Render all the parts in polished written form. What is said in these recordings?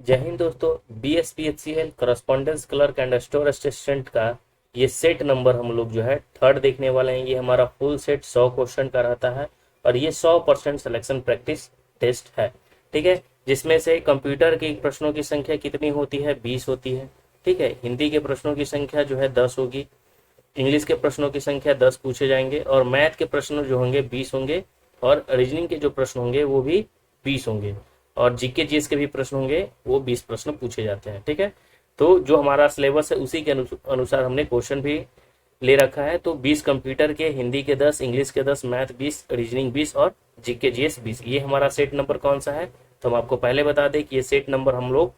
जय हिंद दोस्तों। BSPHCL correspondence clerk and store assistant का ये सेट नंबर हम लोग जो है थर्ड देखने वाले हैं। ये हमारा फुल सेट 100 क्वेश्चन का रहता है और ये 100% सिलेक्शन प्रैक्टिस टेस्ट है। ठीक है, जिसमें से कंप्यूटर के प्रश्नों की संख्या कितनी होती है? 20 होती है। ठीक है, हिंदी के प्रश्नों की संख्या जो है 10 होगी, इंग्लिश के प्रश्नों की संख्या 10 पूछे जाएंगे और मैथ के प्रश्न जो होंगे 20 होंगे और रीजनिंग के जो प्रश्न होंगे वो भी 20 होंगे और जीके जीएस के भी प्रश्न होंगे वो 20 प्रश्न पूछे जाते हैं। ठीक है, तो जो हमारा सिलेबस है उसी के अनुसार हमने क्वेश्चन भी ले रखा है। तो 20 कंप्यूटर के, हिंदी के 10, इंग्लिश के 10, मैथ 20, रीजनिंग 20 और जीके जीएस 20। ये हमारा सेट नंबर कौन सा है? तो हम आपको पहले बता दें कि ये सेट नंबर हम लोग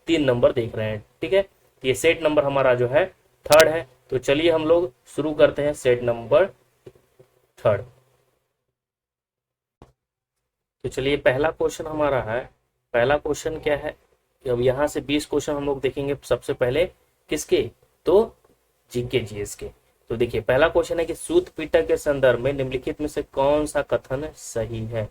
3 नंबर देख रहे हैं। ठीक है, ये सेट नंबर हमारा जो है थर्ड है। तो चलिए हम लोग शुरू करते हैं सेट नंबर थर्ड। तो चलिए पहला क्वेश्चन हमारा है। पहला क्वेश्चन क्या है? अब यहाँ से 20 क्वेश्चन हम लोग देखेंगे सबसे पहले किसके? तो जीके जीएस के। तो देखिए पहला क्वेश्चन है कि सूत पिटक के संदर्भ में निम्नलिखित में से कौन सा कथन सही है?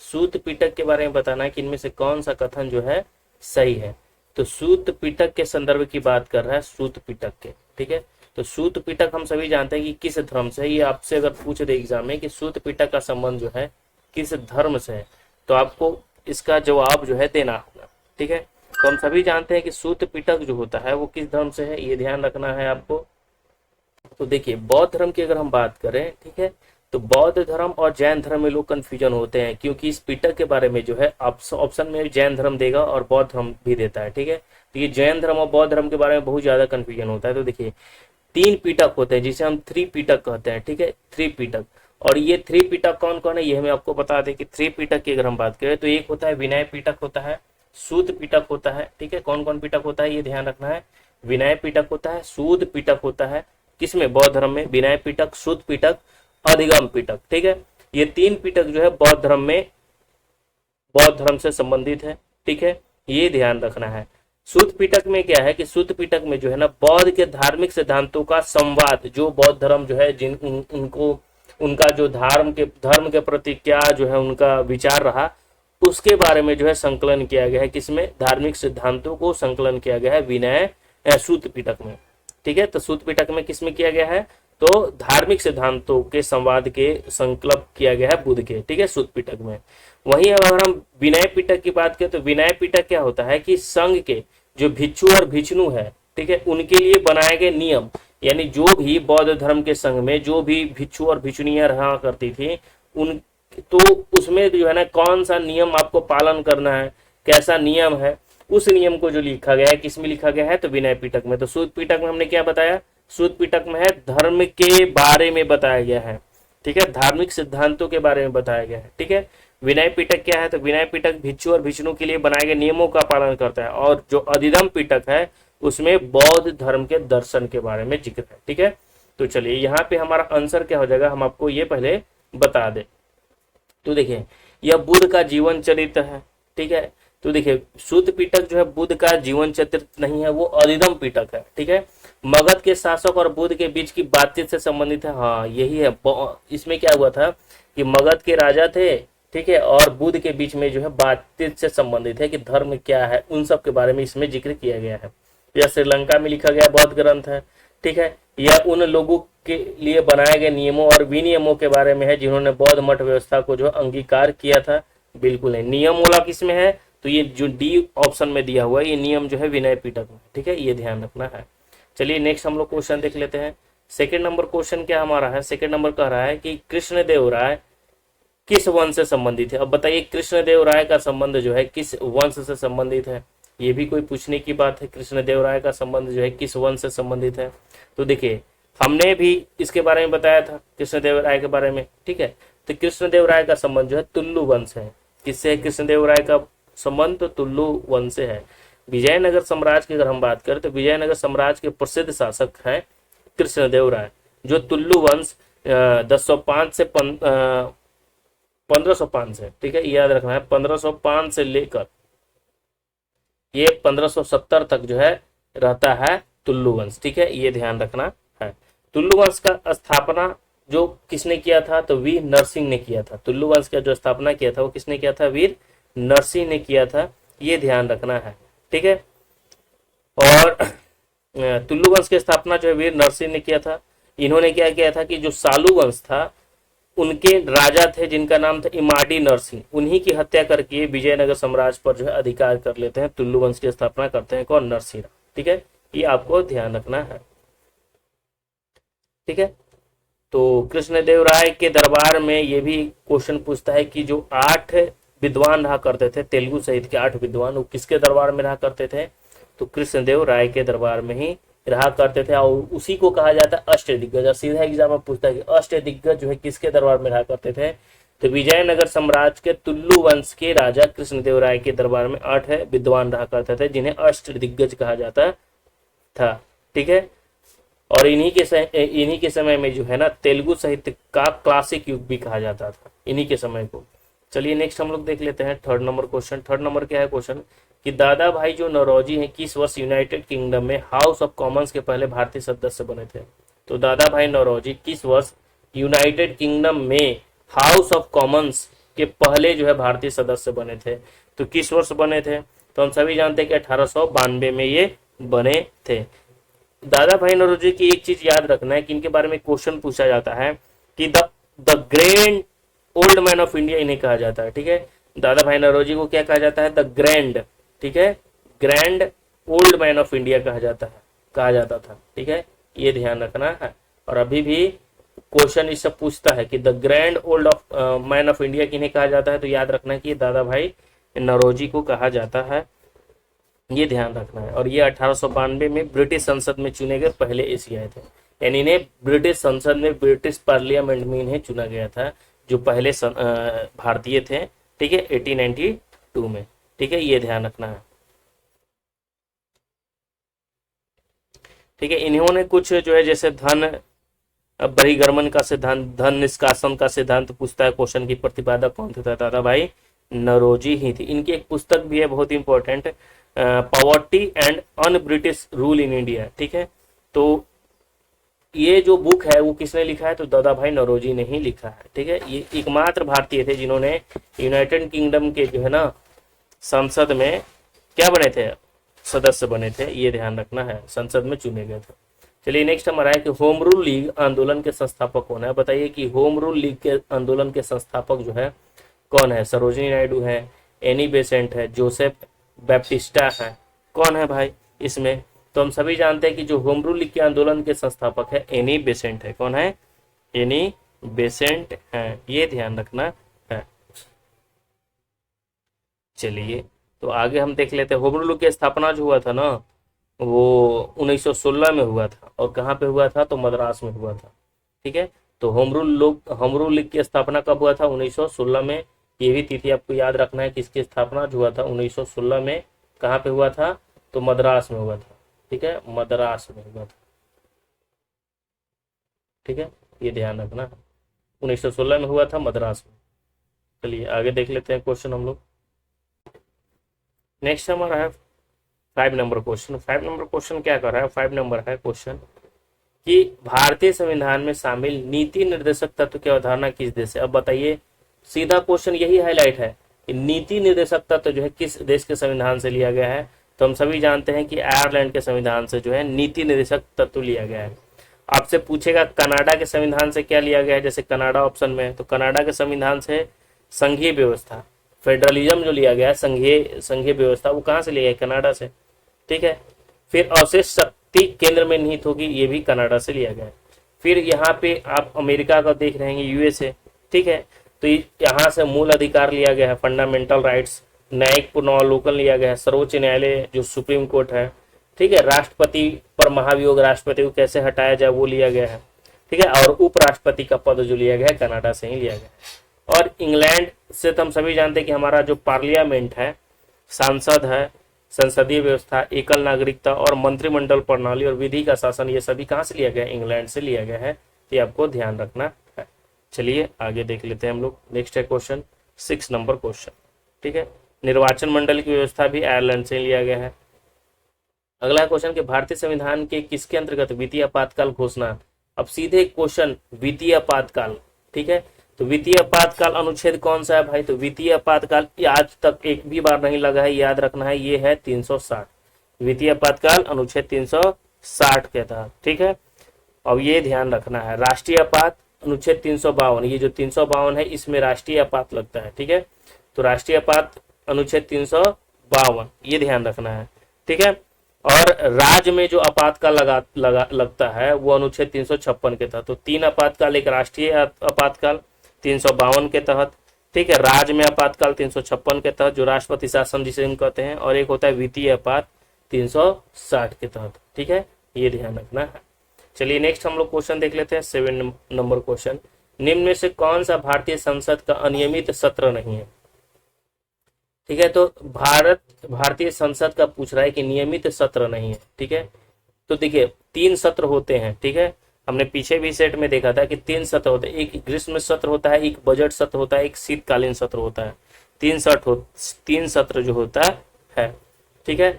सूत पिटक के बारे में बताना है कि इनमें से कौन सा कथन जो है सही है। तो सूत पिटक के संदर्भ की बात कर रहा है, सूत पिटक के। ठीक है, तो सूत पिटक हम सभी जानते हैं कि किस धर्म से है। ये आपसे अगर पूछ दे एग्जाम में कि सूत पिटक का संबंध जो है किस धर्म से है, तो आपको इसका जवाब जो है देना होगा। ठीक है, तो हम सभी जानते हैं कि सूत पिटक जो होता है वो किस धर्म से है, ये ध्यान रखना है आपको। तो देखिए बौद्ध धर्म की अगर हम बात करें, ठीक है, तो बौद्ध धर्म और जैन धर्म में लोग कंफ्यूजन होते हैं क्योंकि इस पिटक के बारे में जो है ऑप्शन में जैन धर्म देगा और बौद्ध धर्म भी देता है। ठीक है, तो ये जैन धर्म और बौद्ध धर्म के बारे में बहुत ज्यादा कंफ्यूजन होता है। तो देखिए 3 पिटक होते हैं जिसे हम 3 पिटक कहते हैं। ठीक है, 3 पिटक। और ये 3 पिटक कौन कौन है ये हमें आपको बता दें कि 3 पिटक की अगर हम बात करें तो एक होता है विनय पिटक होता है, सूत पिटक होता है। ठीक है, कौन कौन पिटक होता है ये ध्यान रखना है। विनय पिटक होता है, सूद पिटक होता है, किसमें? बौद्ध धर्म में। विनय पिटक, सूत पिटक, अधिगम पिटक। ठीक है, ये 3 पिटक जो है बौद्ध धर्म में, बौद्ध धर्म से संबंधित है। ठीक है, ये ध्यान रखना है। सूत पिटक में क्या है कि सूत पिटक में जो है ना बौद्ध के धार्मिक सिद्धांतों का संवाद, जो बौद्ध धर्म जो है जिन उनको उनका जो धर्म के प्रति क्या जो है उनका विचार रहा उसके बारे में जो है संकलन किया गया है। किसमें? धार्मिक सिद्धांतों को संकलन किया गया है विनय सूत पिटक में। ठीक है, तो सूत पिटक में किसमें किया गया है? तो धार्मिक सिद्धांतों के संवाद के संकल्प किया गया है बुद्ध के। ठीक है, सूत पिटक में। वहीं अगर हम विनय पिटक की बात करें तो विनय पिटक क्या होता है कि संघ के जो भिक्षु और भिक्षुनु है, ठीक है, उनके लिए बनाए गए नियम, यानी जो भी बौद्ध धर्म के संघ में जो भी भिक्षु और भिक्षुनियां रहा करती थी उन, तो उसमें जो है ना कौन सा नियम आपको पालन करना है, कैसा नियम है, उस नियम को जो लिखा गया है किसमें लिखा गया है? तो विनय पिटक में। तो सूत पिटक में हमने क्या बताया? सूत पिटक में है धर्म के बारे में बताया गया है। ठीक है, धार्मिक सिद्धांतों के बारे में बताया गया है। ठीक है, विनय पिटक क्या है? तो विनय पिटक भिक्षु और भिक्षुनु के लिए बनाए गए नियमों का पालन करता है और जो अधिगम पिटक है उसमें बौद्ध धर्म के दर्शन के बारे में जिक्र है। ठीक है, तो चलिए यहाँ पे हमारा आंसर क्या हो जाएगा हम आपको ये पहले बता दें। तो देखिए यह बुद्ध का जीवन चरित्र है। ठीक है, तो देखिए सूत पिटक जो है बुद्ध का जीवन चरित्र नहीं है, वो अधिगम पिटक है। ठीक है, मगध के शासक और बुद्ध के बीच की बातचीत से संबंधित है। हाँ यही है, इसमें क्या हुआ था कि मगध के राजा थे, ठीक है, और बुद्ध के बीच में जो है बातचीत से संबंधित है कि धर्म क्या है, उन सब के बारे में इसमें जिक्र किया गया है। यह श्रीलंका में लिखा गया बौद्ध ग्रंथ है। ठीक है, यह उन लोगों के लिए बनाए गए नियमों और विनियमों के बारे में है जिन्होंने बौद्ध मठ व्यवस्था को जो अंगीकार किया था। बिल्कुल नहीं, नियम वाला किसमें है? तो ये जो डी ऑप्शन में दिया हुआ है ये नियम जो है विनय पिटक में। ठीक है, ये ध्यान रखना है। चलिए नेक्स्ट हम लोग क्वेश्चन देख लेते हैं। सेकेंड नंबर क्वेश्चन क्या हमारा है? सेकेंड नंबर कह रहा है कि कृष्णदेव राय किस वंश से संबंधित है? अब बताइए कृष्णदेव राय का संबंध जो है किस वंश से संबंधित है? ये भी कोई पूछने की बात है। कृष्णदेव राय का संबंध जो है किस वंश से संबंधित है? तो देखिए हमने भी इसके बारे में बताया था कृष्णदेव राय के बारे में। ठीक है, तो कृष्णदेव राय का संबंध जो है तुल्लु वंश है। किससे है कृष्णदेव राय का संबंध? तो तुल्लु वंश से है। विजयनगर साम्राज्य की अगर हम बात करें तो विजयनगर साम्राज्य के प्रसिद्ध शासक हैं कृष्णदेव राय, जो तुल्लु वंश 1005 से 1505 से, ठीक है याद रखना है, 1505 से लेकर ये 1570 तक जो है रहता है तुल्लु वंश। ठीक है, ये ध्यान रखना है। तुल्लु वंश का स्थापना जो किसने किया था? तो वीर नरसिंह ने किया था। तुल्लु वंश का जो स्थापना किया था वो किसने किया था? वीर नरसिंह ने किया था। ये ध्यान रखना है। ठीक है। और तुल्लु वंश की स्थापना जो है वीर नरसिंह ने किया था। इन्होंने क्या किया था कि जो सालू वंश था उनके राजा थे जिनका नाम था इमाडी नरसिंह, उन्हीं की हत्या करके विजयनगर साम्राज्य पर जो है अधिकार कर लेते हैं। तुल्लु वंश की स्थापना करते हैं कौन? नरसिंह। ठीक है, ये आपको ध्यान रखना है। ठीक है, तो कृष्णदेव राय के दरबार में ये भी क्वेश्चन पूछता है कि जो 8 विद्वान रहा करते थे, तेलुगु सहित के 8 विद्वान, वो किसके दरबार में रहा करते थे? तो कृष्णदेव राय के दरबार में ही रहा करते थे, और उसी को कहा जाता है अष्टदिग्गज। सीधा एग्जाम में पूछता है कि अष्टदिग्गज जो है किसके दरबार में रहा करते थे? तो विजयनगर साम्राज्य के तुल्लु वंश के राजा कृष्णदेव राय के दरबार में 8 विद्वान रहा करते थे जिन्हें अष्टदिग्गज कहा जाता था। ठीक है, और इन्हीं के समय में जो है ना तेलुगु साहित्य का क्लासिक युग भी कहा जाता था, इन्हीं के समय को। चलिए नेक्स्ट हम लोग देख लेते हैं third number question. Third number क्या है क्वेश्चन कि दादा भाई जो नौरोजी हैं किस वर्ष यूनाइटेड किंगडम में हाउस ऑफ कॉमन्स के पहले भारतीय सदस्य बने थे? तो दादा भाई नौरोजी किस वर्ष यूनाइटेड किंगडम में हाउस ऑफ कॉमन्स के पहले जो है भारतीय सदस्य बने थे? तो किस वर्ष बने थे? तो हम सभी जानते हैं कि 1892 में ये बने थे। दादा भाई नौरोजी की एक चीज याद रखना है कि इनके बारे में क्वेश्चन पूछा जाता है कि the grand old man of India इन्हें कहा जाता है। ठीक है, दादा भाई नौरोजी को क्या कहा जाता है? द ग्रैंड, ठीक है, grand old man of India कहा जाता था। ठीक है, ये ध्यान रखना है। और अभी भी क्वेश्चन इससे पूछता है कि the grand old man of India किन्हें कहा जाता है? तो याद रखना है कि दादा भाई नौरोजी को कहा जाता है, ये ध्यान रखना है। और ये 1892 में ब्रिटिश संसद में चुने गए पहले एशियाई थे, यानी इन्हें ब्रिटिश संसद में, ब्रिटिश पार्लियामेंट में इन्हें चुना गया था जो पहले भारतीय थे। ठीक है, 1892 में। ठीक है, ये ध्यान रखना है। ठीक है, इन्होंने कुछ जो है जैसे धन बहिर्गमन का सिद्धांत, धन निष्कासन का सिद्धांत पूछता है क्वेश्चन की प्रतिपादक कौन थे? दादा भाई नौरोजी ही थी। इनकी एक पुस्तक भी है बहुत important, poverty and un British rule in India. ठीक है, तो ये जो बुक है वो किसने लिखा है? तो दादा भाई नौरोजी ने ही लिखा है। ठीक है, ये एकमात्र भारतीय थे जिन्होंने यूनाइटेड किंगडम के जो है ना संसद में क्या बने थे? सदस्य बने थे, ये ध्यान रखना है, संसद में चुने गए थे। चलिए नेक्स्ट हमारा है कि होम रूल लीग आंदोलन के संस्थापक कौन है? बताइए कि होम रूल लीग के आंदोलन के संस्थापक जो है कौन है? सरोजिनी नायडू है, एनी बेसेंट है, जोसेफ बैप्टिस्टा है, कौन है भाई इसमें? तो हम सभी जानते हैं कि जो होम रूल लीग के आंदोलन के संस्थापक है एनी बेसेंट है। कौन है? एनी बेसेंट है, ये ध्यान रखना है। चलिए तो आगे हम देख लेते हैं। होम रूल लीग की स्थापना जो हुआ था ना वो 1916 में हुआ था, और कहाँ पे हुआ था? तो मद्रास में हुआ था। ठीक है, तो होम रूल लीग की स्थापना कब हुआ था? 1916 में। ये भी तिथि आपको याद रखना है कि इसकी स्थापना जो हुआ था 1916 में, कहाँ पे हुआ था? तो मद्रास में हुआ था। ठीक है, मद्रास में हुआ था। ठीक है, ये ध्यान रखना, 1916 में हुआ था मद्रास में। चलिए आगे देख लेते हैं क्वेश्चन हम लोग। नेक्स्ट हमारा है 5 नंबर क्वेश्चन। 5 नंबर क्वेश्चन क्या कर रहा है? 5 नंबर है क्वेश्चन कि भारतीय संविधान में शामिल नीति निर्देशक तत्व की अवधारणा किस देश से? अब बताइए, सीधा क्वेश्चन यही हाईलाइट है कि नीति निर्देशक तत्व जो है किस देश के संविधान से लिया गया है? तो हम सभी जानते हैं कि आयरलैंड के संविधान से जो है नीति निर्देशक तत्व लिया गया है। आपसे पूछेगा कनाडा के संविधान से क्या लिया गया है, जैसे कनाडा ऑप्शन में है, तो कनाडा के संविधान से संघीय व्यवस्था, फेडरलिज्म जो लिया गया है, संघीय व्यवस्था, वो कहाँ से लिया गया? कनाडा से। ठीक है, फिर अवशेष शक्ति केंद्र में निहित होगी, ये भी कनाडा से लिया गया है। फिर यहाँ पे आप अमेरिका का देख रहे हैं, यूएसए। ठीक है, तो यहाँ से मूल अधिकार लिया गया है, फंडामेंटल राइट्स, न्यायिक पुनरावलोकन लिया गया है, सर्वोच्च न्यायालय जो सुप्रीम कोर्ट है। ठीक है, राष्ट्रपति पर महाभियोग, राष्ट्रपति को कैसे हटाया जाए वो लिया गया है। ठीक है, और उपराष्ट्रपति का पद जो लिया गया है कनाडा से ही लिया गया है। और इंग्लैंड से तो हम सभी जानते हैं कि हमारा जो पार्लियामेंट है, सांसद है, संसदीय व्यवस्था, एकल नागरिकता और मंत्रिमंडल प्रणाली और विधि का शासन, ये सभी कहाँ से लिया गया? इंग्लैंड से लिया गया है, ये आपको ध्यान रखना है। चलिए आगे देख लेते हैं हम लोग। नेक्स्ट है क्वेश्चन 6 नंबर क्वेश्चन। ठीक है, निर्वाचन मंडल की व्यवस्था भी आयरलैंड से लिया गया है। अगला क्वेश्चन कि भारतीय संविधान के किसके अंतर्गत वित्तीय आपातकाल घोषणा? अब सीधे क्वेश्चन वित्तीय आपातकाल। ठीक है, तो वित्तीय आपातकाल अनुच्छेद कौन सा है भाई? तो वित्तीय आपातकाल आज तक एक भी बार नहीं लगा है, याद रखना है, ये है 360, वित्तीय आपातकाल अनुच्छेद 360 के तहत। ठीक है, अब ये ध्यान रखना है, राष्ट्रीय आपात अनुच्छेद 352, ये जो 352 है इसमें राष्ट्रीय आपात लगता है। ठीक है, तो राष्ट्रीय आपात अनुच्छेद 352 ये ध्यान रखना है। ठीक है, और राज्य में जो आपातकाल लगता है वो अनुच्छेद 356 के तहत। तो 3 आपातकाल, एक राष्ट्रीय आपातकाल 352 के तहत, ठीक है, राज्य में आपातकाल 356 के तहत जो राष्ट्रपति शासन जिसे हम कहते हैं, और एक होता है वित्तीय आपात 360 के तहत। ठीक है, ये ध्यान रखना है। चलिए नेक्स्ट हम लोग क्वेश्चन देख लेते हैं, 7 नंबर क्वेश्चन, निम्न में से कौन सा भारतीय संसद का अनियमित सत्र नहीं है? ठीक है, तो भारतीय संसद का पूछ रहा है कि नियमित सत्र नहीं है। ठीक है, तो देखिए 3 सत्र होते हैं। ठीक है, हमने पीछे भी सेट में देखा था कि 3 सत्र होते हैं, एक ग्रीष्म सत्र होता है, एक बजट सत्र होता है, एक शीतकालीन सत्र होता है। 3 सत्र जो होता है। ठीक है,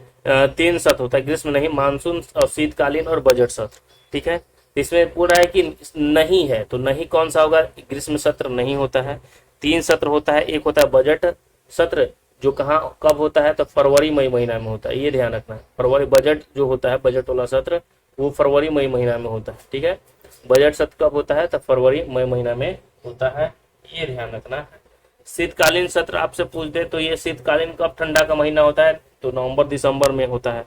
3 सत्र होता है, ग्रीष्म नहीं, मानसून और शीतकालीन और बजट सत्र। ठीक है, इसमें पूरा है कि नहीं है, तो नहीं कौन सा होगा? ग्रीष्म सत्र नहीं होता है। 3 सत्र होता है, एक होता है बजट सत्र जो कब होता है? तो फरवरी मई महीना में होता है, ये ध्यान रखना है। फरवरी बजट जो होता है, बजट वाला सत्र वो फरवरी मई महीना में होता है। ठीक है, बजट सत्र कब होता है? तो फरवरी मई महीना में होता है, ये ध्यान रखना है। शीतकालीन सत्र आपसे पूछ दे तो ये शीतकालीन कब ठंडा का महीना होता है? तो नवंबर दिसंबर में होता है।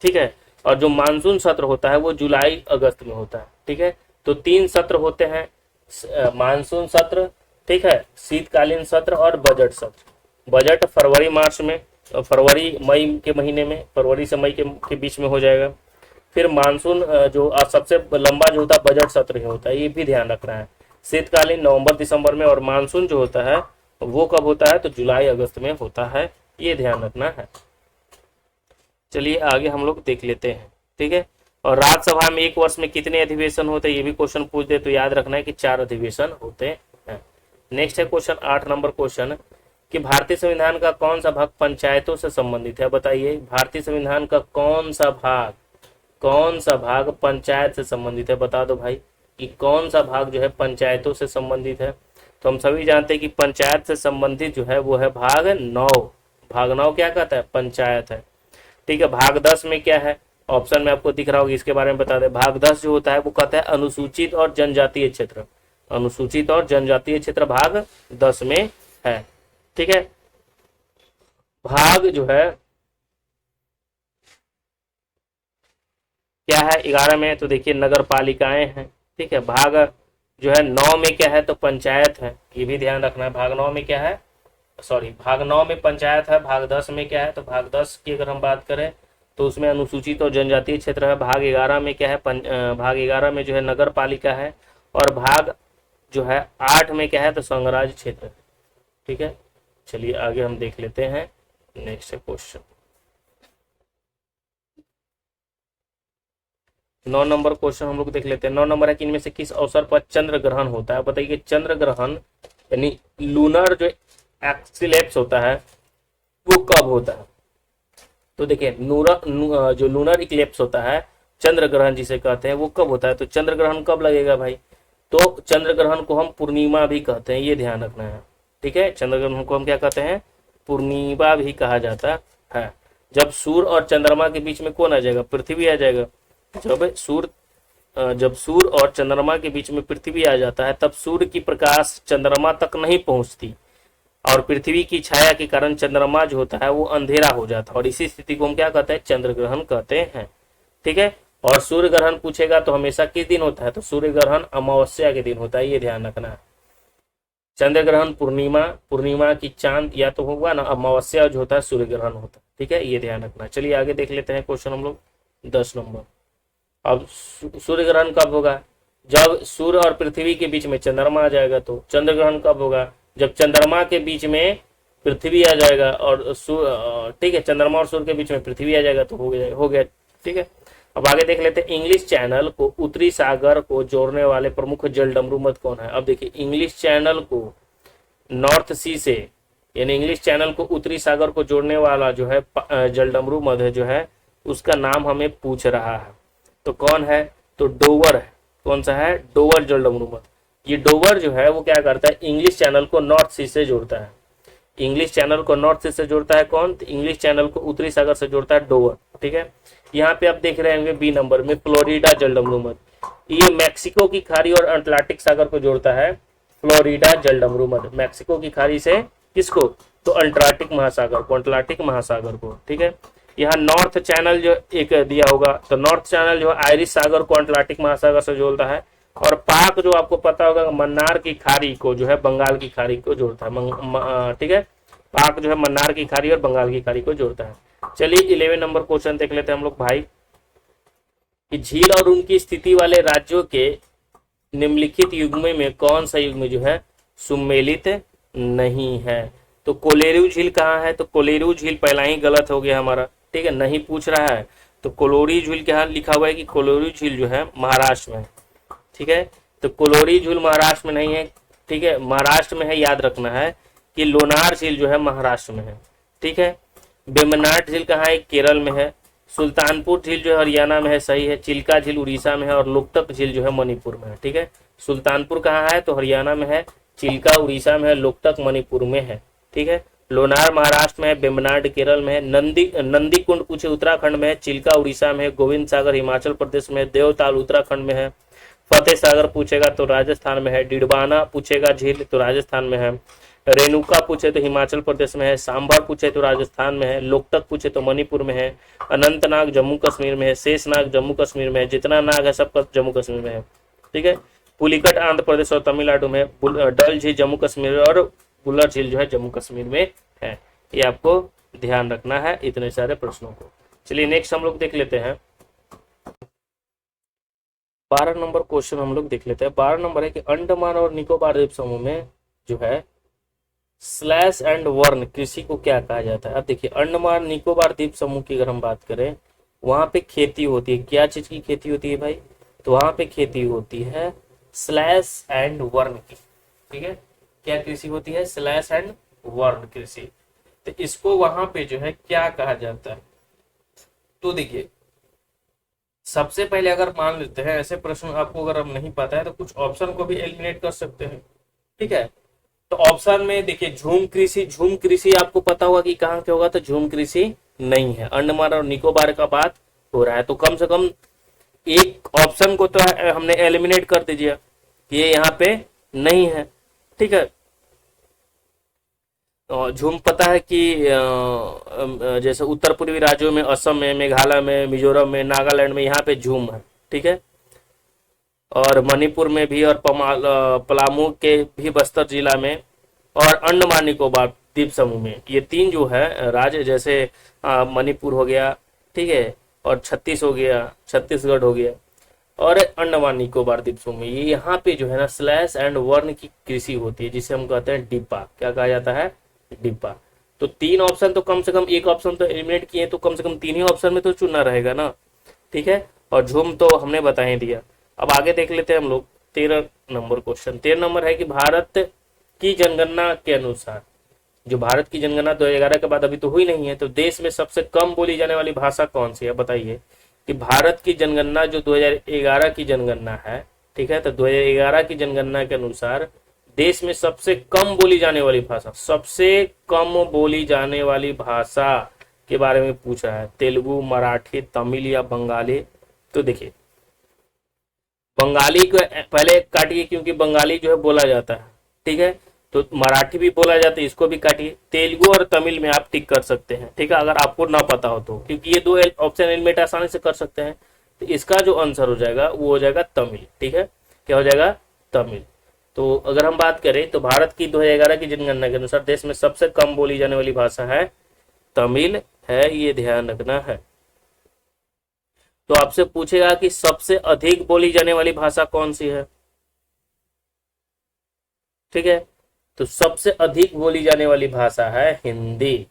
ठीक है, और जो मानसून सत्र होता है वो जुलाई अगस्त में होता है। ठीक है, तो 3 सत्र होते हैं, मानसून सत्र, ठीक है, शीतकालीन सत्र और बजट सत्र। बजट फरवरी मार्च में, फरवरी मई के महीने में, फरवरी से मई के बीच में हो जाएगा। फिर मानसून जो सबसे लंबा जो होता है बजट सत्र ही होता है, ये भी ध्यान रखना है। शीतकालीन नवंबर दिसंबर में, और मानसून जो होता है वो कब होता है? तो जुलाई अगस्त में होता है, ये ध्यान रखना है। चलिए आगे हम लोग देख लेते हैं। ठीक है, और राज्यसभा में एक वर्ष में कितने अधिवेशन होते हैं? ये भी क्वेश्चन पूछ दे तो याद रखना है कि 4 अधिवेशन होते हैं। नेक्स्ट है क्वेश्चन 8 नंबर क्वेश्चन, कि भारतीय संविधान का कौन सा भाग पंचायतों से संबंधित है? बताइए, भारतीय संविधान का कौन सा भाग पंचायत से संबंधित है? बता दो भाई कि कौन सा भाग जो है पंचायतों से संबंधित है। तो हम सभी जानते हैं कि पंचायत से संबंधित जो है वो है भाग 9। भाग 9 क्या कहता है? पंचायत है। ठीक है, भाग 10 में क्या है? ऑप्शन में आपको दिख रहा होगा, इसके बारे में बता दें। भाग 10 जो होता है वो कहता है अनुसूचित और जनजातीय क्षेत्र। अनुसूचित और जनजातीय क्षेत्र भाग 10 में है। ठीक है, भाग जो है क्या है 11 में? तो देखिए नगर पालिकाएं हैं। ठीक है, भाग जो है 9 में क्या है? तो पंचायत है, ये भी ध्यान रखना है। भाग 9 में क्या है? भाग 9 में पंचायत है। भाग 10 में क्या है? तो भाग 10 की अगर हम बात करें तो उसमें अनुसूचित और जनजातीय क्षेत्र है। भाग 11 में क्या है? भाग 11 में जो है नगर पालिका है। और भाग जो है 8 में क्या है? तो संघराज्य क्षेत्र। ठीक है, चलिए आगे हम देख लेते हैं नेक्स्ट क्वेश्चन। 9 नंबर क्वेश्चन हम लोग देख लेते हैं। 9 नंबर है कि इनमें से किस अवसर पर चंद्र ग्रहण होता है? बताइए, चंद्र ग्रहण यानी लूनर जो एक्लिप्स होता है वो कब होता है? तो देखिए जो लूनर इक्लिप्स होता है, चंद्र ग्रहण जिसे कहते हैं, वो कब होता है? तो चंद्र ग्रहण कब लगेगा भाई? तो चंद्र ग्रहण को हम पूर्णिमा भी कहते हैं, ये ध्यान रखना है। ठीक है, चंद्र ग्रहण को हम क्या कहते हैं? पूर्णिमा भी कहा जाता है। जब सूर्य और चंद्रमा के बीच में कौन आ जाएगा? पृथ्वी आ जाएगा। जब सूर्य और चंद्रमा के बीच में पृथ्वी आ जाता है तब सूर्य की प्रकाश चंद्रमा तक नहीं पहुंचती और पृथ्वी की छाया के कारण चंद्रमा जो होता है वो अंधेरा हो जाता है, और इसी स्थिति को हम क्या कहते हैं? चंद्र ग्रहण कहते हैं। ठीक है, और सूर्य ग्रहण पूछेगा तो हमेशा किस दिन होता है? तो सूर्य ग्रहण अमावस्या के दिन होता है, ये ध्यान रखना है। चंद्र ग्रहण पूर्णिमा की चांद या तो होगा ना, अमावस्या जो होता है सूर्य ग्रहण होता है। ठीक है, ये ध्यान रखना। चलिए आगे देख लेते हैं क्वेश्चन हम लोग 10 नंबर। अब सूर्य ग्रहण कब होगा? जब सूर्य और पृथ्वी के बीच में चंद्रमा आ जाएगा। तो चंद्र ग्रहण कब होगा? जब चंद्रमा के बीच में पृथ्वी आ जाएगा और ठीक है, चंद्रमा और सूर्य के बीच में पृथ्वी आ जाएगा तो हो गया। ठीक है, अब आगे देख लेते हैं। इंग्लिश चैनल को उत्तरी सागर को जोड़ने वाले प्रमुख जल डमरू मध्य कौन है? अब देखिए, इंग्लिश चैनल को नॉर्थ सी से यानी इंग्लिश चैनल को उत्तरी सागर को जोड़ने वाला जो है जल डमरू मध्य जो है उसका नाम हमें पूछ रहा है। तो कौन है? तो डोवर है। कौन सा है? डोवर जल डमरू मध्य। ये डोवर जो है वो क्या करता है, इंग्लिश चैनल को नॉर्थ सी से जोड़ता है। इंग्लिश चैनल को नॉर्थ सी से जोड़ता है कौन, तो इंग्लिश चैनल को उत्तरी सागर से जोड़ता है डोवर। ठीक है, यहाँ पे आप देख रहे होंगे बी नंबर में फ्लोरिडा जलडमरूमत, ये मैक्सिको की खाड़ी और अटलांटिक सागर को जोड़ता है। फ्लोरिडा जलडमरूमत मैक्सिको की खाड़ी से किसको, तो अटलांटिक महासागर को, अटलांटिक महासागर को। ठीक है, यहाँ नॉर्थ चैनल जो एक दिया होगा, तो नॉर्थ चैनल जो आयरिश सागर को अटलांटिक महासागर से जोड़ता है। और पाक जो आपको पता होगा मन्नार की खाड़ी को जो है बंगाल की खाड़ी को जोड़ता है। ठीक है, पाक जो है मन्नार की खाड़ी और बंगाल की खाड़ी को जोड़ता है। चलिए 11 नंबर क्वेश्चन देख लेते हैं हम लोग भाई, कि झील और उनकी स्थिति वाले राज्यों के निम्नलिखित युग्म में कौन सा युग्म जो है सुमेलित नहीं है। तो कोलेरू झील कहाँ है, तो कोलेरू झील पहला ही गलत हो गया हमारा। ठीक है, नहीं पूछ रहा है, तो कोलोरी झील क्या लिखा हुआ है कि कोलोरी झील जो है महाराष्ट्र में। ठीक है, तो कोलोरी झील महाराष्ट्र में नहीं है। ठीक है, महाराष्ट्र में है, याद रखना है कि लोनार झील जो है महाराष्ट्र में है। ठीक है, बेमनाट झील कहाँ है, केरल में है। सुल्तानपुर झील जो है हरियाणा में है, सही है। चिल्का झील उड़ीसा में है और लोकटक झील जो है मणिपुर में है। ठीक है, सुल्तानपुर कहाँ है, तो हरियाणा में है। चिल्का उड़ीसा में है, लोकटक मणिपुर में है। ठीक है, लोनार महाराष्ट्र में है, बेमनाड केरल में है। नंदी कुंड पूछे उत्तराखंड में है, चिल्का उड़ीसा में है। गोविंद सागर हिमाचल प्रदेश में है। देवताल उत्तराखंड में है। फतेह सागर पूछेगा तो राजस्थान में है। डिडबाना पूछेगा झील तो राजस्थान में है। रेणुका पूछे तो हिमाचल प्रदेश में है। सांभर पूछे तो राजस्थान में है। लोकटक पूछे तो मणिपुर में है। अनंतनाग जम्मू कश्मीर में है। शेषनाग जम्मू कश्मीर में है। जितना नाग है सब जम्मू कश्मीर में है। ठीक है, पुलिकट आंध्र प्रदेश और तमिलनाडु में है। डल झील जम्मू कश्मीर और बुलर झील जो है जम्मू कश्मीर में है। ये आपको ध्यान रखना है इतने सारे प्रश्नों को। चलिए नेक्स्ट हम लोग देख लेते हैं 12 नंबर क्वेश्चन हम लोग देख लेते हैं। 12 नंबर है कि अंडमान और निकोबार द्वीप समूह में जो है स्लैश एंड वर्ण कृषि को क्या कहा जाता है। अब देखिए अंडमान निकोबार द्वीप समूह की अगर हम बात करें, वहां पे खेती होती है। क्या चीज की खेती होती है भाई, तो वहां पे खेती होती है स्लैश एंड वर्ण की। ठीक है, क्या कृषि होती है, स्लैश एंड वर्ण कृषि। तो इसको वहां पे जो है क्या कहा जाता है, तो देखिए सबसे पहले अगर मान लेते हैं ऐसे प्रश्न आपको अगर अब नहीं पता है तो कुछ ऑप्शन को भी एलिमिनेट कर सकते हैं। ठीक है, तो ऑप्शन में देखिए झूम कृषि, झूम कृषि आपको पता होगा कि कहाँ के होगा, तो झूम कृषि नहीं है। अंडमान और निकोबार का बात हो रहा है, तो कम से कम एक ऑप्शन को तो हमने एलिमिनेट कर दीजिए, ये यहाँ पे नहीं है। ठीक है, झूम पता है कि जैसे उत्तर पूर्वी राज्यों में असम में, मेघालय में, मिजोरम में, नागालैंड में यहाँ पे झूम है। ठीक है, और मणिपुर में भी और पलामू के भी बस्तर जिला में और अंडमान निकोबार द्वीप समूह में, ये तीन जो है राज्य जैसे मणिपुर हो गया, ठीक है, और छत्तीसगढ़ हो गया और अंडमान निकोबार द्वीप समूह में, ये यहाँ पे जो है ना स्लैश एंड वर्ण की कृषि होती है, जिसे हम कहते हैं डिब्बा। क्या कहा जाता है, डिब्बा। तो तीन ऑप्शन तो कम से कम, एक ऑप्शन तो एलिमिनेट किए, तो कम से कम तीन ही ऑप्शन में तो चुनना रहेगा ना। ठीक है, और झूम तो हमने बता ही दिया। अब आगे देख लेते हैं हम लोग 13 नंबर क्वेश्चन। 13 नंबर है कि भारत की जनगणना के अनुसार, जो भारत की जनगणना 2011 के बाद अभी तो हुई नहीं है, तो देश में सबसे कम बोली जाने वाली भाषा कौन सी है, बताइए। कि भारत की जनगणना जो 2011 की जनगणना है, ठीक है, तो 2011 की जनगणना के अनुसार देश में सबसे कम बोली जाने वाली भाषा, सबसे कम बोली जाने वाली भाषा के बारे में पूछ रहा है। तेलुगु, मराठी, तमिल या बंगाली। तो देखिए बंगाली को पहले काटिए क्योंकि बंगाली जो है बोला जाता है। ठीक है, तो मराठी भी बोला जाता है, इसको भी काटिए। तेलुगु और तमिल में आप टिक कर सकते हैं। ठीक है, अगर आपको ना पता हो तो, क्योंकि ये दो ऑप्शन एलिमिनेट आसानी से कर सकते हैं। तो इसका जो आंसर हो जाएगा वो हो जाएगा तमिल। ठीक है, क्या हो जाएगा, तमिल। तो अगर हम बात करें तो भारत की 2011 की जनगणना के अनुसार देश में सबसे कम बोली जाने वाली भाषा है तमिल है, ये ध्यान रखना है। तो आपसे पूछेगा कि सबसे अधिक बोली जाने वाली भाषा कौन सी है। ठीक है, तो सबसे अधिक बोली जाने वाली भाषा है हिंदी।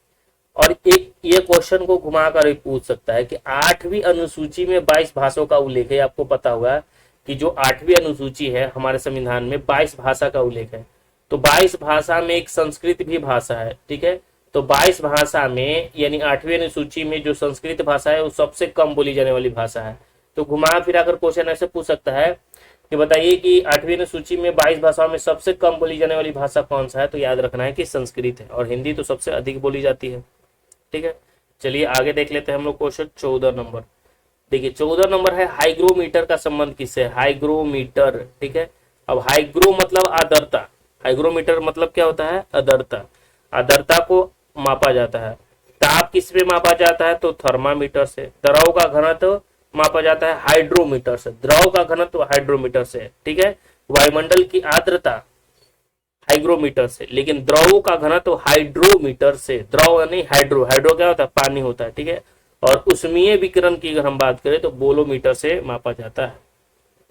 और एक ये क्वेश्चन को घुमाकर भी पूछ सकता है कि 8वीं अनुसूची में 22 भाषाओं का उल्लेख है। आपको पता होगा कि जो 8वीं अनुसूची है हमारे संविधान में 22 भाषा का उल्लेख है। तो 22 भाषा में एक संस्कृत भी भाषा है। ठीक है, तो 22 भाषा में यानी 8वीं अनुसूची में जो संस्कृत भाषा है वो सबसे कम बोली जाने वाली भाषा है। तो घुमा फिरा कर क्वेश्चन ऐसे पूछ सकता है कि बताइए कि 8वीं सूची में 22 भाषाओं में सबसे कम बोली जाने वाली भाषा कौन सा है, तो याद रखना है कि संस्कृत है, और हिंदी तो सबसे अधिक बोली जाती है। ठीक है, चलिए आगे देख लेते हैं हम लोग क्वेश्चन 14 नंबर। देखिए 14 नंबर है हाइग्रोमीटर का संबंध किससे है, हाइग्रोमीटर। ठीक है, अब हाइग्रो मतलब आर्द्रता, हाइग्रोमीटर मतलब क्या होता है, आर्द्रता। आर्द्रता को मापा जाता है। ताप किस पे मापा जाता है, तो थर्मामीटर से। द्रव का घनत्व मापा जाता है हाइड्रोमीटर से, द्रव का घनत्व हाइड्रोमीटर से। ठीक है, वायुमंडल की आर्द्रता हाइग्रोमीटर से, लेकिन द्रव का घनत्व हाइड्रोमीटर से। द्रव यानी हाइड्रो, हाइड्रो क्या होता है, पानी होता है। ठीक है, और उष्मीय विकिरण की अगर हम बात करें तो बोलोमीटर से मापा जाता है।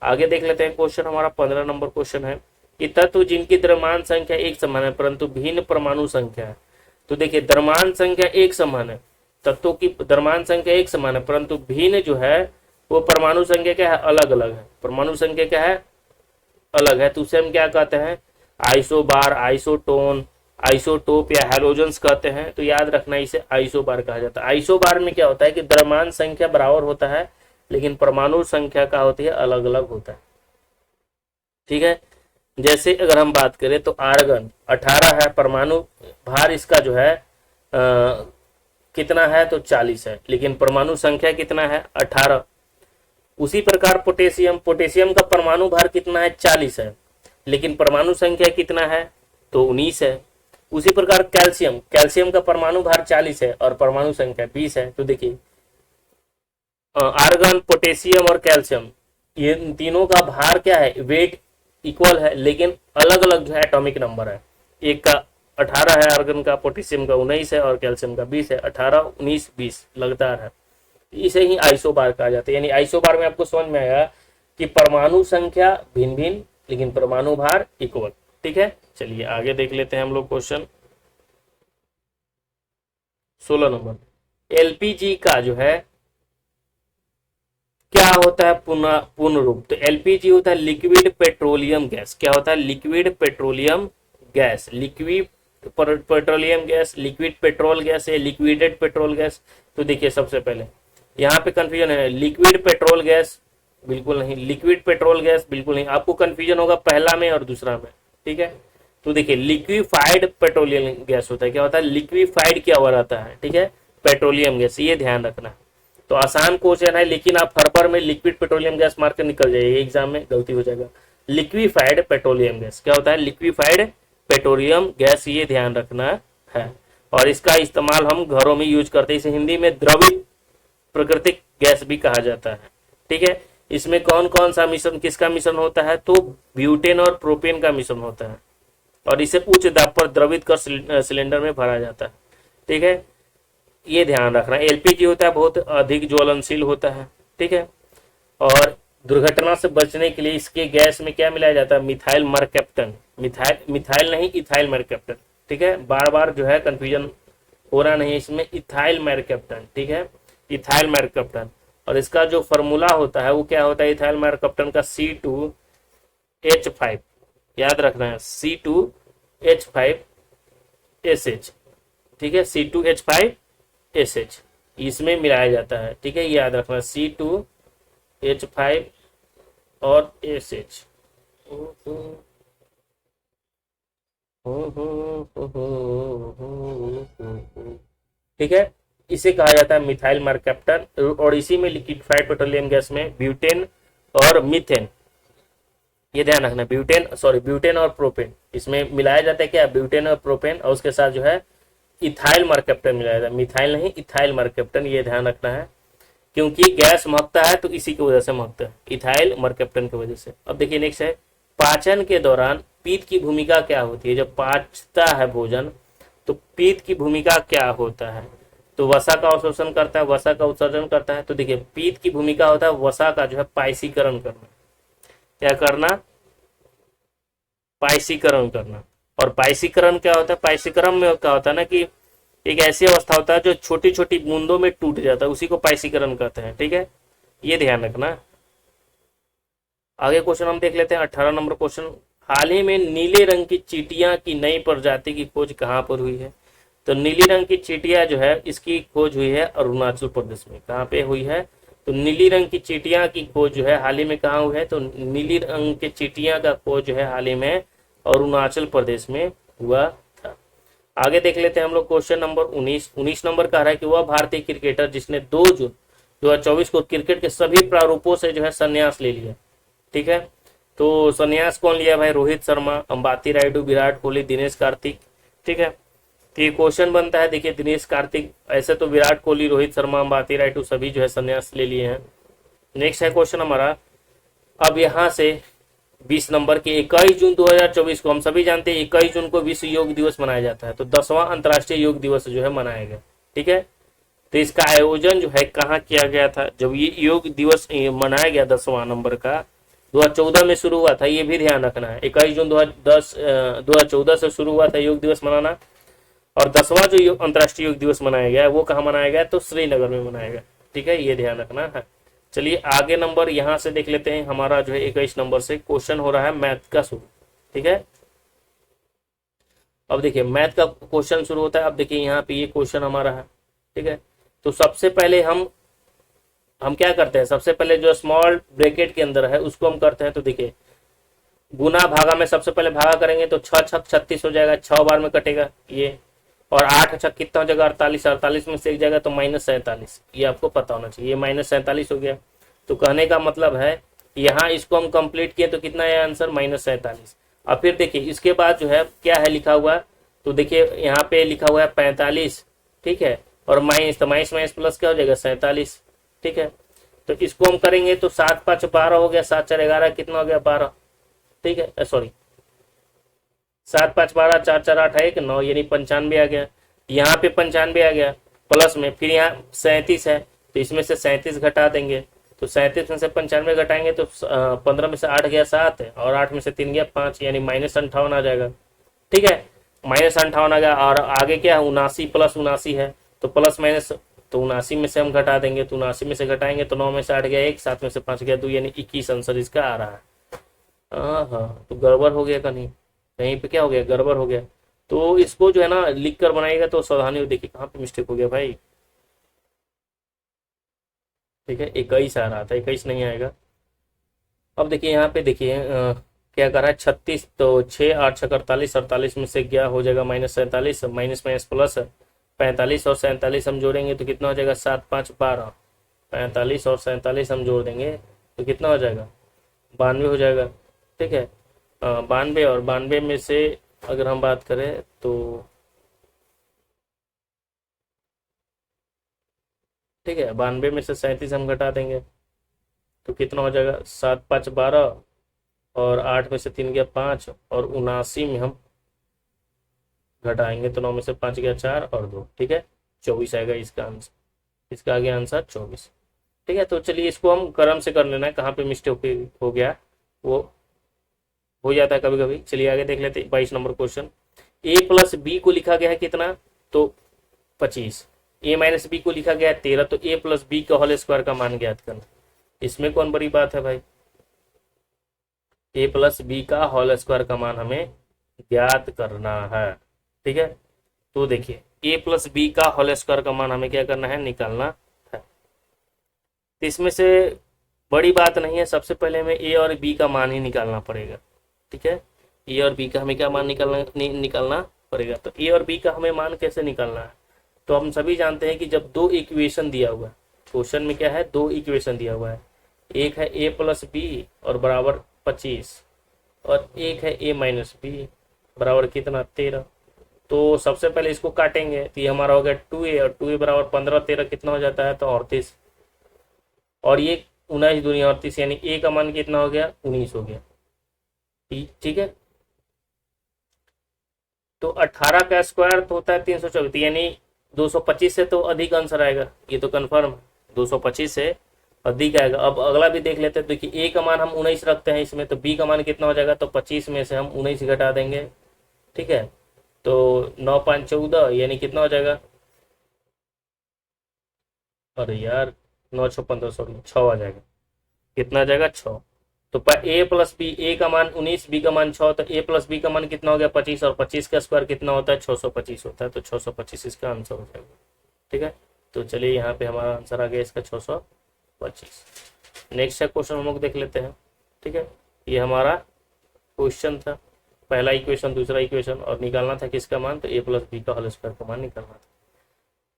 आगे देख लेते हैं क्वेश्चन हमारा 15 नंबर क्वेश्चन है कि तत्व जिनकी द्रव्यमान संख्या एक समान है परंतु भिन्न परमाणु संख्या है। तो देखिए द्रव्यमान संख्या एक समान है, तत्वों की द्रव्यमान संख्या एक समान है, परंतु भिन्न जो है वो परमाणु संख्या क्या है, अलग अलग है। परमाणु संख्या क्या है, अलग है, तो उसे हम क्या कहते हैं, आइसोबार, आइसोटोन, आइसोटोप या हैलोजेंस कहते हैं। तो याद रखना इसे आइसोबार कहा जाता है। आइसोबार में क्या होता है कि द्रव्यमान संख्या बराबर होता है लेकिन परमाणु संख्या का होती है अलग अलग होता है। ठीक है, जैसे अगर हम बात करें तो आर्गन 18 है, परमाणु भार इसका जो है कितना है, तो 40 है, लेकिन परमाणु संख्या कितना है, 18। उसी प्रकार पोटेशियम, पोटेशियम का परमाणु भार कितना है, 40 है, लेकिन परमाणु संख्या कितना है, तो 19 है। उसी प्रकार कैल्शियम, कैल्शियम का परमाणु भार 40 है और परमाणु संख्या 20 है। तो देखिए आर्गन, पोटेशियम और कैल्शियम ये तीनों का भार क्या है, वेट इक्वल है, लेकिन अलग अलग जो है एटॉमिक नंबर है। एक का 18 है आर्गन का, पोटेशियम का 19 है और कैल्शियम का 20 है। 18, 19, 20 लगातार है, इसे ही आइसोबार कहा जाता है। यानी आइसोबार में आपको समझ में आएगा कि परमाणु संख्या भिन्न भिन्न लेकिन परमाणु भार इक्वल। ठीक है, चलिए आगे देख लेते हैं हम लोग क्वेश्चन 16 नंबर। एलपीजी का जो है क्या होता है, पूर्ण रूप, तो एलपीजी होता है लिक्विड पेट्रोलियम गैस। क्या होता है, liquid petroleum gas, liquid petroleum gas, liquid petrol gas है, लिक्विडेड पेट्रोल गैस। तो देखिए सबसे पहले यहाँ पे कंफ्यूजन है, लिक्विड पेट्रोल गैस बिल्कुल नहीं, लिक्विड पेट्रोल गैस बिल्कुल नहीं, आपको कंफ्यूजन होगा पहला में और दूसरा में। ठीक है, तो देखिए लिक्विफाइड पेट्रोलियम गैस होता है। क्या होता है, लिक्विफाइड क्या हुआ रहता है, ठीक है, पेट्रोलियम गैस, ये ध्यान रखना। तो आसान क्वेश्चन है, लेकिन आप हर बार में लिक्विड पेट्रोलियम गैस मार कर निकल जाइए, एग्जाम में गलती हो जाएगा। लिक्विफाइड पेट्रोलियम गैस क्या होता है, लिक्विफाइड पेट्रोलियम गैस, ये ध्यान रखना है। और इसका इस्तेमाल हम घरों में यूज करते हैं, इसे हिंदी में द्रवित प्राकृतिक गैस भी कहा जाता है। ठीक है, इसमें कौन कौन सा मिश्रण, किसका मिश्रण होता है, तो ब्यूटेन और प्रोपेन का मिश्रण होता है, और इसे उच्च दाब पर द्रवित कर सिलेंडर में भरा जाता है। ठीक है, ये ध्यान रखना। एलपीजी होता है बहुत अधिक ज्वलनशील होता है। ठीक है, और दुर्घटना से बचने के लिए इसके गैस में क्या मिलाया जाता है, मिथाइल मरकैप्टन, मिथाइल नहीं इथाइल मरकैप्टन। ठीक है, बार बार जो है कंफ्यूजन हो रहा नहीं, इसमें इथाइल मरकैप्टन। ठीक है, इथाइल मरकैप्टन, और इसका जो फॉर्मूला होता है वो क्या होता है, इथाइल मरकैप्टन का C2H5, याद रखना है C2H5SH। ठीक है, C2H5SH इसमें मिलाया जाता है। ठीक है, याद रखना C2H5 और SH। ठीक है, इसे कहा जाता है मिथाइल मरकैप्टन, और इसी में लिक्विफाइड पेट्रोलियम गैस में ब्यूटेन और मीथेन, ये ध्यान रखना, ब्यूटेन और प्रोपेन इसमें मिलाया जाता है। क्या, ब्यूटेन और प्रोपेन, और उसके साथ जो है इथाइल मरकैप्टन मिलाया जाता है, मिथाइल नहीं इथाइल मरकैप्टन, ये ध्यान रखना है, क्योंकि गैस महकता है तो इसी की वजह से महकता है, इथाइल मरकैप्टन की वजह से। अब देखिए नेक्स्ट है, पाचन के दौरान पीत की भूमिका क्या होती है, जब पाचता है भोजन तो पीत की भूमिका क्या होता है, तो वसा का अवशोषण करता है, वसा का उत्सर्जन करता है। तो देखिए पीत की भूमिका होता है वसा का जो है पाइसीकरण करना, क्या करना, पाइसीकरण करना। और पाइसीकरण क्या होता है, पाइसीकरण में क्या होता है ना कि एक ऐसी अवस्था होता है जो छोटी छोटी बूंदों में टूट जाता है, उसी को पाइसीकरण कहते हैं। ठीक है, ये ध्यान रखना। आगे क्वेश्चन हम देख लेते हैं 18 नंबर क्वेश्चन। हाल ही में नीले रंग की चींटियां की नई प्रजाति की खोज कहाँ पर हुई है, तो नीली रंग की चींटियां जो है इसकी खोज हुई है अरुणाचल प्रदेश में। कहाँ पे हुई है, तो नीली रंग की चींटियां की खोज जो है हाल ही में कहाँ हुआ है, तो नीली रंग के चींटियां का खोज जो है हाल ही में अरुणाचल प्रदेश में हुआ था। आगे देख लेते हैं हम लोग क्वेश्चन नंबर 19 नंबर का है कि वह भारतीय क्रिकेटर जिसने 2 जून 2024 को क्रिकेट के सभी प्रारूपों से जो है संन्यास ले लिया। ठीक है, तो संन्यास कौन लिया भाई, रोहित शर्मा, अंबाती रायडू, विराट कोहली, दिनेश कार्तिक। ठीक है, तो ये क्वेश्चन बनता है, देखिए दिनेश कार्तिक, ऐसे तो विराट कोहली, रोहित शर्मा, अंबाती रायडू सभी जो है संन्यास ले लिए हैं। नेक्स्ट है क्वेश्चन हमारा, अब यहाँ से 20 नंबर के 21 जून 2024 को हम सभी जानते हैं 21 जून को विश्व योग दिवस मनाया जाता है, तो 10वां अंतर्राष्ट्रीय योग दिवस जो है मनाया गया। ठीक है, तो इसका आयोजन जो है कहाँ किया गया था, जब ये योग दिवस मनाया गया 10वां नंबर का 2014 में शुरू हुआ था, ये भी ध्यान रखना है। 21 जून 2014 से शुरू हुआ था योग दिवस मनाना, और 10वां जो अंतर्राष्ट्रीय योग दिवस मनाया गया है वो कहाँ मनाया गया, तो श्रीनगर में मनाया गया। ठीक है, ये ध्यान रखना है। चलिए आगे नंबर यहाँ से देख लेते हैं, हमारा जो है 21 नंबर से क्वेश्चन हो रहा है मैथ का शुरू। ठीक है, अब देखिए मैथ का क्वेश्चन शुरू होता है। अब देखिए यहाँ पे ये क्वेश्चन हमारा है। ठीक है, तो सबसे पहले हम क्या करते हैं, सबसे पहले जो स्मॉल ब्रैकेट के अंदर है उसको हम करते हैं। तो देखिए गुना भागा में सबसे पहले भागा करेंगे तो 6 छक 36 हो जाएगा, 6 बार में कटेगा ये, और 8 छक कितना हो जाएगा 48, 48 में से एक जाएगा तो -47, ये आपको पता होना चाहिए, ये -47 हो गया। तो कहने का मतलब है यहाँ इसको हम कंप्लीट किए तो कितना है आंसर, -47। और फिर देखिए इसके बाद जो है क्या है लिखा हुआ, तो देखिए यहाँ पे लिखा हुआ है 45। ठीक है, और माइनस, तो माइनस माइनस प्लस क्या हो जाएगा 47। ठीक है, तो इसको हम करेंगे तो 7 5 12 हो गया, 7 4 11 कितना हो गया 12। ठीक है, सॉरी 7 5 12, 4 4 8 1 9, यानी 95 आ गया। यहाँ पे 95 आ गया प्लस में, फिर यहाँ 37 है तो इसमें से 37 घटा देंगे, तो 37 में से 95 घटाएंगे तो 15 में से 8 गया 7 है, और 8 में से 3 गया 5, यानी -58 आ जाएगा। ठीक है, -58 आ गया, और आगे क्या है 79 प्लस 79 है, तो प्लस माइनस, तो 79 में से हम घटा देंगे, तो 79 में से घटाएंगे तो 9 में से 8 गया 1, 7 में से 5 गया 2, यानी 21 आंसर इसका आ रहा है। हाँ, तो गड़बड़ हो गया कहीं कहीं पे, क्या हो गया गड़बड़ हो गया। तो इसको जो है ना लिख कर बनाएगा तो सावधानी हो, देखिए कहाँ पे मिस्टेक हो गया भाई। ठीक है, 21 आ रहा था, 21 नहीं आएगा। अब देखिए यहाँ पे देखिए क्या कर रहा है 36, तो 6 8 6 48, 48 में से क्या हो जाएगा -47, माइनस माइनस प्लस 45 और 47 हम जोड़ेंगे तो कितना हो जाएगा 7 5 12, 45 और 47 हम जोड़ देंगे तो कितना हो जाएगा 92 हो जाएगा। ठीक है, 92, और 92 में से अगर हम बात करें तो ठीक है 92 में से 37 हम घटा देंगे तो कितना हो जाएगा 7 5 12, और 8 में से 3 गया 5, और 79 में हम घटाएंगे तो 9 में से 5 गया 4 और 2। ठीक है, 24 आएगा इसका आंसर, इसका आ गया आंसर 24। ठीक है, तो चलिए इसको हम क्रम से कर लेना है, कहाँ पे मिस्टेक हो गया वो हो जाता है कभी कभी। चलिए आगे देख लेते हैं 22 number question. a plus B को लिखा गया है कितना, तो 25, a माइनस बी को लिखा गया है 13, तो a प्लस बी का होल स्क्वायर का मान ज्ञात करना। इसमें कौन बड़ी बात है भाई, a प्लस बी का होल स्क्वायर का मान हमें ज्ञात करना है। ठीक है, तो देखिए a प्लस बी का होल स्क्वायर का मान हमें क्या करना है, निकालना है। तो इसमें से बड़ी बात नहीं है, सबसे पहले हमें a और b का मान ही निकालना पड़ेगा। ठीक है, ए और बी का हमें क्या मान निकालना पड़ेगा। तो ए और बी का हमें मान कैसे निकालना है, तो हम सभी जानते हैं कि जब 2 इक्वेशन दिया हुआ है, क्वेश्चन में क्या है 2 इक्वेशन दिया हुआ है, एक है a प्लस बी और बराबर 25, और एक है a माइनस बी बराबर कितना 13। तो सबसे पहले इसको काटेंगे तो ये हमारा हो गया 2a, और 2a बराबर 15 13 कितना हो जाता है, तो 38, और ये 19 दूनी 38, यानी a का मान कितना हो गया 19 हो गया। ठीक है, तो 18 का स्क्वायर तो होता है 324, यानी 225 से तो अधिक आंसर आएगा, ये तो कंफर्म है 225 से अधिक आएगा। अब अगला भी देख लेते हैं, देखिए a का मान हम 19 रखते हैं इसमें, तो b का मान कितना हो जाएगा, तो 25 में से हम 19 घटा देंगे। ठीक है, तो 9 5 14, यानी कितना हो जाएगा, अरे यार 9 6 15, सॉरी 6 आ जाएगा, कितना आ जाएगा 6। तो ए प्लस बी, ए का मान 19, बी का मान 6, तो ए प्लस बी का मान कितना हो गया 25, और 25 का स्क्वायर कितना होता है 625 होता है, तो 625 इसका आंसर हो जाएगा। ठीक है, तो चलिए यहाँ पे हमारा आंसर आ गया इसका 625। 25। नेक्स्ट है क्वेश्चन हम लोग देख लेते हैं। ठीक है, ये हमारा क्वेश्चन था, पहला इक्वेशन दूसरा इक्वेशन, और निकालना था किसका मान, तो a प्लस बी का होल स्क्वायर का मान निकालना था।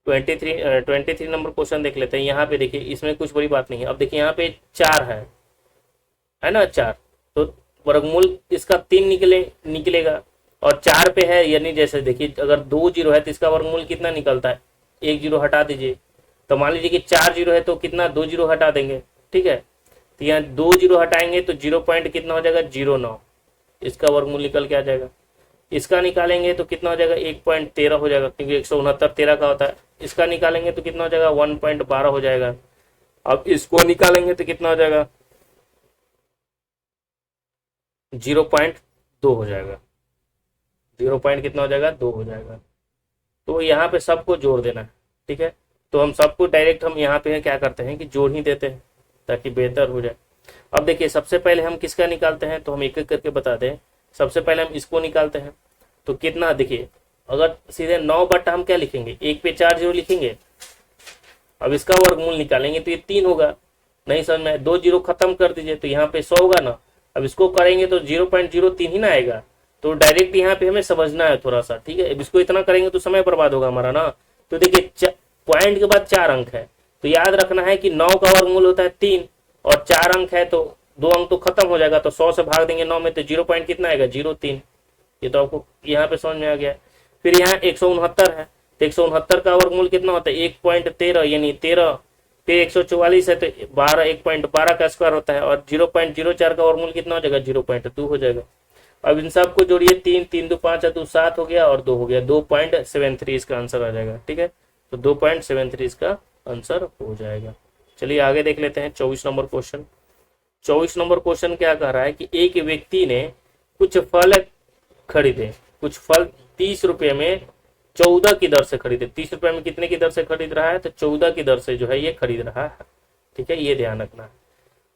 23 नंबर क्वेश्चन देख लेते हैं। यहाँ पे देखिए, इसमें कुछ बड़ी बात नहीं है। अब देखिए यहाँ पे 4 है ना, 4, तो वर्गमूल इसका 3 निकलेगा, और 4 पे है, यानी जैसे देखिए अगर 2 जीरो है तो इसका वर्गमूल कितना निकलता है, 1 जीरो हटा दीजिए, तो मान लीजिए कि 4 जीरो है तो कितना, 2 जीरो हटा देंगे। ठीक है, तो यहाँ 2 जीरो हटाएंगे तो 0 पॉइंट कितना हो जाएगा, 09, इसका वर्गमूल निकल के आ जाएगा। इसका निकालेंगे तो कितना हो जाएगा, 1.13 हो जाएगा, क्योंकि 169 13 का होता है। इसका निकालेंगे तो कितना हो जाएगा, 1.12 हो जाएगा। अब इसको निकालेंगे तो कितना हो जाएगा, 0.2 हो जाएगा, 0 पॉइंट कितना हो जाएगा, 2 हो जाएगा। तो यहाँ पे सबको जोड़ देना है। ठीक है, तो हम सबको डायरेक्ट हम यहाँ पे क्या करते हैं कि जोड़ ही देते हैं ताकि बेहतर हो जाए। अब देखिए सबसे पहले हम किसका निकालते हैं, तो हम एक एक करके बता दें। सबसे पहले हम इसको निकालते हैं, तो कितना, देखिए अगर सीधे 9 बटा हम क्या लिखेंगे, 1 पे 4 जीरो लिखेंगे। अब इसका वर्गमूल निकालेंगे तो ये 3 होगा। नहीं समझ में, 2 जीरो खत्म कर दीजिए तो यहाँ पे 100 होगा ना। अब इसको करेंगे तो 0.03 ही ना आएगा, तो डायरेक्ट यहाँ पे हमें समझना है थोड़ा सा। ठीक है, अब इसको इतना करेंगे तो समय बर्बाद होगा हमारा ना। तो देखिए पॉइंट के बाद 4 अंक है, तो याद रखना है कि 9 का वर्गमूल होता है 3, और 4 अंक है तो 2 अंक तो खत्म हो जाएगा, तो 100 से भाग देंगे 9 में तो 0 पॉइंट कितना आएगा, 0.3। ये तो आपको यहाँ पे समझ में आ गया। फिर यहाँ 169 है, तो 169 का वर्गमूल कितना होता है, 1.13, यानी 13 पे 144 है तो 12, 1.12 का स्क्वायर होता है, और 0.04 का वर्गमूल कितना हो जाएगा, 0.2 हो जाएगा। अब इन सबको जोड़िए, 3 3 2 5 2 7 हो गया, और 2 हो गया, 2.73 इसका आंसर आ जाएगा। ठीक है, तो 2.73 इसका आंसर हो जाएगा। चलिए आगे देख लेते हैं 24 नंबर क्वेश्चन। 24 नंबर क्वेश्चन क्या कह रहा है कि एक व्यक्ति ने कुछ फल खरीदे, कुछ फल 30 रुपये में 14 की दर से खरीदे। 30 रुपये में कितने की दर से खरीद रहा है, तो 14 की दर से जो है ये खरीद रहा है। ठीक है, ये ध्यान रखना है।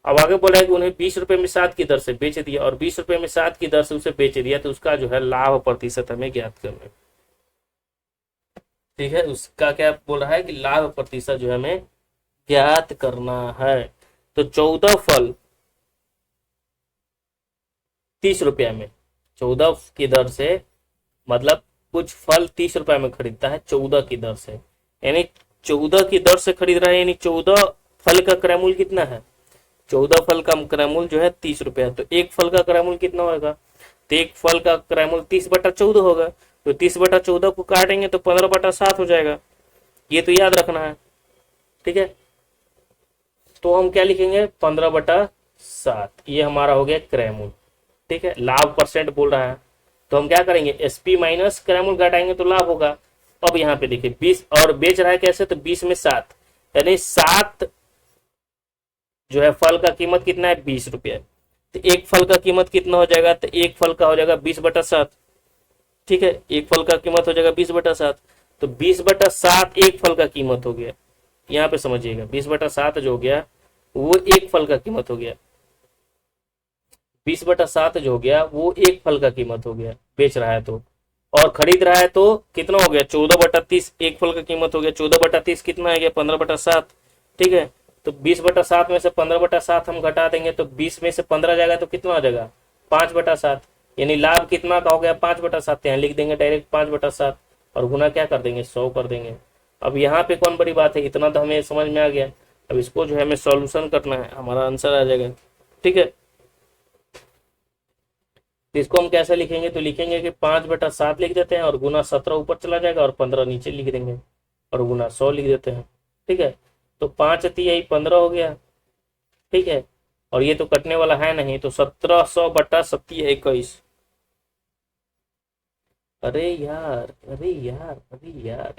अब आगे बोला है कि उन्हें 20 रुपये में 7 की दर से बेच दिया, और 20 रुपये में 7 की दर से उसे बेच दिया, तो उसका जो है लाभ प्रतिशत हमें ज्ञात करना है। ठीक है, उसका क्या बोल रहा है कि लाभ प्रतिशत जो है हमें ज्ञात करना है। तो 14 फल 30 रुपया में 14 की दर से, मतलब कुछ फल 30 रुपए में खरीदता है 14 की दर से, यानी 14 की दर से खरीद रहा है, यानी 14 फल का क्रय मूल्य कितना है, 14 फल का क्रय मूल्य जो है 30 रुपया है। तो एक फल का क्रय मूल्य कितना होगा, तो एक फल का क्रय मूल्य 30/14 होगा। तो 30/14 को काटेंगे तो 15/7 हो जाएगा। ये तो याद रखना है। ठीक है, तो हम क्या लिखेंगे, 15/7, ये हमारा हो गया क्रय मूल्य। ठीक है, लाभ परसेंट बोल रहा है, तो हम क्या करेंगे, एसपी माइनस क्रय मूल्य घटाएंगे तो लाभ होगा। अब यहाँ पे देखिए 20, और बेच रहा है कैसे, तो 20 में 7, यानी 7 जो है फल का कीमत कितना है, 20 रुपया। तो एक फल का कीमत कितना हो जाएगा, तो एक फल का हो जाएगा 20/7। ठीक है, एक फल का कीमत हो जाएगा 20/7, तो 20/7 एक फल का कीमत हो गया। यहाँ पे समझिएगा 20/7 जो हो गया वो एक फल का कीमत हो गया। 20/7 जो हो गया वो एक फल का कीमत हो गया, बेच रहा है तो। और खरीद रहा है तो कितना हो गया, 14/30, एक फल का कीमत हो गया। 14/30 कितना आ गया, 15/7। ठीक है, तो 20/7 में से 15/7 हम घटा देंगे तो 20 में से 15 जाएगा तो कितना आ जाएगा, 5/7, यानी लाभ कितना का हो गया, 5/7। यहाँ लिख देंगे डायरेक्ट 5/7, और गुना क्या कर देंगे, 100 कर देंगे। अब यहाँ पे कौन बड़ी बात है, इतना तो हमें समझ में आ गया। अब इसको जो है हमें सॉल्यूशन करना है, हमारा आंसर आ जाएगा। ठीक है, तो इसको हम कैसे लिखेंगे, तो लिखेंगे कि 5/7 लिख देते हैं, और गुना 17 ऊपर चला जाएगा, और 15 नीचे लिख देंगे, और गुना 100 लिख देते हैं। ठीक है, तो 5 यही 15 हो गया। ठीक है, और ये तो कटने वाला है नहीं, तो 1700/27 अरे यार, अरे यार, अरे यार,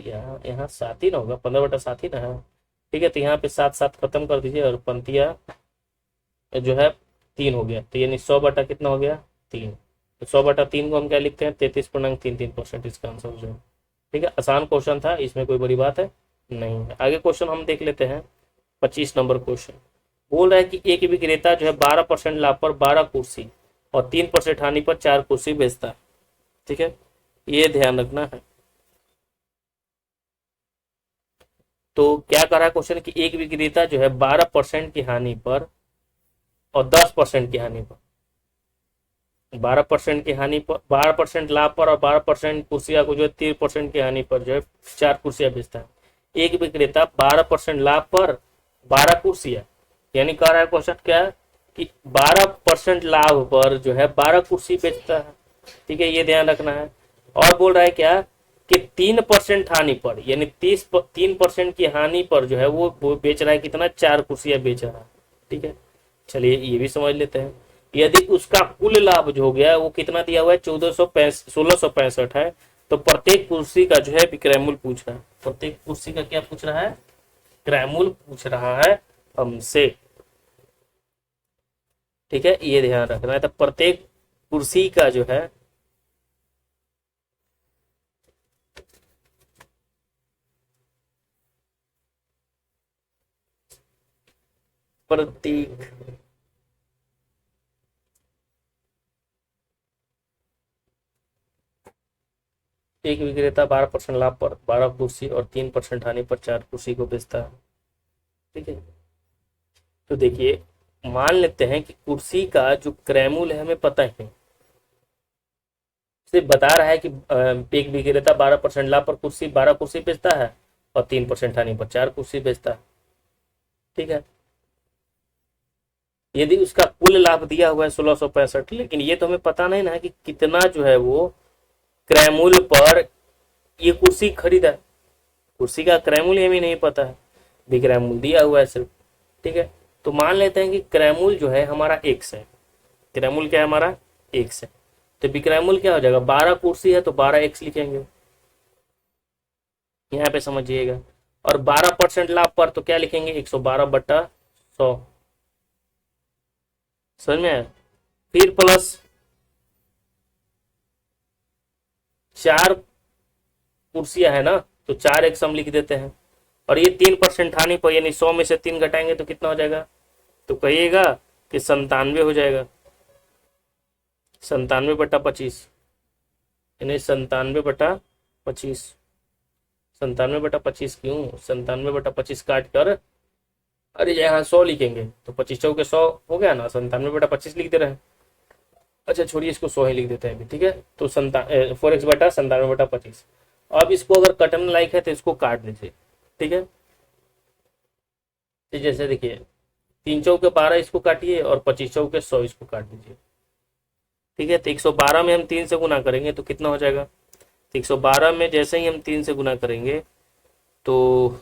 यहाँ 7 ही ना होगा, 15/7 ही ना है। ठीक है, तो यहाँ पे 7 7 खत्म कर दीजिए, और पंक्तियाँ जो है 3 हो गया, तो यानी 100 बटा कितना हो गया, 3। तो 100/3 को हम क्या लिखते हैं, 33.33% इसका आंसर हो जाएगा। ठीक है, आसान क्वेश्चन था, इसमें कोई बड़ी बात है नहीं है। आगे क्वेश्चन हम देख लेते हैं 25 नंबर क्वेश्चन। बोल रहा है कि एक विक्रेता जो है 12% लाभ पर 12 कुर्सी और 3% हानि पर 4 कुर्सी बेचता है। ठीक है, ये ध्यान रखना है। तो क्या कर रहा है क्वेश्चन कि एक विक्रेता जो है 12% की हानि पर और 10% की हानि पर, 12% की हानि पर, 12% लाभ पर और 12% कुर्सियां को जो है 30% की हानि पर जो है 4 कुर्सियां बेचता है। एक विक्रेता 12% लाभ पर 12 कुर्सियां, यानी कह रहा है क्वेश्चन क्या है कि 12% लाभ पर जो है 12 कुर्सी बेचता है। ठीक है, ये ध्यान रखना है। और बोल रहा है क्या कि 3% हानि पर, यानी 3% की हानि पर जो है वो बेच रहा है कितना, 4 कुर्सियां बेच रहा है। ठीक है, चलिए ये भी समझ लेते हैं। यदि उसका कुल लाभ जो हो गया वो कितना दिया हुआ है, 1665 है, तो प्रत्येक कुर्सी का जो है विक्रय मूल्य पूछ रहा है। प्रत्येक कुर्सी का क्या पूछ रहा है, क्रय मूल्य पूछ रहा है हमसे। ठीक है, ये ध्यान रखना है। तो प्रत्येक कुर्सी का जो है प्रत्येक एक विक्रेता 12% लाभ पर 12 कुर्सी और 3% हानि पर 4 कुर्सी को बेचता है। ठीक है, तो देखिए मान लेते हैं कि कुर्सी का जो क्रय मूल्य है हमें पता है, सिर्फ बता रहा है कि एक विक्रेता 12% लाभ पर कुर्सी 12 कुर्सी बेचता है और 3% हानि पर 4 कुर्सी बेचता है। ठीक है, यदि उसका कुल लाभ दिया हुआ है 1665, लेकिन ये तो हमें पता नहीं ना कि कितना जो है वो क्रय मूल्य पर ये कुर्सी खरीदा है। कुर्सी का क्रय मूल्य हमें नहीं पता है, विक्रय मूल्य दिया हुआ है सिर्फ। ठीक है, तो मान लेते हैं कि क्रय मूल्य जो है हमारा x है। क्रय मूल्य क्या है हमारा, x है। तो विक्रय मूल्य क्या हो जाएगा, 12 कुर्सी है तो 12x लिखेंगे, यहाँ पे समझिएगा। और 12% लाभ पर तो क्या लिखेंगे, 112/100। समझ में आया। फिर प्लस 4 कुर्सियां है ना, तो 4x हम लिख देते हैं। और ये 3% हानि पर, यानी 100 में से 3 घटाएंगे तो कितना हो जाएगा, तो कहिएगा कि 97 हो जाएगा। 97/25, यानी 97/25। 97/25 क्यों, 97/25 काट कर, अरे यहाँ 100 लिखेंगे तो 25 चौके 100 हो गया ना, 97/25 लिख दे रहे हैं। अच्छा छोड़िए, इसको 100 ही लिख देते हैं अभी। ठीक है, तो 4x/97/25। अब इसको अगर कटन लाइक है तो इसको काट दीजिए। ठीक है, तो जैसे देखिए 3 चौके 12 इसको काटिए और 25 चौके 100 इसको काट दीजिए। ठीक है, तो 112 में हम 3 से गुना करेंगे तो कितना हो जाएगा, तो 112 में जैसे ही हम 3 से गुना करेंगे तो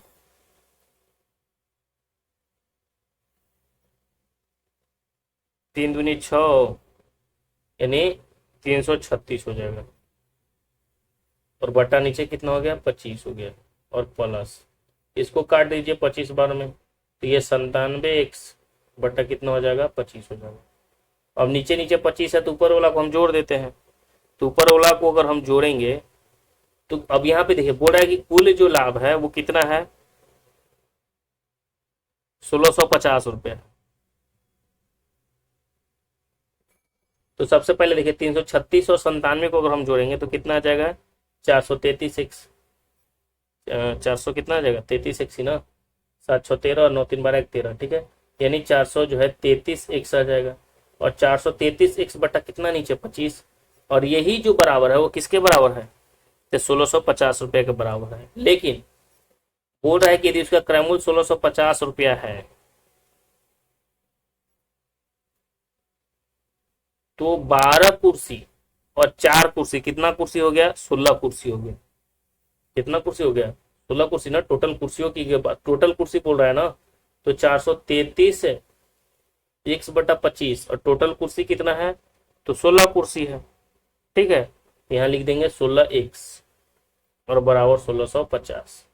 3 दूनी 6, यानी 336 हो जाएगा। और बटा नीचे कितना हो गया, 25 हो गया। और प्लस इसको काट दीजिए 25 बार में, तो ये 97x/, कितना हो जाएगा, 25 हो जाएगा। अब नीचे नीचे 25 है तो ऊपर वाला को हम जोड़ देते हैं। तो ऊपर वाला को अगर हम जोड़ेंगे तो अब यहाँ पे देखिए बोल रहा है कि कुल जो लाभ है वो कितना है, 1650 रुपया। तो सबसे पहले देखिए 336 और 97 को अगर हम जोड़ेंगे तो कितना आ जाएगा, 433x। 400 कितना आ जाएगा, 33x ही ना, 7 6 13 और 9 3 12 1 13। ठीक है, यानी 400 जो है 33x आ जाएगा। और 433x/, कितना नीचे 25। और यही जो बराबर है वो किसके बराबर है, तो 1650 रुपये के बराबर है। लेकिन बोल रहा है कि यदि उसका क्रय मूल्य 1650 रुपया है तो 12 कुर्सी और 4 कुर्सी, कितना कुर्सी हो गया, 16 कुर्सी हो गया। कितना कुर्सी हो गया, 16 कुर्सी ना, टोटल कुर्सियों की टोटल कुर्सी बोल रहा है ना। तो 433x/25 और टोटल कुर्सी कितना है, तो 16 कुर्सी है। ठीक है, यहाँ लिख देंगे 16x और बराबर 1650।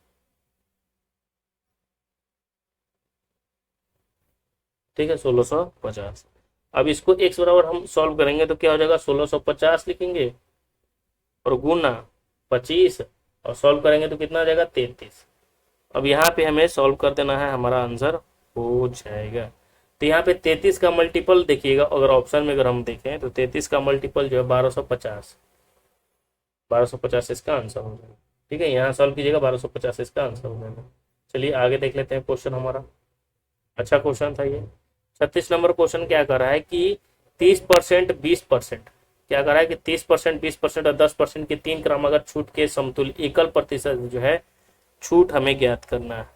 ठीक है, 1650। अब इसको x बराबर हम सॉल्व करेंगे तो क्या हो जाएगा, 1650 लिखेंगे और गुना 25 और सॉल्व करेंगे तो कितना आ जाएगा, 33। अब यहाँ पे हमें सॉल्व कर देना है, हमारा आंसर हो जाएगा। तो यहाँ पे 33 का मल्टीपल देखिएगा, अगर ऑप्शन में अगर हम देखें तो 33 का मल्टीपल जो है 1250। 1250 इसका आंसर हो जाएगा। ठीक है, यहाँ सॉल्व कीजिएगा, 1250 इसका आंसर हो जाएगा। चलिए आगे देख लेते हैं क्वेश्चन हमारा। अच्छा क्वेश्चन था ये। 36 नंबर क्वेश्चन क्या कर रहा है कि 30% 20%, क्या कर रहा है कि 30% 20% और 10% के 3 क्रमागत छूट के समतुल्य एकल प्रतिशत जो है छूट हमें ज्ञात करना है।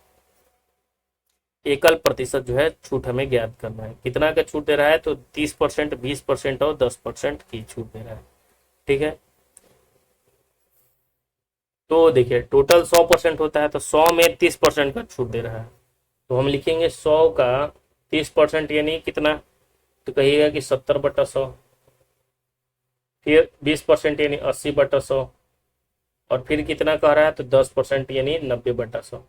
एकल प्रतिशत जो है छूट हमें ज्ञात करना है। कितना का छूट दे रहा है? तो 30%, 20% और 10% की छूट दे रहा है। ठीक है, तो देखिए टोटल 100% होता है, तो 100 में 30% का छूट दे रहा है, तो हम लिखेंगे 100 का 30% यानी कितना? तो कहिएगा कि 70/100। फिर 20% यानी 80/100, और फिर कितना कह रहा है? तो 10% यानी 90/100।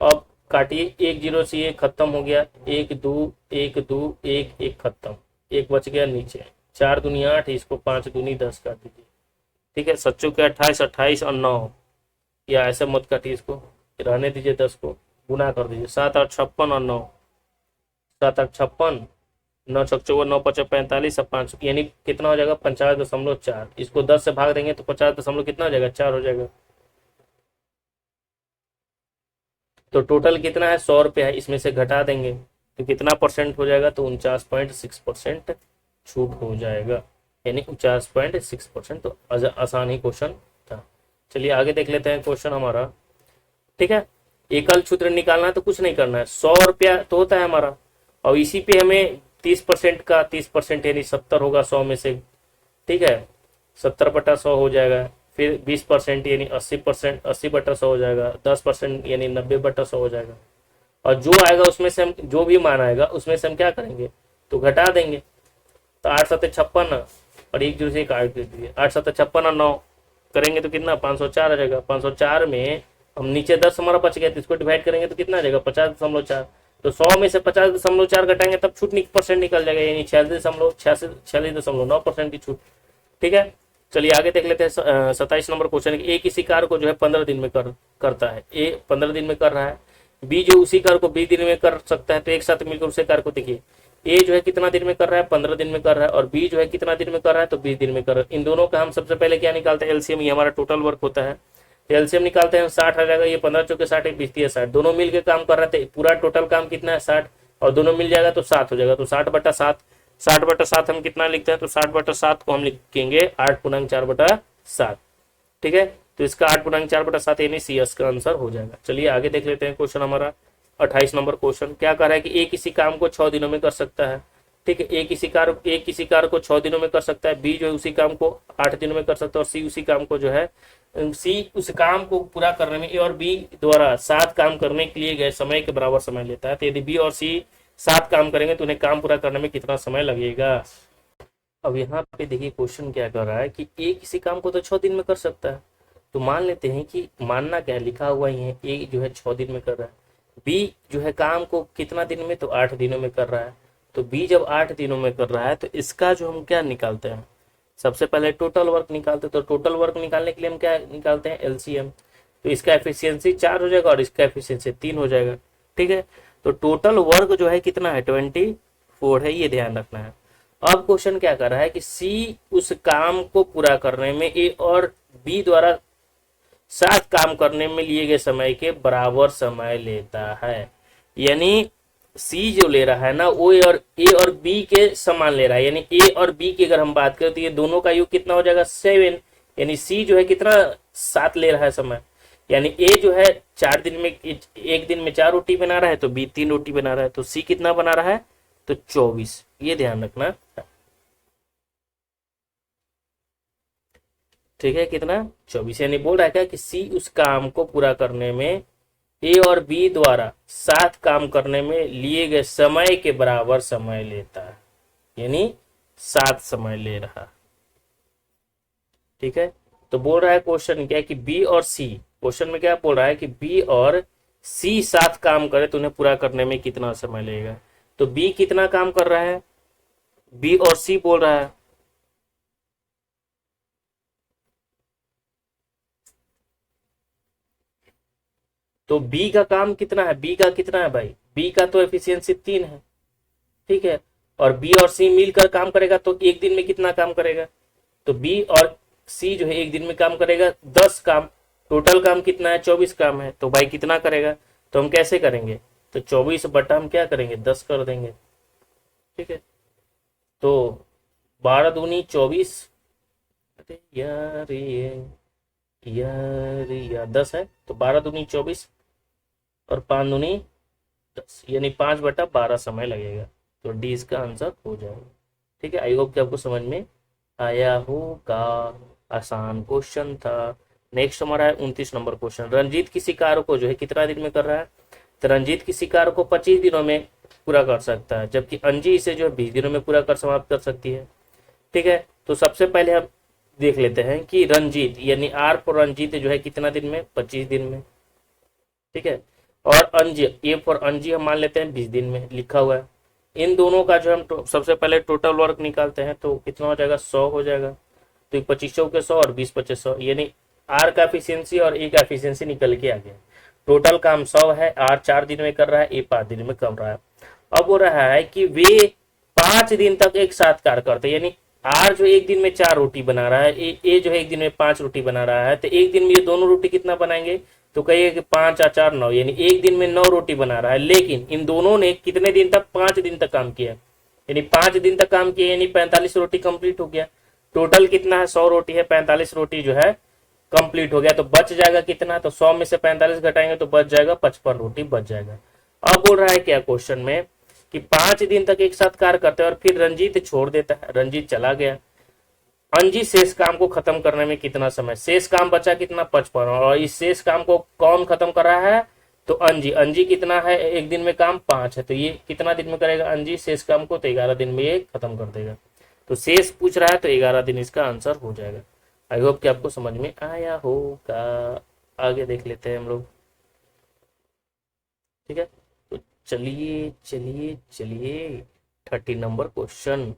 अब काटिए, एक जीरो से ये खत्म हो गया, एक दो, एक दो, एक एक खत्म, एक बच गया नीचे, 4 दूनी 8, इसको 5 दूनी 10 काट दीजिए। ठीक है, सच्चों के 28, 28 और 9, या ऐसे मत काटिए, इसको रहने दीजिए, 10 को गुना कर दीजिए, 7 8 56 और 9, 7 8 56, 9 6 54, 9 5 45 और 5, यानी कितना हो जाएगा? 50.4। इसको 10 से भाग देंगे तो 50 दशमलव कितना हो जाएगा? 4 हो जाएगा। तो टोटल कितना है? 100 रुपये है, इसमें से घटा देंगे तो कितना परसेंट हो जाएगा? तो 49.6% छूट हो जाएगा, यानी 49.6%। तो आसान ही क्वेश्चन था। चलिए आगे देख लेते हैं क्वेश्चन हमारा। ठीक है, एकल सूत्र निकालना है तो कुछ नहीं करना है, 100 रुपया तो होता है हमारा, और इसी पे हमें 30% का 30% यानी 70 होगा 100 में से। ठीक है, 70/100 हो जाएगा। फिर 20% यानी 80%, 80/100 हो जाएगा। 10% यानी 90/100 हो जाएगा। और जो आएगा उसमें से हम, जो भी मान आएगा उसमें से हम क्या करेंगे? तो घटा देंगे। तो 8 7 56 और एक जीरो से एक काट दीजिए, 8 7 56 और 9 करेंगे तो कितना? 504 आ जाएगा। 504 में हम नीचे 10 हमारा बच गया, तो इसको डिवाइड करेंगे तो कितना आ जाएगा? 50.4। तो 100 में से 50.4 घटाएंगे तब छूट परसेंट निकल जाएगा, यानी 46.9% की छूट। ठीक है, चलिए आगे देख लेते हैं 27 नंबर क्वेश्चन। ए किसी कार्य को जो है 15 दिन में करता है, ए 15 दिन में कर रहा है, बी जो उसी कार्य को 20 दिन में कर सकता है, तो एक साथ मिलकर उसे कार्य को देखिए, ए जो है कितना दिन में कर रहा है? 15 दिन में कर रहा है, और बी जो है कितना दिन में कर रहा है? तो 20 दिन में कर रहा है। इन दोनों का हम सबसे पहले क्या निकालते हैं? एलसीएम, ये हमारा टोटल वर्क होता है, तो एलसीएम निकालते हैं, 60 आ जाएगा। ये 15 चौके 60, 20 60, दोनों मिलकर काम कर रहे थे, पूरा टोटल काम कितना है? 60, और दोनों मिल जाएगा तो 7 हो जाएगा। तो 60/7, 60/7 हम कितना लिखते हैं? तो 60/7 को हम लिखेंगे 8×4/7। ठीक है, तो इसका 8×4/7 यानी CS का आंसर हो जाएगा। चलिए आगे देख लेते हैं क्वेश्चन हमारा 28 नंबर क्वेश्चन। क्या कर रहा है कि ए किसी काम को 6 दिनों में कर सकता है। ठीक है, ए किसी कार्य को 6 दिनों में कर सकता है, बी जो है उसी काम को 8 दिनों में कर सकता है, और सी उसी काम को जो है सी उस काम को पूरा करने में ए और बी द्वारा 7 काम करने के लिए गए समय के बराबर समय लेता है। तो यदि बी और सी 7 काम करेंगे तो उन्हें काम पूरा करने में कितना समय लगेगा? अब यहाँ पे देखिए क्वेश्चन क्या कर रहा है कि ए किसी काम को तो 6 दिन में कर सकता है, तो मान लेते हैं कि, मानना क्या है, लिखा हुआ ही है, ए जो है 6 दिन में कर रहा है, बी जो है काम को कितना दिन में? तो 8 दिनों में कर रहा है। तो बी जब 8 दिनों में कर रहा है तो इसका जो हम क्या निकालते हैं? सबसे पहले टोटल वर्क निकालते हैं। तो टोटल वर्क निकालने के लिए हम क्या निकालते हैं? एलसीएम। तो इसका एफिशिएंसी 4 हो जाएगा और इसका एफिशिएंसी 3 हो जाएगा। ठीक है, तो टोटल वर्क जो है कितना है? 24 है, ये ध्यान रखना है। अब क्वेश्चन क्या कर रहा है कि सी उस काम को पूरा करने में ए और बी द्वारा 7 काम करने में लिए गए समय के बराबर समय लेता है। यानी सी जो ले रहा है ना, वो ए और बी के समान ले रहा है, यानी ए और बी की अगर हम बात करें तो ये दोनों का योग कितना हो जाएगा? 7। यानी सी जो है कितना? 7 ले रहा है समय। यानी ए जो है 4 दिन में, एक दिन में 4 रोटी बना रहा है, तो बी 3 रोटी बना रहा है। तो सी कितना बना रहा है? तो 24, ये ध्यान रखना। ठीक है, कितना? 24। यानी बोल रहा है क्या कि सी उस काम को पूरा करने में ए और बी द्वारा 7 काम करने में लिए गए समय के बराबर समय लेता है, यानी 7 समय ले रहा। ठीक है, तो बोल रहा है क्वेश्चन क्या है कि बी और सी, क्वेश्चन में क्या बोल रहा है कि बी और सी 7 काम करे तो उन्हें पूरा करने में कितना समय लगेगा। तो बी कितना काम कर रहा है? बी और सी बोल रहा है, तो बी का काम कितना है? बी का कितना है भाई? बी का तो एफिशिएंसी 3 है। ठीक है, और बी और सी मिलकर काम करेगा तो एक दिन में कितना काम करेगा? तो बी और सी जो है एक दिन में काम करेगा 10 काम। टोटल काम कितना है, 24 काम है, तो भाई कितना करेगा, तो हम कैसे करेंगे, तो 24 बटा हम क्या करेंगे, 10 कर देंगे। ठीक है, तो 12 दूनी 24, अरे यार 10 है, तो 12 दूनी 24 और 5 दूनी 10, यानी 5/12 समय लगेगा। तो डी इसका आंसर हो जाएगा। ठीक है, आई होप कि आपको समझ में आया होगा। आसान क्वेश्चन था। नेक्स्ट हमारा है 29 नंबर क्वेश्चन। रंजीत किसी कार्य को जो है कितना दिन में कर रहा है, तो रंजीत किसी कार्य को 25 दिनों में पूरा कर सकता है, जबकि अंजी इसे जो है 20 दिनों में पूरा कर समाप्त कर सकती है। ठीक है, तो सबसे पहले हम देख लेते हैं कि रंजीत यानी आर फॉर रंजीत जो है कितना दिन में, 25 दिन में। ठीक है, और अंजी, ए फॉर अंजी हम मान लेते हैं 20 दिन में लिखा हुआ है। इन दोनों का जो हम सबसे पहले टोटल वर्क निकालते हैं, तो कितना हो जाएगा, 100 हो जाएगा। तो 25 के 100 और 20 25 100, यानी आर का एफिशिएंसी और ए का एफिशिएंसी निकल के आ गया। टोटल काम 100 है, आर 4 दिन में कर रहा है, ए 5 दिन में कर रहा है। अब हो रहा है कि वे 5 दिन तक एक साथ कार्य करते हैं, यानी आर जो एक दिन में 4 रोटी बना रहा है, ए जो है एक दिन में 5 रोटी बना रहा है, तो एक दिन में ये दोनों रोटी कितना बनाएंगे, तो कहिए कि 5 और 4 9, यानी एक दिन में 9 रोटी बना रहा है। लेकिन इन दोनों ने कितने दिन तक, 5 दिन तक काम किया, यानी 5 दिन तक काम किया, यानी 45 रोटी कंप्लीट हो गया। टोटल कितना है, 100 रोटी है, 45 रोटी जो है कंप्लीट हो गया। तो बच जाएगा कितना, तो 100 में से 45 घटाएंगे तो बच जाएगा 55 रोटी बच जाएगा। अब बोल रहा है क्या क्वेश्चन में कि 5 दिन तक एक साथ कार्य करते हैं और फिर रंजीत छोड़ देता है, रंजीत चला गया। अंजी शेष काम को खत्म करने में कितना समय, शेष काम बचा कितना, 55, और इस शेष काम को कौन खत्म कर रहा है, तो अंजी। अंजी कितना है, एक दिन में काम 5 है, तो ये कितना दिन में करेगा अंजी शेष काम को, तो 11 दिन में ये खत्म कर देगा। तो शेष पूछ रहा है, तो 11 दिन इसका आंसर हो जाएगा। आई होप कि आपको समझ में आया होगा। आगे देख लेते हैं हम लोग। ठीक है, तो चलिए चलिए चलिए 30 नंबर क्वेश्चन।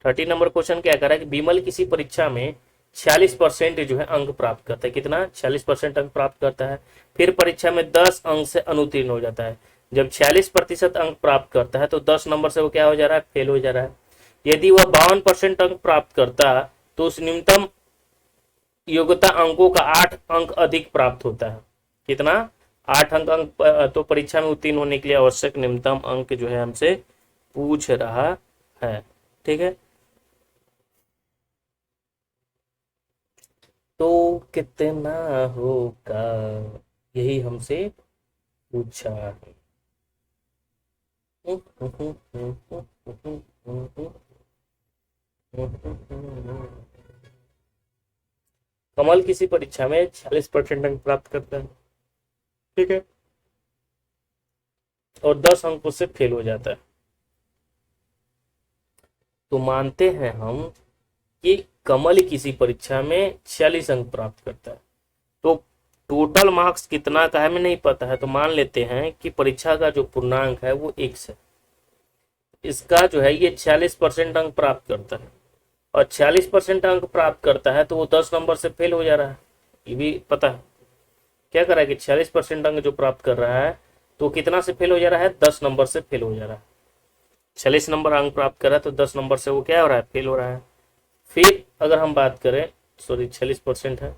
30 नंबर क्वेश्चन क्या कर रहा है कि विमल किसी परीक्षा में 46% जो है अंक प्राप्त करता है, कितना, 46% अंक प्राप्त करता है, फिर परीक्षा में 10 अंक से अनुत्तीर्ण हो जाता है। जब 46% अंक प्राप्त करता है तो 10 नंबर से वो क्या हो जा रहा है, फेल हो जा रहा है। यदि वह 52% अंक प्राप्त करता तो उस न्यूनतम योग्यता अंकों का 8 अंक अधिक प्राप्त होता है, कितना, 8 अंक। तो परीक्षा में उत्तीर्ण होने के लिए आवश्यक न्यूनतम अंक जो है हमसे पूछ रहा है। ठीक है, तो कितना होगा, यही हमसे पूछा है। कमल किसी परीक्षा में 46% अंक प्राप्त करता है, ठीक है, और 10 अंकों से फेल हो जाता है। तो मानते हैं हम कि कमल किसी परीक्षा में 46 अंक प्राप्त करता है। तो टोटल मार्क्स कितना का है हमें नहीं पता है, तो मान लेते हैं कि परीक्षा का जो पूर्णांक है वो x है। इसका जो है ये 46% अंक प्राप्त करता है, और 46% अंक प्राप्त करता है तो वो 10 नंबर से फेल हो जा रहा है, ये भी पता है। क्या कर रहा है कि 46% अंक जो प्राप्त कर रहा है तो कितना से फेल हो जा रहा है, 10 नंबर से फेल हो जा रहा है। 46 नंबर अंक प्राप्त कर रहा है तो 10 नंबर से वो क्या हो रहा है, फेल हो रहा है। फिर अगर हम बात करें, सॉरी 46% है,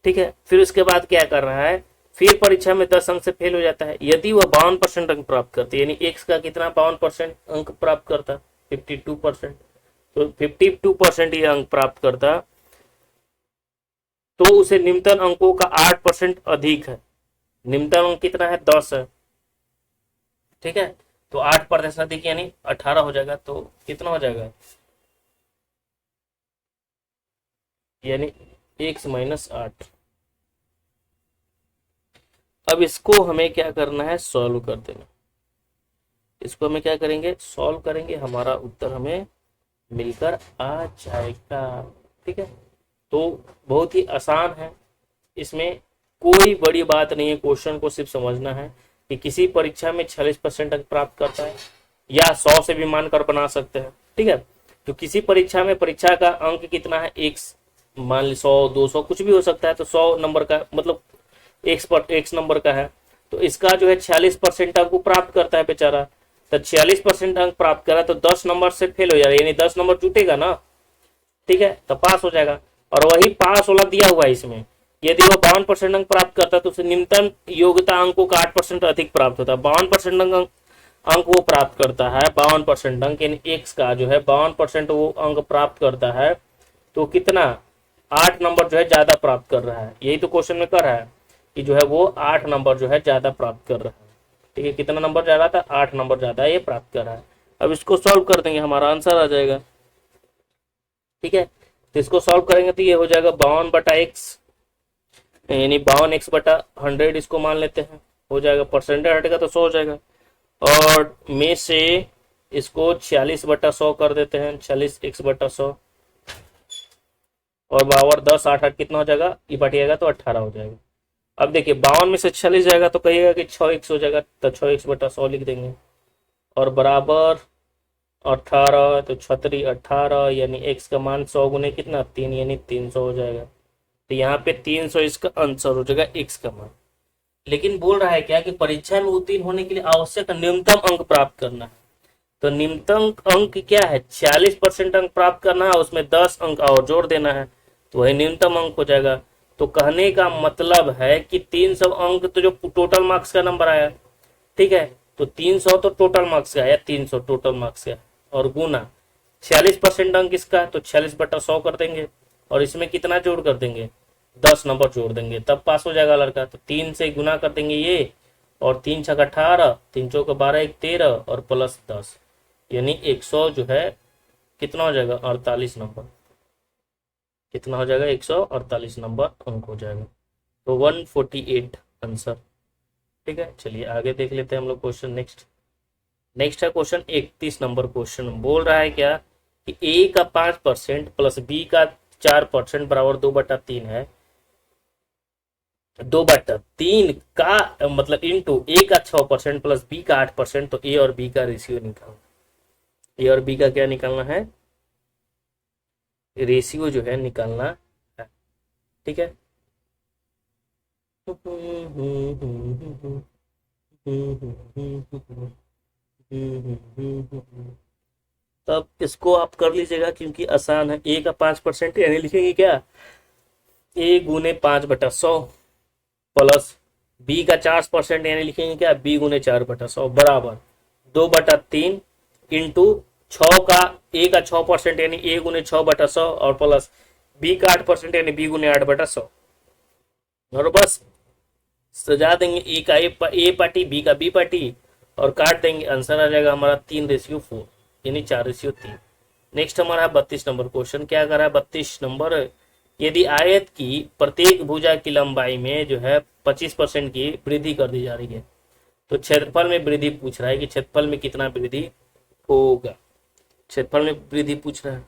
ठीक है, फिर उसके बाद क्या कर रहा है, फिर परीक्षा में 10 अंक से फेल हो जाता है। यदि वह 52% अंक प्राप्त करते, यानी x का कितना 52% अंक प्राप्त करता, 52%, तो 52% ये अंक प्राप्त करता तो उसे निम्नतम अंकों का 8% अधिक है। निम्नतम अंक कितना है, 10 है, ठीक है, तो 8% अधिक यानी 18 हो जाएगा। तो कितना हो जाएगा, यानी x माइनस 8। अब इसको हमें क्या करना है, सॉल्व कर देना। इसको हमें क्या करेंगे, सॉल्व करेंगे, हमारा उत्तर हमें मिलकर आ जाएगा। ठीक है, तो बहुत ही आसान है, इसमें कोई बड़ी बात नहीं है। क्वेश्चन को सिर्फ समझना है कि किसी परीक्षा में 46% अंक प्राप्त करता है, या 100 से भी मानकर बना सकते हैं। ठीक है, तो किसी परीक्षा में परीक्षा का अंक कितना है, x, मान ली 100 200 कुछ भी हो सकता है, तो 100 नंबर का मतलब x नंबर का है, तो इसका जो है 46% अंक प्राप्त करता है बेचारा। तो 46% अंक प्राप्त करा तो 10 नंबर से फेल हो जाएगा, यानी 10 नंबर जुटेगा ना, ठीक है, तो पास हो जाएगा। और वही पास वाला दिया हुआ है इसमें यदि वह 52% अंक प्राप्त करता है तो उसे निम्नतम योग्यता अंकों का 8% अधिक प्राप्त होता है। 52% अंक वो प्राप्त करता है, 52% अंक, यानी एक्स का जो है 52% वो अंक प्राप्त करता है, तो कितना 8 नंबर जो है ज्यादा प्राप्त कर रहा है। यही तो क्वेश्चन में कर रहा है कि जो है वो 8 नंबर जो है ज्यादा प्राप्त कर रहा है। ठीक है, कितना नंबर ज्यादा था, 8 नंबर ज्यादा ये प्राप्त कर रहा है। अब इसको सॉल्व कर देंगे, हमारा आंसर आ जाएगा। ठीक है, तो इसको सॉल्व करेंगे तो ये हो जाएगा 52/x, यानी 52x/100 इसको मान लेते हैं, हो जाएगा। परसेंटेज हटेगा तो 100 हो जाएगा, और में से इसको 46/100 कर देते हैं, 46x/100, और बराबर 10 8 8 कितना हो जाएगा, ये बटिएगा तो 18 हो जाएगा। अब देखिए 52 में से 46 जाएगा तो कहिएगा कि 6x हो जाएगा, तो 6x/100 लिख देंगे, और बराबर 18, तो 36 18, यानी x का मान 100 गुने कितना 3, यानी 300 हो जाएगा। तो यहाँ पे 300 इसका आंसर हो जाएगा, x का मान। लेकिन बोल रहा है क्या कि परीक्षा में उत्तीर्ण होने के लिए आवश्यक न्यूनतम अंक प्राप्त करना है। तो न्यूनतम अंक क्या है, 40% अंक प्राप्त करना है, उसमें 10 अंक और जोड़ देना है, तो वही न्यूनतम अंक हो जाएगा। तो कहने का मतलब है कि 300 अंक तो जो टोटल मार्क्स का नंबर आया, ठीक है, तो 300 तो टोटल मार्क्स का है, 300 टोटल मार्क्स का, और गुना 46% अंक इसका, तो 46/100 कर देंगे, और इसमें कितना जोड़ कर देंगे, 10 नंबर जोड़ देंगे, तब पास हो जाएगा लड़का। तो 3 से गुना कर देंगे ये, और 3 छक 18, 3 चौक 12 1 13, और प्लस 10, यानी 100 जो है कितना हो जाएगा, 48 नंबर। कितना हो जाएगा, 148 नंबर अंक हो जाएगा। तो 148 आंसर। ठीक है, चलिए आगे देख लेते हैं हम लोग क्वेश्चन। नेक्स्ट है क्वेश्चन 31 नंबर। क्वेश्चन बोल रहा है क्या कि ए का 5% प्लस बी का 4% बराबर 2/3 है। 2/3 का मतलब इंटू ए का 6% प्लस बी का 8%, तो ए और बी का रेशियो निकालना। ए और बी का क्या निकालना है, रेशियो जो है निकालना है। ठीक है, तब इसको आप कर लीजिएगा क्योंकि आसान है। ए का 5% यानी लिखेंगे क्या, ए गुने 5/100 प्लस बी का 4% यानी लिखेंगे क्या, बी गुने 4/100 बराबर 2/3 इंटू 6 का, ए का 6% यानी ए गुने 6/100, और प्लस बी का 8% यानी बी गुने 8/100, और बस सजा देंगे। ए का ए पार्टी, बी का बी पार्टी, और काट देंगे। आंसर आ जाएगा हमारा 3:4, यानी 4:3। नेक्स्ट हमारा 32 नंबर क्वेश्चन। क्या कर रहा है 32 नंबर, यदि आयत की प्रत्येक भुजा की लंबाई में जो है 25% की वृद्धि कर दी जा रही है, तो क्षेत्रफल में वृद्धि पूछ रहा है कि क्षेत्रफल में कितना वृद्धि होगा। क्षेत्रफल में वृद्धि पूछ रहा है,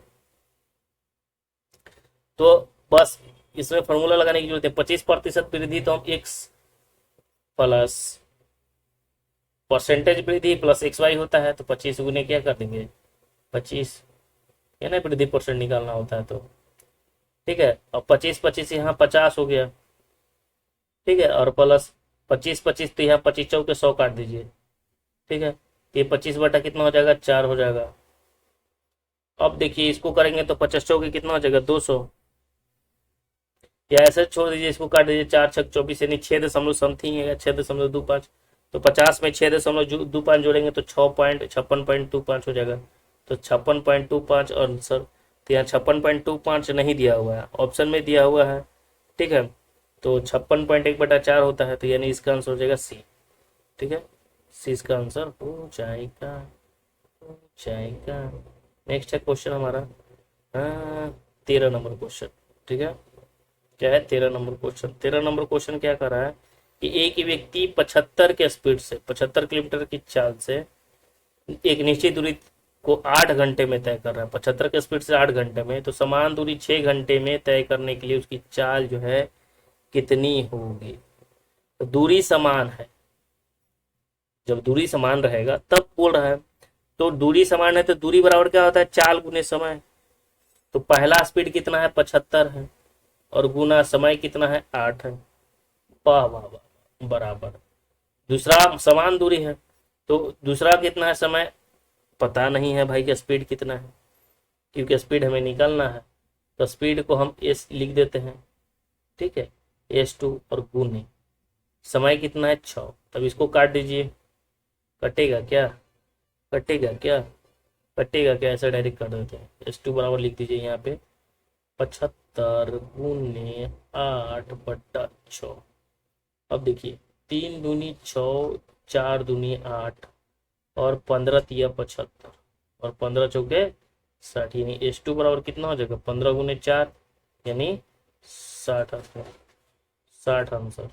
तो बस इसमें फॉर्मूला लगाने की जरूरत है। 25% वृद्धि तो हम x प्लस परसेंटेज वृद्धि प्लस XY होता है, तो 25 गुने क्या कर देंगे 25, है ना, वृद्धि परसेंट निकालना होता है। तो ठीक है, और 25 यहाँ 50 हो गया। ठीक है, और प्लस 25 तो यहाँ 25 चौके 100 काट दीजिए। ठीक है, ये 25 बटा कितना हो जाएगा, 4 हो जाएगा। अब देखिए इसको करेंगे तो 50 चौके कितना हो जाएगा, 200, या ऐसे छोड़ दीजिए, इसको काट दीजिए, 4 छक 24 यानी 6 समथिंग है, 6.25। तो 50 में 6.25 जोड़ेंगे तो 56.25 हो जाएगा। तो 56.25 आंसर। तो यहाँ 56.25 नहीं दिया हुआ है, ऑप्शन में दिया हुआ है। ठीक है, तो 56.1/4 होता है, तो यानी इसका आंसर हो जाएगा सी। ठीक है, सी इसका आंसर हो जाएगा। नेक्स्ट है क्वेश्चन हमारा 13 नंबर क्वेश्चन। ठीक है, क्या है 13 नंबर क्वेश्चन। 13 नंबर क्वेश्चन क्या कर रहा है कि एक ही व्यक्ति 75 के स्पीड से 75 किलोमीटर की चाल से एक निश्चित दूरी को 8 घंटे में तय कर रहा है। 75 के स्पीड से 8 घंटे में, तो समान दूरी 6 घंटे में तय करने के लिए उसकी चाल जो है कितनी होगी। तो दूरी समान है, जब दूरी समान रहेगा तब बोल रहा है। तो दूरी समान है तो दूरी बराबर क्या होता है, चाल गुने समय। तो पहला स्पीड कितना है 75 है, और गुना समय कितना है 8 है। वाह वाह वाह, बराबर। दूसरा समान दूरी है, तो दूसरा कितना है समय पता नहीं है भाई कि स्पीड कितना है, क्योंकि स्पीड हमें निकालना है। तो स्पीड को हम एस लिख देते हैं। ठीक है, S2 और गुने समय कितना है 6। तब इसको काट दीजिए, कटेगा क्या, कटेगा क्या, कटेगा क्या, ऐसा डायरेक्ट कर देते हैं। S2 बराबर लिख दीजिए यहाँ पे 75 गुने 8/6। अब देखिए 3 दूनी 6, 4 दूनी 8 और 15 तिया 75 और 15 चौके 60, यानी S2 बराबर कितना हो जाएगा 15 गुने 4 यानी 60 आंसर, 60 आंसर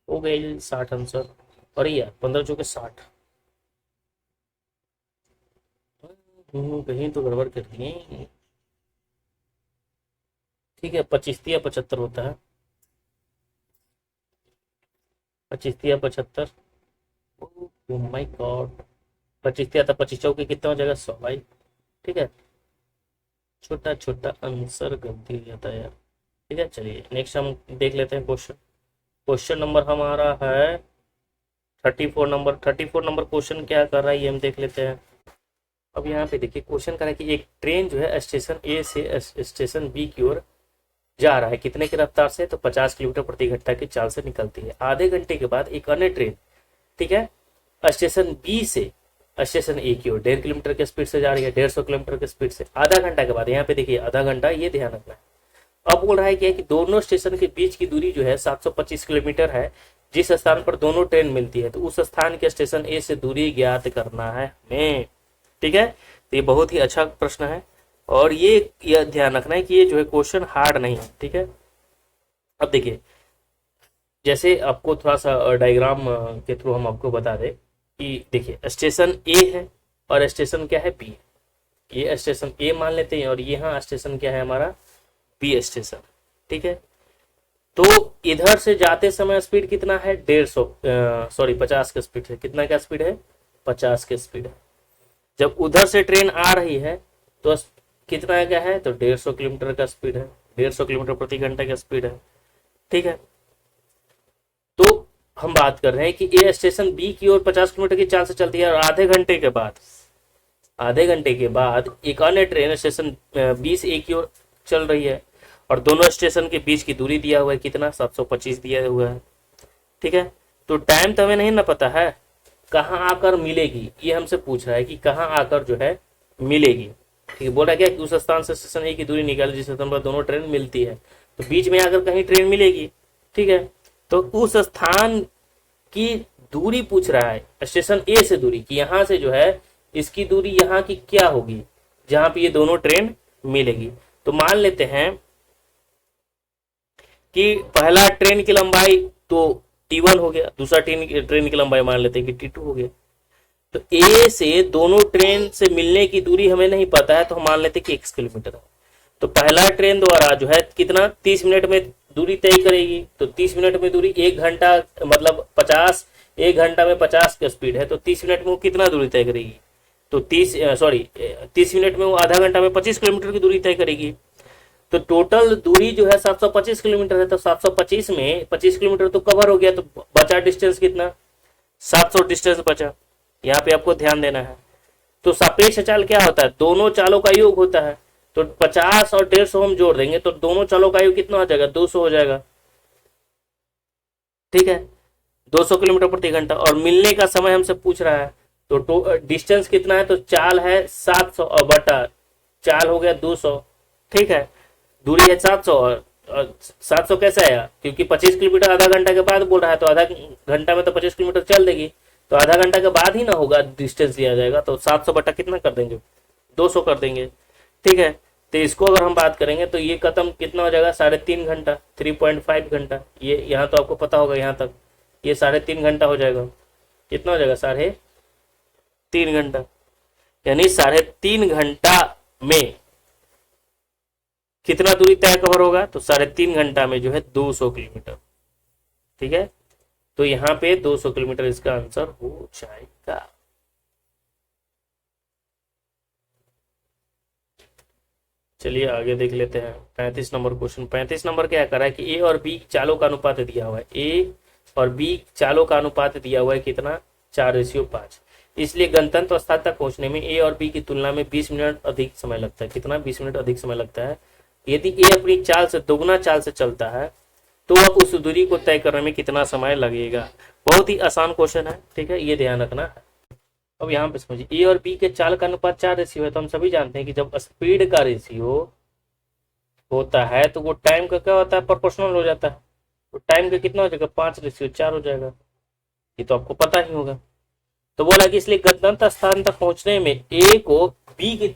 हो गई, 60 आंसर। और ये 15 चौके 60, कहीं तो गड़बड़ कर दिए। ठीक है, 25 तिया 75 होता है, 25 तिया 75। ओ माय गॉड, 25 तिया था 25 चौके कितना हो जाएगा 100 भाई। ठीक है, छोटा छोटा आंसर गलती हो जाता है यार। ठीक है, चलिए नेक्स्ट हम देख लेते हैं क्वेश्चन। क्वेश्चन नंबर हमारा है 34 नंबर। 34 नंबर क्वेश्चन क्या कर रहा है ये हम देख लेते हैं। अब यहाँ पे देखिए क्वेश्चन कर रहा है कि एक ट्रेन जो है स्टेशन ए से स्टेशन बी की ओर जा रहा है, कितने की रफ्तार से, तो 50 किलोमीटर प्रति घंटा की चाल से निकलती है। आधे घंटे के बाद एक अन्य ट्रेन, ठीक है, स्टेशन बी से स्टेशन ए की ओर 1.5 किलोमीटर की स्पीड से जा रही है, 150 किलोमीटर की स्पीड से। आधा घंटा के बाद, यहाँ पे देखिए आधा घंटा, ये ध्यान रखना है। अब बोल रहा है कि दोनों स्टेशन के बीच की दूरी जो है 725 किलोमीटर है। जिस स्थान पर दोनों ट्रेन मिलती है तो उस स्थान के स्टेशन ए से दूरी ज्ञात करना है हमें। ठीक है, तो ये बहुत ही अच्छा प्रश्न है और ये ध्यान रखना है कि ये जो है क्वेश्चन हार्ड नहीं है। ठीक है, अब देखिए जैसे आपको थोड़ा सा डायग्राम के थ्रू हम आपको बता दें कि देखिए स्टेशन ए है और स्टेशन क्या है बी। ये स्टेशन ए मान लेते हैं और यहाँ स्टेशन क्या है हमारा बी स्टेशन। ठीक है, तो इधर से जाते समय स्पीड कितना है 50 का स्पीड है। कितना का स्पीड है 50 के स्पीड है। जब उधर से ट्रेन आ रही है तो कितना क्या है तो 150 किलोमीटर का स्पीड है, 150 किलोमीटर प्रति घंटा का स्पीड है। ठीक है, तो हम बात कर रहे हैं कि ए स्टेशन बी की ओर 50 किलोमीटर की चाल से चलती है और आधे घंटे के बाद एक अन्य ट्रेन स्टेशन बी से ए की ओर चल रही है और दोनों स्टेशन के बीच की दूरी दिया हुआ है कितना 725 दिया हुआ है। ठीक है, तो टाइम तो हमें नहीं ना पता है कहाँ आकर मिलेगी, ये हमसे पूछ रहा है कि कहाँ आकर जो है मिलेगी। ठीक है, बोल रहा है क्या कि उस स्थान से स्टेशन ए की दूरी निकाले जिस स्थान पर दोनों ट्रेन मिलती है, तो बीच में आकर कहीं ट्रेन मिलेगी। ठीक है, तो उस स्थान की दूरी पूछ रहा है, स्टेशन ए से दूरी कि यहाँ से जो है इसकी दूरी यहाँ की क्या होगी जहां पे ये दोनों ट्रेन मिलेगी। तो मान लेते हैं कि पहला ट्रेन की लंबाई तो T1 हो गया, दूसरा ट्रेन की लंबाई मान लेते हैं कि T2 हो गया। तो ए से दोनों ट्रेन से मिलने की दूरी हमें नहीं पता है तो हम मान लेते हैं कि 1 किलोमीटर है। तो पहला ट्रेन द्वारा जो है कितना 30 मिनट में दूरी तय करेगी, तो 30 मिनट में दूरी 1 घंटा मतलब 50, 1 घंटा में 50 का स्पीड है तो 30 मिनट में वो कितना दूरी तय करेगी, तो 30 मिनट में वो आधा घंटा में 25 किलोमीटर की दूरी तय करेगी। तो टोटल दूरी जो है 725 किलोमीटर है, तो 725 में 25 किलोमीटर तो कवर हो गया, तो बचा डिस्टेंस कितना 700 डिस्टेंस बचा। यहाँ पे आपको ध्यान देना है। तो सापेक्ष चाल क्या होता है, दोनों चालों का योग होता है। तो 50 और 150 हम जोड़ देंगे तो दोनों चालों का योग कितना हो जाएगा 200 हो जाएगा। ठीक है, 200 किलोमीटर प्रति घंटा। और मिलने का समय हमसे पूछ रहा है तो डिस्टेंस कितना है, तो चाल है 700 और बटा चाल हो गया 200। ठीक है, दूरी है 700 और 700 कैसे आया, क्योंकि 25 किलोमीटर आधा घंटा के बाद बोल रहा है तो आधा घंटा में तो 25 किलोमीटर चल देगी, तो आधा घंटा के बाद ही ना होगा डिस्टेंस दिया जाएगा। तो 700 बटा कितना कर देंगे 200 कर देंगे। ठीक है, तो इसको अगर हम बात करेंगे तो ये खत्म कितना हो जाएगा 3.5 घंटा, 3.5 घंटा। ये यहाँ तो आपको पता होगा, यहाँ तक ये 3.5 घंटा हो जाएगा। कितना हो जाएगा 3.5 घंटा, यानी 3.5 घंटा में कितना दूरी तय कवर होगा, तो 3.5 घंटा में जो है 200 किलोमीटर। ठीक है, तो यहाँ पे 200 किलोमीटर इसका आंसर हो जाएगा। चलिए आगे देख लेते हैं 35 नंबर क्वेश्चन। 35 नंबर क्या कर रहा है कि ए और बी चालों का अनुपात दिया हुआ है, ए और बी चालों का अनुपात दिया हुआ है कितना 4:5। इसलिए गंतव्य स्थान तक पहुंचने में ए और बी की तुलना में 20 मिनट अधिक समय लगता है। कितना 20 मिनट अधिक समय लगता है। यदि ए अपनी चाल से दोगुना चाल से चलता है तो वह उस दूरी को तय करने में कितना समय लगेगा। बहुत ही आसान क्वेश्चन है, ठीक है, ये ध्यान रखना है। अब यहाँ पे समझिए, ए और बी के चाल का अनुपात 4 रेशियो है, तो हम सभी जानते हैं कि जब स्पीड का रेशियो होता है तो वो टाइम का क्या होता है, प्रोपोर्शनल हो जाता है। तो टाइम का कितना हो जाएगा, 5:4 हो जाएगा, ये तो आपको पता ही होगा। तो बोला कि इसलिए गंतव्य स्थान तक पहुंचने में ए को बी की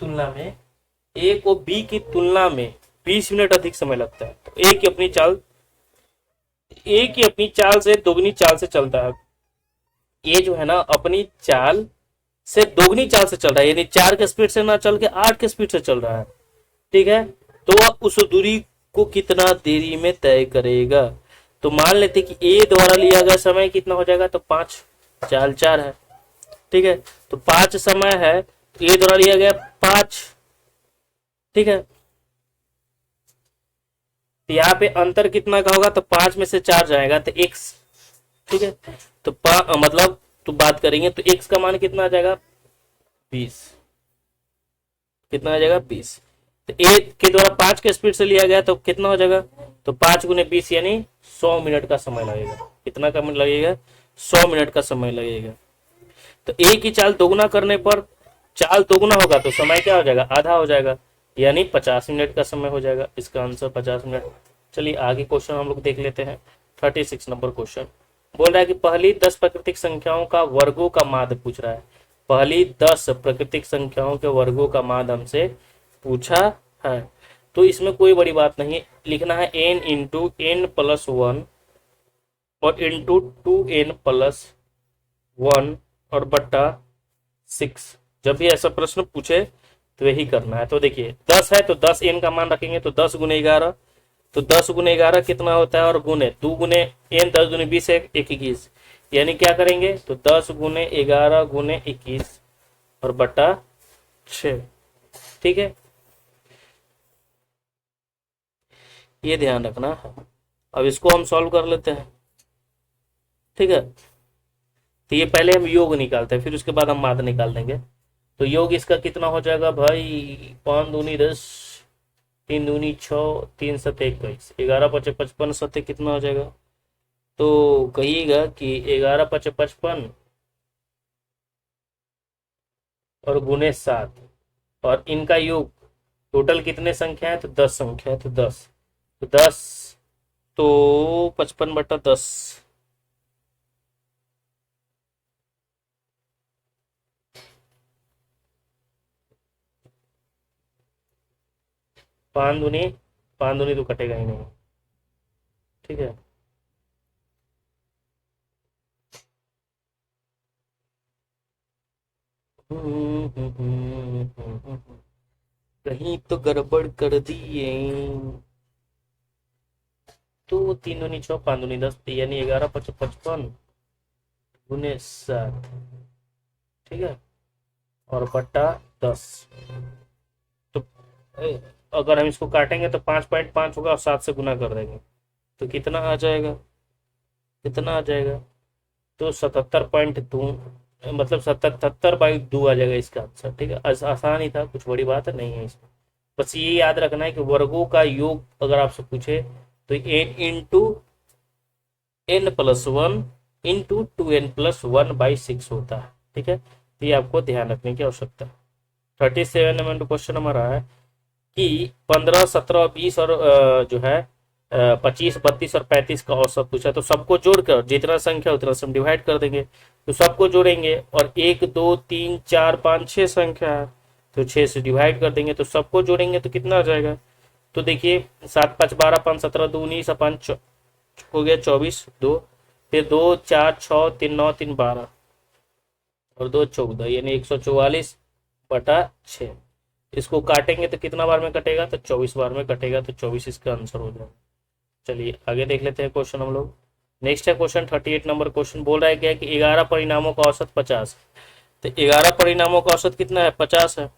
तुलना में 20 मिनट अधिक समय लगता है। तो ए की अपनी चाल से दोगुनी चाल से चलता है। ये जो है ना अपनी चाल से दोगुनी चाल से चल रहा है, यानी 4 के स्पीड से ना चल के 8 के स्पीड से चल रहा है, ठीक है। तो वह उस दूरी को कितना देरी में तय करेगा। तो मान लेते कि ए द्वारा लिया गया समय कितना हो जाएगा, तो 5, चाल 4 है, ठीक है। तो 5 समय है, तो ए द्वारा लिया गया 5, ठीक है। तो यहाँ पे अंतर कितना का होगा, तो 5 में से 4 जाएगा तो x, ठीक है। तो मतलब तो बात करेंगे तो x का मान कितना आ जाएगा, 20, कितना आ जाएगा 20। तो ए के द्वारा 5 के स्पीड से लिया गया तो कितना हो जाएगा, तो 5 गुने 20 यानी 100 मिनट का समय लगेगा। कितना का मिनट लगेगा, 100 मिनट का समय लगेगा। तो ए की चाल दोगुना करने पर, चाल दोगुना होगा तो समय क्या हो जाएगा, आधा हो जाएगा, यानी 50 मिनट का समय हो जाएगा। इसका आंसर 50 मिनट। चलिए आगे क्वेश्चन हम लोग देख लेते हैं। 36 नंबर क्वेश्चन बोल रहा है कि पहली 10 प्राकृतिक संख्याओं का वर्गों का माध्य पूछ रहा है। पहली 10 प्राकृतिक संख्याओं के वर्गों का माध्य हमसे पूछा है। तो इसमें कोई बड़ी बात नहीं, लिखना है n इंटू एन प्लस 1 और इंटू 2n प्लस 1 और बट्टा 6। जब भी ऐसा प्रश्न पूछे तो यही करना है। तो देखिए 10 है तो 10 n का मान रखेंगे, तो 10 गुने 11, तो 10 गुने 11 कितना होता है, और गुने 2 गुने n, 10 गुने 20 है 21, यानी क्या करेंगे, तो 10 गुने 11 गुने 21 और बटा 6, ठीक है, ये ध्यान रखना है। अब इसको हम सॉल्व कर लेते हैं, ठीक है। तो ये पहले हम योग निकालते हैं, फिर उसके बाद हम माध्य निकाल देंगे। तो योग इसका कितना हो जाएगा भाई, 5 दूनी 10, 3 दूनी 6, 3 7 21, 11 5 55, 7 कितना हो जाएगा, तो कहिएगा कि 11 5 55 और गुने 7 और इनका योग टोटल कितने संख्या है, तो 10 संख्या है, तो 10, तो 10 तो 55 बटा 10, 5 दूनी तो कटेगा ही नहीं, ठीक है। कहीं तो गड़बड़ कर दिए, तो 3 दूनी 6, 5 दूनी 10, यानी 11 5 55 गुने 7, ठीक है, और बट्टा 10। तो अगर हम इसको काटेंगे तो 5.5 होगा और 7 से गुना कर देंगे तो कितना आ जाएगा, कितना आ जाएगा, तो 77.2, मतलब 77/2 आ जाएगा इसका आंसर, ठीक है। आसान ही था, कुछ बड़ी बात नहीं है इसमें। बस ये याद रखना है कि वर्गों का योग अगर आपसे पूछे तो n into n plus 1 into 2n plus 1/6 होता है, ठीक है। तो ये आपको ध्यान रखने की आवश्यकता है। 37 नंबर क्वेश्चन हमारा है कि 15 17 20 और जो है 25 32 और 35 का औसत पूछा। तो सबको जोड़कर जितना संख्या उतना से हम डिवाइड कर देंगे। तो सबको जोड़ेंगे और 1 2 3 4 5 6 संख्या है तो 6 से डिवाइड कर देंगे। तो सबको जोड़ेंगे तो कितना आ जाएगा, तो देखिए 7 5 12 5 17 2 19 5 हो गया 24, 2 फिर 2 4 6 3 9 3 12 और 2 14, यानी 144 बटा 6। इसको काटेंगे तो कितना बार में कटेगा, तो 24 बार में कटेगा, तो 24 इसका आंसर हो जाएगा। चलिए आगे देख लेते हैं क्वेश्चन हम लोग। नेक्स्ट है क्वेश्चन 38 नंबर क्वेश्चन बोल रहा है क्या है कि 11 परिणामों का औसत 50। तो 11 परिणामों का औसत कितना है, 50 है,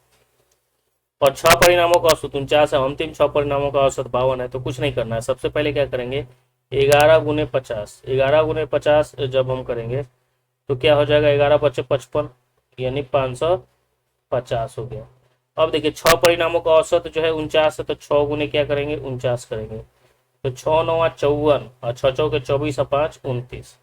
और 6 परिणामों का औसत 49 है, अंतिम 6 परिणामों का औसत 52 है। तो कुछ नहीं करना है, सबसे पहले क्या करेंगे 11 गुने 50, 11 गुने 50 जब हम करेंगे तो क्या हो जाएगा, 11 5 55 यानी 550 हो गया। अब देखिए 6 परिणामों का औसत जो है 49 है, तो 6 गुने क्या करेंगे 49 करेंगे तो 6 9 54 और 6 चौके 24 और 5 29,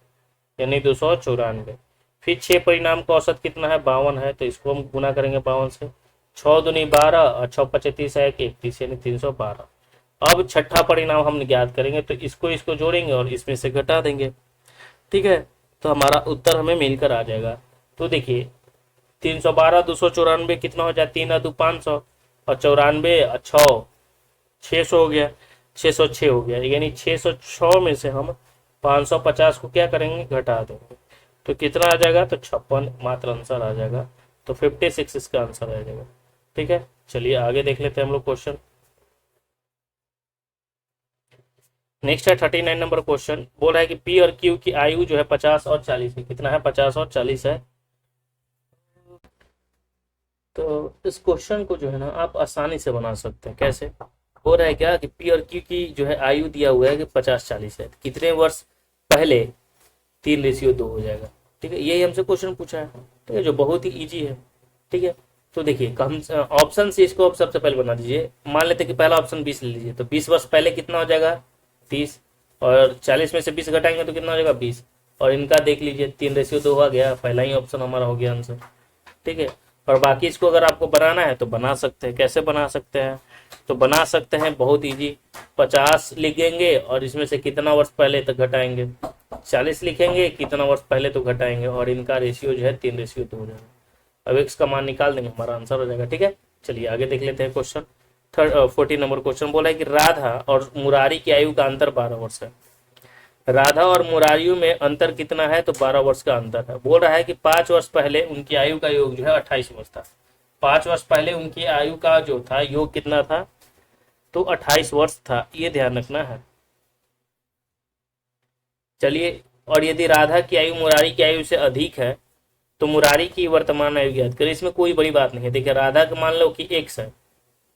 यानी 294। फिर 6 परिणाम का औसत कितना है, 52 है, तो इसको हम गुना करेंगे 52 से। 6 दूनी 12 और 6 पचे 30 है 31, यानी 312। अब छठा परिणाम हम ज्ञात करेंगे, तो इसको जोड़ेंगे और इसमें से घटा देंगे, ठीक है। तो हमारा उत्तर हमें मिलकर आ जाएगा। तो देखिए 312 294 कितना हो जाए, 3 दो 500 और 94 और 600 हो गया, 606 हो गया, यानी 606 में से हम 550 को क्या करेंगे, घटा देंगे। तो कितना आ जाएगा, तो 56 मात्र आंसर आ जाएगा। तो 56 इसका आंसर आ जाएगा, ठीक है। चलिए आगे देख लेते हैं हम लोग क्वेश्चन। नेक्स्ट है 39 नंबर क्वेश्चन। बोल रहा है कि पी और क्यू की आयु जो है 50 और 40 है। कितना है, 50 और 40 है। तो इस क्वेश्चन को जो है ना आप आसानी से बना सकते हैं। कैसे हो रहा है क्या कि पी और क्यू की जो है आयु दिया हुआ है कि 50-40 है, कितने वर्ष पहले 3:2 हो जाएगा, ठीक है। यही हमसे क्वेश्चन पूछा है, ठीक है, जो बहुत ही इजी है, ठीक है। तो देखिए हम ऑप्शन से इसको आप सबसे पहले बना दीजिए। मान लेते हैं कि पहला ऑप्शन 20 ले लीजिए, तो 20 वर्ष पहले कितना हो जाएगा, 30, और 40 में से 20 घटाएंगे तो कितना हो जाएगा, 20। और इनका देख लीजिए 3:2 आ गया, पहला ही ऑप्शन हमारा हो गया आंसर, ठीक है। और बाकी इसको अगर आपको बनाना है तो बना सकते हैं। कैसे बना सकते हैं, तो बना सकते हैं बहुत इजी। 50 लिखेंगे और इसमें से कितना वर्ष पहले तक घटाएंगे, 40 लिखेंगे, कितना वर्ष पहले तो घटाएंगे, और इनका रेशियो जो है 3:2 हो जाएगा। अब x का मान निकाल देंगे, हमारा आंसर हो जाएगा, ठीक है। चलिए आगे देख लेते हैं क्वेश्चन। 40 नंबर क्वेश्चन बोला है कि राधा और मुरारी की आयु का अंतर 12 वर्ष है। राधा और मुरारी में अंतर कितना है, तो 12 वर्ष का अंतर है। बोल रहा है कि 5 वर्ष पहले उनकी आयु का योग जो है 28 वर्ष था। 5 वर्ष पहले उनकी आयु का जो था योग कितना था, तो 28 वर्ष था, ये ध्यान रखना है। चलिए, और यदि राधा की आयु मुरारी की आयु से अधिक है तो मुरारी की वर्तमान आयु ज्ञात करें। इसमें कोई बड़ी बात नहीं है। देखिए राधा को मान लो कि x है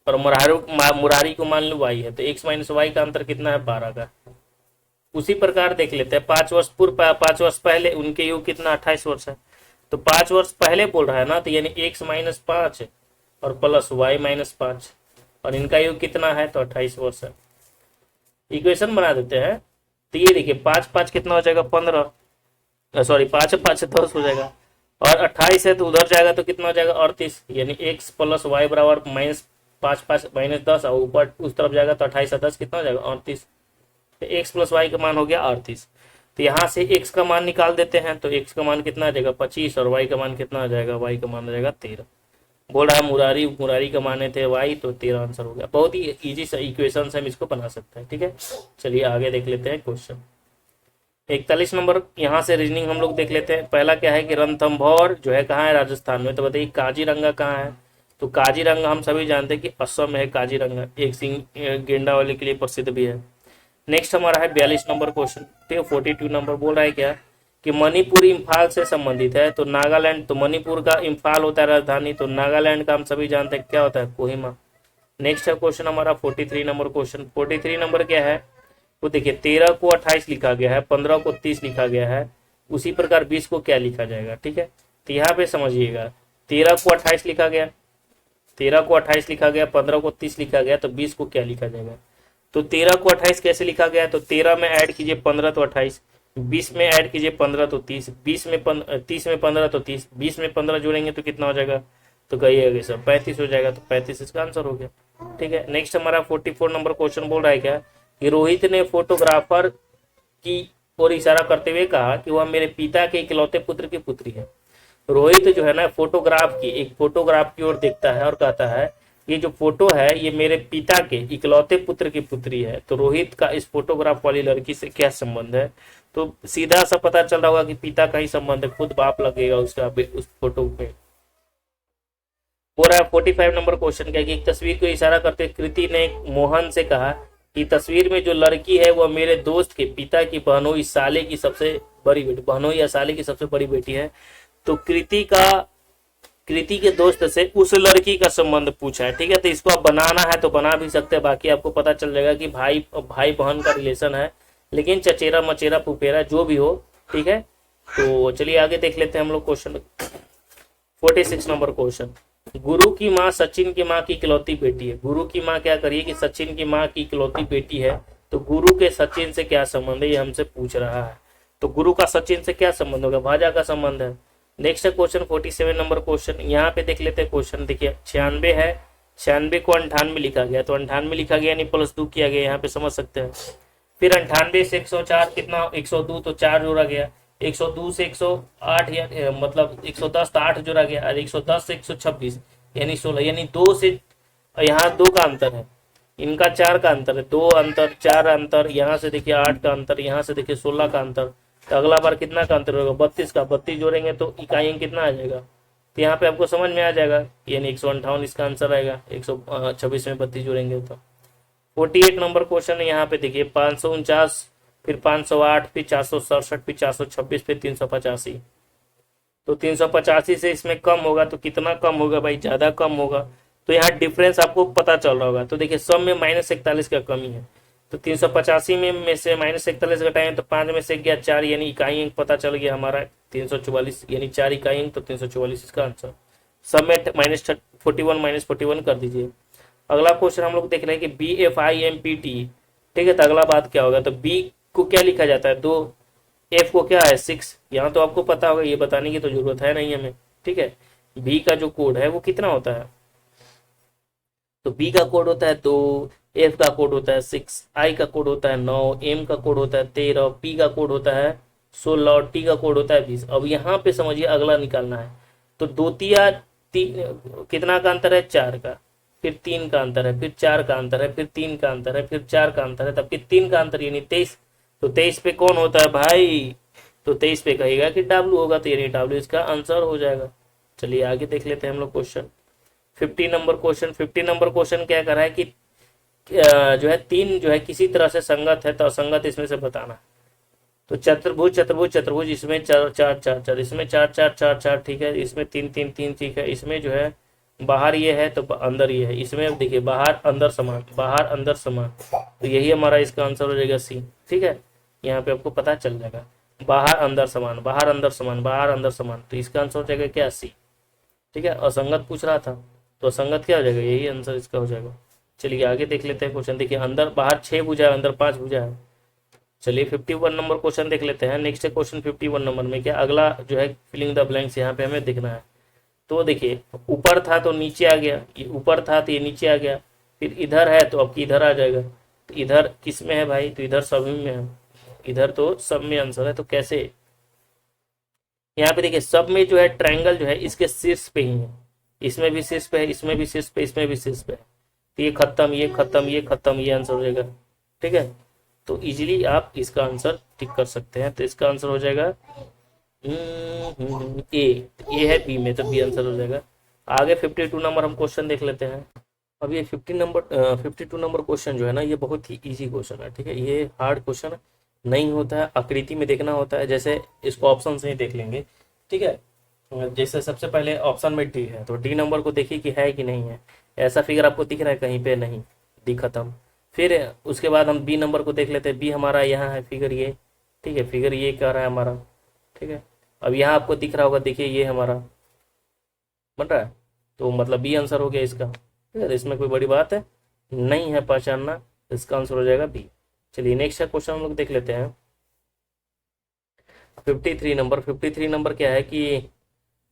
और मुरारी को मान लो y है, तो x माइनस वाई का अंतर कितना है, 12 का। उसी प्रकार देख लेते हैं 5 वर्ष पूर्व, 5 वर्ष पहले उनके योग कितना, 28 वर्ष है। तो 5 वर्ष पहले बोल रहा है ना, तो यानी x माइनस 5 और प्लस वाई माइनस 5, और इनका योग कितना है, तो 28 वर्ष है। इक्वेशन बना देते हैं। तो ये देखिए 5 5 कितना हो जाएगा, 15, सॉरी 5 5 10 हो जाएगा, और 28 है तो उधर जाएगा तो कितना हो जाएगा, 38, यानी x प्लस वाई बराबर माइनस 5 5 माइनस 10, और ऊपर उस तरफ जाएगा तो 28 10 कितना हो जाएगा, 38। तो x प्लस वाई का मान हो गया 38। तो यहाँ से x का मान निकाल देते हैं, तो x का मान कितना आ जाएगा, 25, और y का मान कितना आ जाएगा, y का मान आ जाएगा 13। बोल रहा है मुरारी का माने थे y, तो 13 आंसर हो गया। बहुत ही इजी सा इक्वेशन से हम इसको बना सकते हैं, ठीक है। चलिए आगे देख लेते हैं क्वेश्चन। 41 नंबर यहाँ से रीजनिंग हम लोग देख लेते हैं। पहला क्या है कि रणथंभौर जो है कहाँ है, राजस्थान में। तो बताइए काजीरंगा कहाँ है, तो काजीरंगा हम सभी जानते हैं कि असम में है काजीरंगा, एक सिंह गेंडा वाले के लिए प्रसिद्ध भी है। नेक्स्ट हमारा है 42 नंबर क्वेश्चन। तो 42 नंबर बोल रहा है क्या कि मणिपुर इम्फाल से संबंधित है। तो नागालैंड, तो मणिपुर का इम्फाल होता है राजधानी, तो नागालैंड का हम सभी जानते हैं क्या होता है, कोहिमा। नेक्स्ट है क्वेश्चन हमारा 43 नंबर क्वेश्चन। 43 नंबर क्या है, तो देखिए 13 को 28 लिखा गया है, 15 को 30 लिखा गया है, उसी प्रकार 20 को क्या लिखा जाएगा, ठीक है। तो यहाँ पे समझिएगा 13 को 28 लिखा गया, 13 को 28 लिखा गया, 15 को 30 लिखा गया, तो 20 को क्या लिखा जाएगा। तो 13 को 28 कैसे लिखा गया, तो 13 में ऐड कीजिए 15 तो 28, 20 में ऐड कीजिए 15 तो 30, 30 में 15 तो 30, 20 में 15 जोड़ेंगे तो कितना हो जाएगा, तो कहिएगा सर 35 हो जाएगा। तो 35 इसका आंसर हो गया, ठीक है। नेक्स्ट हमारा 44 नंबर क्वेश्चन बोल रहा है क्या कि रोहित ने फोटोग्राफर की ओर इशारा करते हुए कहा कि वह मेरे पिता के इकलौते पुत्र की पुत्री है। रोहित जो है ना एक फोटोग्राफ की ओर देखता है और कहता है ये जो फोटो है ये मेरे पिता के इकलौते पुत्र की पुत्री है। तो रोहित का इस फोटोग्राफ वाली लड़की से क्या संबंध है, तो सीधा सा पता चल रहा होगा कि पिता का ही संबंध है, खुद बाप लगेगा उसका उस फोटो पे। हो रहा है 45 नंबर क्वेश्चन क्या कि एक तस्वीर को इशारा करते कृति ने मोहन से कहा कि तस्वीर में जो लड़की है वह मेरे दोस्त के पिता की बहनोई साले की सबसे बड़ी बेटी, बहनोई या साले की सबसे बड़ी बेटी है। तो कृति के दोस्त से उस लड़की का संबंध पूछा है, ठीक है। तो इसको आप बनाना है तो बना भी सकते हैं, बाकी आपको पता चल जाएगा कि भाई बहन का रिलेशन है, लेकिन चचेरा मचेरा पुपेरा जो भी हो, ठीक है। तो चलिए आगे देख लेते हैं हम लोग क्वेश्चन 46 नंबर क्वेश्चन। गुरु की माँ सचिन की माँ की इकलौती बेटी है। गुरु की माँ क्या करिए कि सचिन की माँ की इकलौती बेटी है, तो गुरु के सचिन से क्या संबंध है, ये हमसे पूछ रहा है। तो गुरु का सचिन से क्या संबंध होगा, भाजा का संबंध है। नेक्स्ट है क्वेश्चन 47 नंबर क्वेश्चन, यहाँ पे देख लेते हैं क्वेश्चन। देखिए 96 है, 96 को 98 लिखा गया, तो 98 लिखा गया यानी +2 किया गया, यहाँ पे समझ सकते हैं। फिर 98 से 104 कितना, 102, तो 4 जोड़ा गया। 102 से 108 या मतलब 110 तो 8 जोड़ा गया, और 110 से 126 यानी 16, यानी 2 से यहाँ 2 का अंतर है, इनका 4 का अंतर है, 2 अंतर 4 अंतर, यहाँ से देखिए 8 का अंतर, यहाँ से देखिए 16 का अंतर। तो अगला बार कितना का अंतर होगा, 32 का, 32 जोड़ेंगे तो इकाई कितना आ जाएगा, तो यहाँ पे आपको समझ में आ जाएगा, यानी 158 इसका आंसर आएगा। 126 में 32 जोड़ेंगे तो। 48 नंबर क्वेश्चन है, यहाँ पे देखिए 549, फिर 508, फिर 467, फिर 426, फिर 385। तो 385 से इसमें कम होगा, तो कितना कम होगा भाई, ज्यादा कम होगा। तो यहाँ डिफरेंस आपको पता चल रहा होगा। तो देखिए सब में -41 का कमी है, तो 385 में से -41 घटाएं तो 5 में से गया 4, यानी इकाई अंक पता चल गया हमारा 344, यानी 4 इकाई अंक, तो 344 इसका आंसर। सब में -41 -41 कर दीजिए। अगला क्वेश्चन हम लोग देख रहे हैं कि BFIMPT, ठीक है। तो अगला बात क्या होगा, तो B को क्या लिखा जाता है 2, F को क्या है 6, यहाँ तो आपको पता होगा, ये बताने की तो जरूरत है नहीं हमें, ठीक है। B का जो कोड है वो कितना होता है, तो B का कोड होता है 2, F का कोड होता है 6, I का कोड होता है 9, M का कोड होता है 13, P का कोड होता है 16 और T का कोड होता है 20। अब यहाँ पे समझिए अगला निकालना है, तो 2 तिया कितना का अंतर है, 4 का, फिर 3 का अंतर है, फिर 4 का अंतर है, फिर 3 का अंतर है, फिर 4 का अंतर है, तब फिर 3 का अंतर यानी 23। तो 23 पे कौन होता है भाई, तो 23 पे कहेगा कि W होगा, तो यानी W इसका आंसर हो जाएगा। चलिए आगे देख लेते हैं हम लोग question 50 number question. 50 number question क्या कर रहा है कि जो है 3 जो है किसी तरह से संगत है, तो असंगत इसमें से बताना। तो चतुर्भुज चतुर्भुज चतुर्भुज, इसमें 4 4 4 4, इसमें 4 4 4 4, ठीक है। इसमें 3 3 3, ठीक है। इसमें जो है बाहर ये है तो अंदर ये है, इसमें देखिए बाहर अंदर समान, बाहर अंदर समान, तो यही हमारा इसका आंसर हो जाएगा C, ठीक है। यहाँ पे आपको पता चल जाएगा बाहर अंदर समान, बाहर अंदर समान, बाहर अंदर समान, तो इसका आंसर हो जाएगा क्या C, ठीक है। असंगत पूछ रहा था, तो असंगत क्या हो जाएगा, यही आंसर इसका हो जाएगा। चलिए आगे देख लेते हैं क्वेश्चन। देखिए अंदर बाहर 6 भुजा है, अंदर 5 भुजा है। चलिए 51 नंबर क्वेश्चन देख लेते हैं। नेक्स्ट है क्वेश्चन 51 नंबर में क्या, अगला जो है फिलिंग द ब्लैंक्स यहाँ पे हमें दिखना है। तो देखिए ऊपर था तो नीचे आ गया, ये ऊपर था तो ये नीचे आ गया, फिर इधर है तो अब इधर आ जाएगा। तो इधर किस में है भाई, तो इधर सभी में है, इधर तो सब में आंसर है। तो कैसे, यहाँ पे देखिए सब में जो है ट्रायंगल जो है इसके शीर्ष पे ही है, इसमें भी शीर्ष पे है, इसमें भी शीर्ष पे, इसमें भी शीर्ष पे है। तो ये खत्म, ये खत्म, ये खत्म, ये आंसर हो जाएगा, ठीक है। तो इजीली आप इसका आंसर टिक कर सकते हैं। तो इसका आंसर हो जाएगा ए है बी में, तो बी आंसर हो जाएगा। आगे 52 नंबर हम क्वेश्चन देख लेते हैं। अब ये 52 नंबर क्वेश्चन जो है ना, ये बहुत ही इजी क्वेश्चन है, ठीक है। ये हार्ड क्वेश्चन नहीं होता है, आकृति में देखना होता है। जैसे इसको ऑप्शन से ही देख लेंगे, ठीक है। जैसे सबसे पहले ऑप्शन में डी है, तो डी नंबर को देखिए कि है कि नहीं है। ऐसा फिगर आपको दिख रहा है कहीं पे, नहीं, डी खत्म। फिर उसके बाद हम बी नंबर को देख लेते हैं। बी हमारा यहाँ है फिगर ये, ठीक है, फिगर ये क्या रहा है हमारा, ठीक है। अब यहाँ आपको दिख रहा होगा, देखिए ये हमारा बन रहा है, तो मतलब बी आंसर हो गया इसका, ठीक है। तो इसमें कोई बड़ी बात है नहीं है पहचानना, इसका आंसर हो जाएगा बी। चलिए नेक्स्ट क्वेश्चन हम लोग देख लेते हैं 53 नंबर। 53 नंबर क्या है कि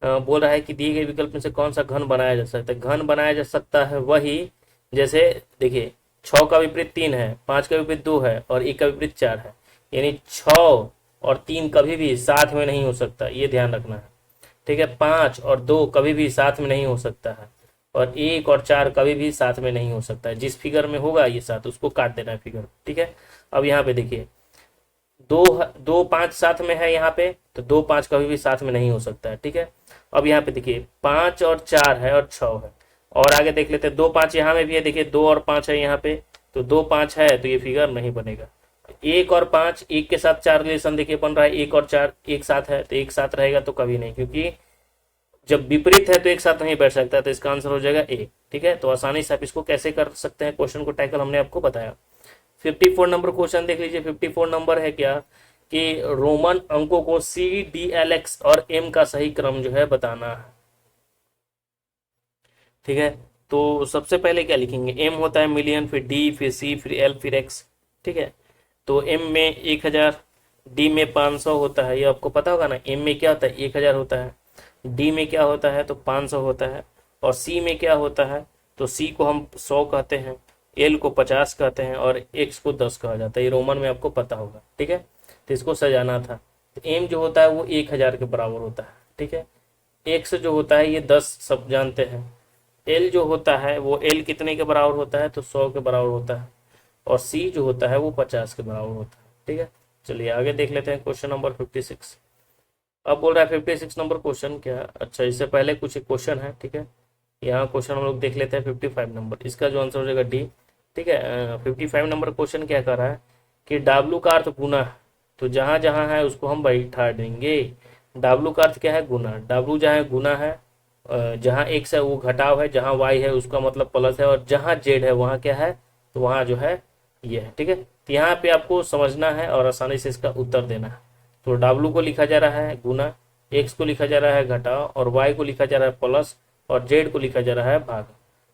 बोल रहा है कि दिए गए विकल्प में से कौन सा घन बनाया जा सकता है। घन बनाया जा सकता है वही, जैसे देखिए 6 का विपरीत 3 है, 5 का विपरीत 2 है और 1 का विपरीत 4 है, यानी 6 और 3 कभी भी साथ में नहीं हो सकता, ये ध्यान रखना है, ठीक है। 5 और 2 कभी भी साथ में नहीं हो सकता है, और 1 और 4 कभी भी साथ में नहीं हो सकता है। जिस फिगर में होगा ये साथ, उसको काट देना है फिगर, ठीक है। अब यहाँ पे देखिए 2 5 साथ में है यहाँ पे, तो 2 5 कभी भी साथ में नहीं हो सकता है, ठीक है। अब यहाँ पे देखिए 5 और 4 है और 6 है, और आगे देख लेते हैं 2 5 यहाँ में भी है, देखिए 2 और 5 है यहाँ पे, तो 2 5 है तो ये फिगर नहीं बनेगा। 1 और 5, 1 के साथ 4 रिलेशन देखिए बन रहा है, 1 और 4 एक साथ है, तो एक साथ रहेगा तो कभी नहीं, क्योंकि जब विपरीत है तो एक साथ नहीं बैठ सकता, तो इसका आंसर हो जाएगा ए, ठीक है। तो आसानी से आप इसको कैसे कर सकते हैं, क्वेश्चन को टैकल हमने आपको बताया। 54 नंबर क्वेश्चन देख लीजिए। 54 नंबर है क्या कि रोमन अंकों को CDLX और M का सही क्रम जो है बताना है, ठीक है। तो सबसे पहले क्या लिखेंगे, M होता है मिलियन, फिर D, फिर C, फिर L, फिर X, ठीक है। तो एम में 1000, डी में 500 होता है, ये आपको पता होगा ना। एम में क्या होता है 1000 होता है, डी में क्या होता है तो 500 होता है, और सी में क्या होता है तो सी को हम 100 कहते हैं, एल को 50 कहते हैं, और एक्स को 10 कहा जाता है। ये रोमन में आपको पता होगा, ठीक है। तो इसको सजाना था। तो एम जो होता है वो 1000 के बराबर होता है, ठीक है। एक्स जो होता है ये 10 सब जानते हैं। एल जो होता है वो एल कितने के बराबर होता है तो 100 के बराबर होता है, और सी जो होता है वो 50 के बराबर होता है, ठीक है। चलिए आगे देख लेते हैं क्वेश्चन नंबर 56। अब बोल रहा है 56 नंबर क्वेश्चन क्या, अच्छा इससे पहले कुछ एक क्वेश्चन है, ठीक है। यहाँ क्वेश्चन हम लोग देख लेते हैं 55 नंबर, इसका जो आंसर हो जाएगा डी, ठीक है। 55 नंबर क्वेश्चन क्या कर रहा है कि डाब्लू का अर्थ गुना है, तो जहां जहां है उसको हम बैठा देंगे। डाब्लू का अर्थ क्या है गुना, डाब्लू जहाँ गुना है, जहाँ एक्स है वो घटाव है, जहाँ वाई है उसका मतलब प्लस है, और जहाँ जेड है वहाँ क्या है तो वहाँ जो है ये है, ठीक है। तो यहाँ पे आपको समझना है और आसानी से इसका उत्तर देना है। तो डाब्लू को लिखा जा रहा है गुना, एक्स को लिखा जा रहा है घटाव, और वाई को लिखा जा रहा है प्लस, और जेड को लिखा जा रहा है भाग।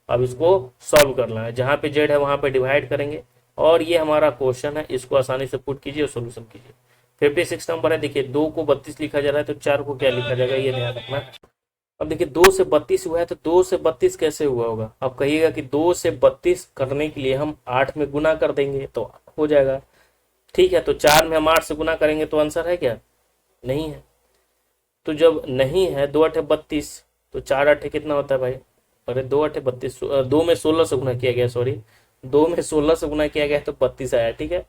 अब इसको सॉल्व करना है, जहाँ पे जेड है वहाँ पे डिवाइड करेंगे, और ये हमारा क्वेश्चन है, इसको आसानी से पुट कीजिए और सोल्यूशन कीजिए। 56 नंबर है, देखिए 2 को 32 लिखा जा रहा है तो 4 को क्या लिखा जाएगा ये ध्यान रखना। अब देखिए 2 से 32 हुआ है तो 2 से 32 कैसे हुआ होगा, अब कहिएगा कि 2 से 32 करने के लिए हम 8 में गुना कर देंगे तो हो जाएगा, ठीक है। तो 4 में हम 8 से गुना करेंगे तो आंसर है क्या, नहीं है। तो जब नहीं है 2 8 32, तो 4 8 कितना होता है भाई, अरे 2 8 32, 2 में 16 से गुना किया गया, सॉरी 2 में 16 से गुना किया गया तो 32 आया, ठीक है।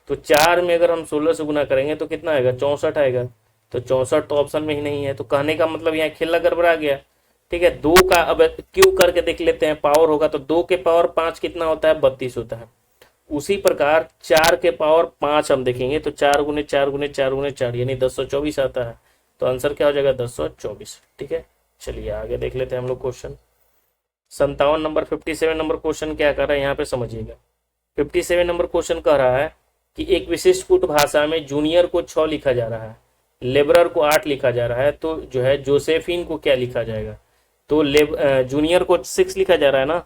तो 4 में अगर हम 16 से गुना करेंगे तो कितना आएगा 64 आएगा, तो 64 तो ऑप्शन में ही नहीं है। तो कहने का मतलब यहाँ खेला गड़बड़ा गया, ठीक है। 2 का अब क्यों करके देख लेते हैं, पावर होगा तो 2 के पावर 5 कितना होता है 32 होता है। उसी प्रकार 4 के पावर 5 हम देखेंगे तो 4 गुने 4 गुने 4 गुने 4 यानी 1024 आता है। तो आंसर क्या हो जाएगा 1024, ठीक है। चलिए आगे देख लेते हैं हम लोग क्वेश्चन 57 नंबर। 57 नंबर क्वेश्चन क्या कर रहा है यहाँ पे समझिएगा। 57 नंबर क्वेश्चन कह रहा है कि एक विशिष्ट कूट भाषा में जूनियर को 6 लिखा जा रहा है, लेबरर को 8 लिखा जा रहा है, तो जो है जोसेफिन को क्या लिखा जाएगा। तो जूनियर को 6 लिखा जा रहा है ना,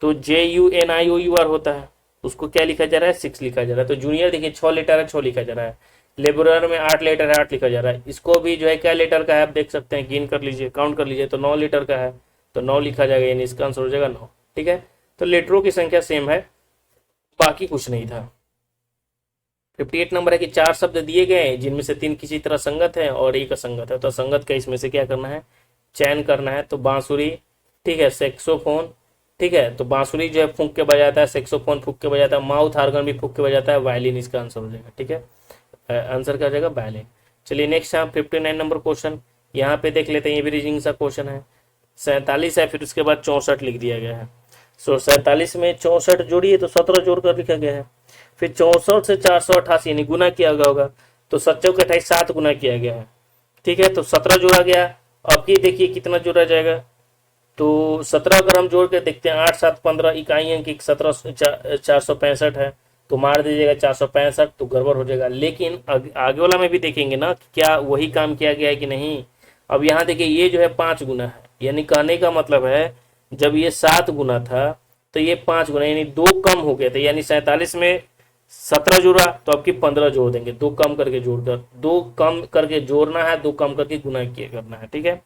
तो JUNIOUR होता है, उसको क्या लिखा जा रहा है 6 लिखा जा रहा है। तो जूनियर देखिए 6 लेटर है 6 लिखा जा रहा है, लेबरर में 8 लेटर है 8 लिखा जा रहा है। इसको भी जो है क्या लेटर का है आप देख सकते हैं, गिन कर लीजिए काउंट कर लीजिए, तो 9 लीटर का है तो 9 लिखा जाएगा, यानी इसका आंसर हो जाएगा 9, ठीक है। तो लेटरों की संख्या सेम है, बाकी कुछ नहीं था। 58 नंबर है कि 4 शब्द दिए गए जिनमें से 3 किसी तरह संगत है और एक असंगत है, तो असंगत का इसमें से क्या करना है चयन करना है। तो बांसुरी, ठीक है, सेक्सोफोन, ठीक है, तो बांसुरी जो है फूंक के बजाता है, सेक्सोफोन फूंक के बजाता है, माउथ आर्गन भी फूंक के बजाता है, वायलिन इसका आंसर हो जाएगा, ठीक है। आंसर क्या हो जाएगा वायलिन। चलिए नेक्स्ट है 59 नंबर क्वेश्चन, यहाँ पे देख लेते हैं, ये भी रीजनिंग सा क्वेश्चन है। 47 है, फिर उसके बाद 64 लिख दिया गया है। सो 47 में 64 जोड़िए तो 17 जोड़ कर लिखा गया है। फिर 64 से 488 यानी गुना किया गया होगा, तो 7 के 28 7 गुना किया गया है, ठीक है। तो 17 जोड़ा गया, अब की देखिए कितना जोड़ा जाएगा, तो 17 अगर हम जोड़ के देखते हैं 8 7 15 इकाई अंक 17 465 है, तो मार दीजिएगा 465, तो गड़बड़ हो जाएगा। लेकिन आगे वाला में भी देखेंगे ना क्या वही काम किया गया है कि नहीं। अब यहाँ देखिए ये जो है 5 गुना है, यानी कहने का मतलब है जब ये 7 गुना था तो ये 5 गुना यानी 2 कम हो गया था, यानी 47 में 17 जोड़ा तो आपकी 15 जोड़ देंगे, 2 कम करके जोड़कर, 2 कम करके जोड़ना है, 2 कम करके गुना किया करना है, ठीक है।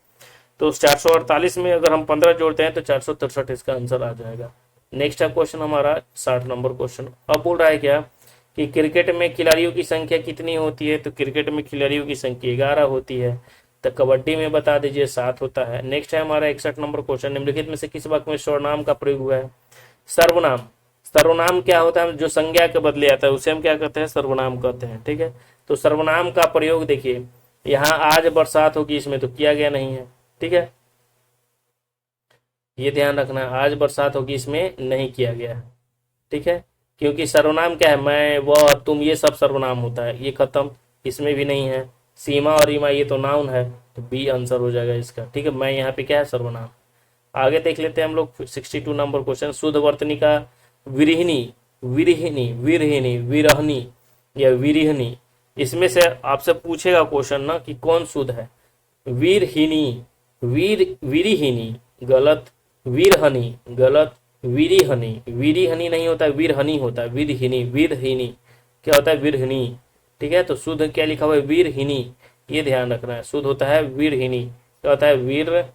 तो 448 में अगर हम 15 जोड़ते हैं तो 463 इसका आंसर आ जाएगा। नेक्स्ट है क्वेश्चन हमारा 60 नंबर क्वेश्चन। अब बोल रहा है क्या कि क्रिकेट में खिलाड़ियों की संख्या कितनी होती है, तो क्रिकेट में खिलाड़ियों की संख्या 11 होती है। तो कबड्डी में बता दीजिए 7 होता है। नेक्स्ट है हमारा 61 नंबर क्वेश्चन, निम्नलिखित में से किस वाक्य में सर्वनाम का प्रयोग हुआ है। सर्वनाम, सर्वनाम क्या होता है जो संज्ञा के बदले आता है उसे हम क्या कहते हैं सर्वनाम कहते हैं, ठीक है। तो सर्वनाम का प्रयोग देखिए यहाँ आज बरसात होगी इसमें तो किया गया नहीं है, ठीक है, ये ध्यान रखना, आज बरसात होगी इसमें नहीं किया गया है, ठीक है। क्योंकि सर्वनाम क्या है, मैं वह तुम ये सब सर्वनाम होता है, ये खत्म, इसमें भी नहीं है। सीमा और रीमा ये तो नाउन है, तो बी आंसर हो जाएगा इसका, ठीक है। मैं यहाँ पे क्या है सर्वनाम। आगे देख लेते हैं हम लोग 62 नंबर क्वेश्चन, शुद्ध वर्तनिका विरहिणी, विरहिणी विरहिणी विरहनी या विरहिणी, इसमें से आपसे पूछेगा क्वेश्चन ना कि कौन शुद्ध है। वीरहिनी, वीरहिनी गलत, वीरहनी गलत, वीरिहनी, वीरिहनी नहीं होता है वीरहनी होता है, वीरहिनी, वीरहिनी, क्या होता है वीरहिनी। ठीक है, तो शुद्ध क्या लिखा हुआ है वीरहिनी, ये ध्यान रखना है। शुद्ध होता है वीरहिनी, क्या होता है वीरहिनी,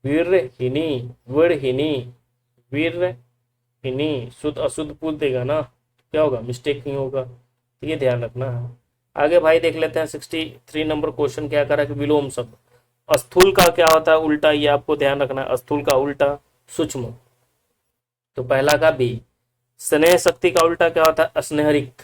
वीरहिनी, वीरहिनी, वीरहिनी। शुद्ध अशुद्ध पूछ देगा ना, क्या होगा, मिस्टेक नहीं होगा, तो ये ध्यान रखना है। आगे भाई देख लेते हैं 63 नंबर क्वेश्चन क्या करा कि विलोम शब्द। स्थूल का क्या होता है उल्टा, ये आपको ध्यान रखना है। स्थूल का उल्टा सूक्ष्म, तो पहला का बी। स्नेह शक्ति का उल्टा क्या होता है स्नेहरिक्त,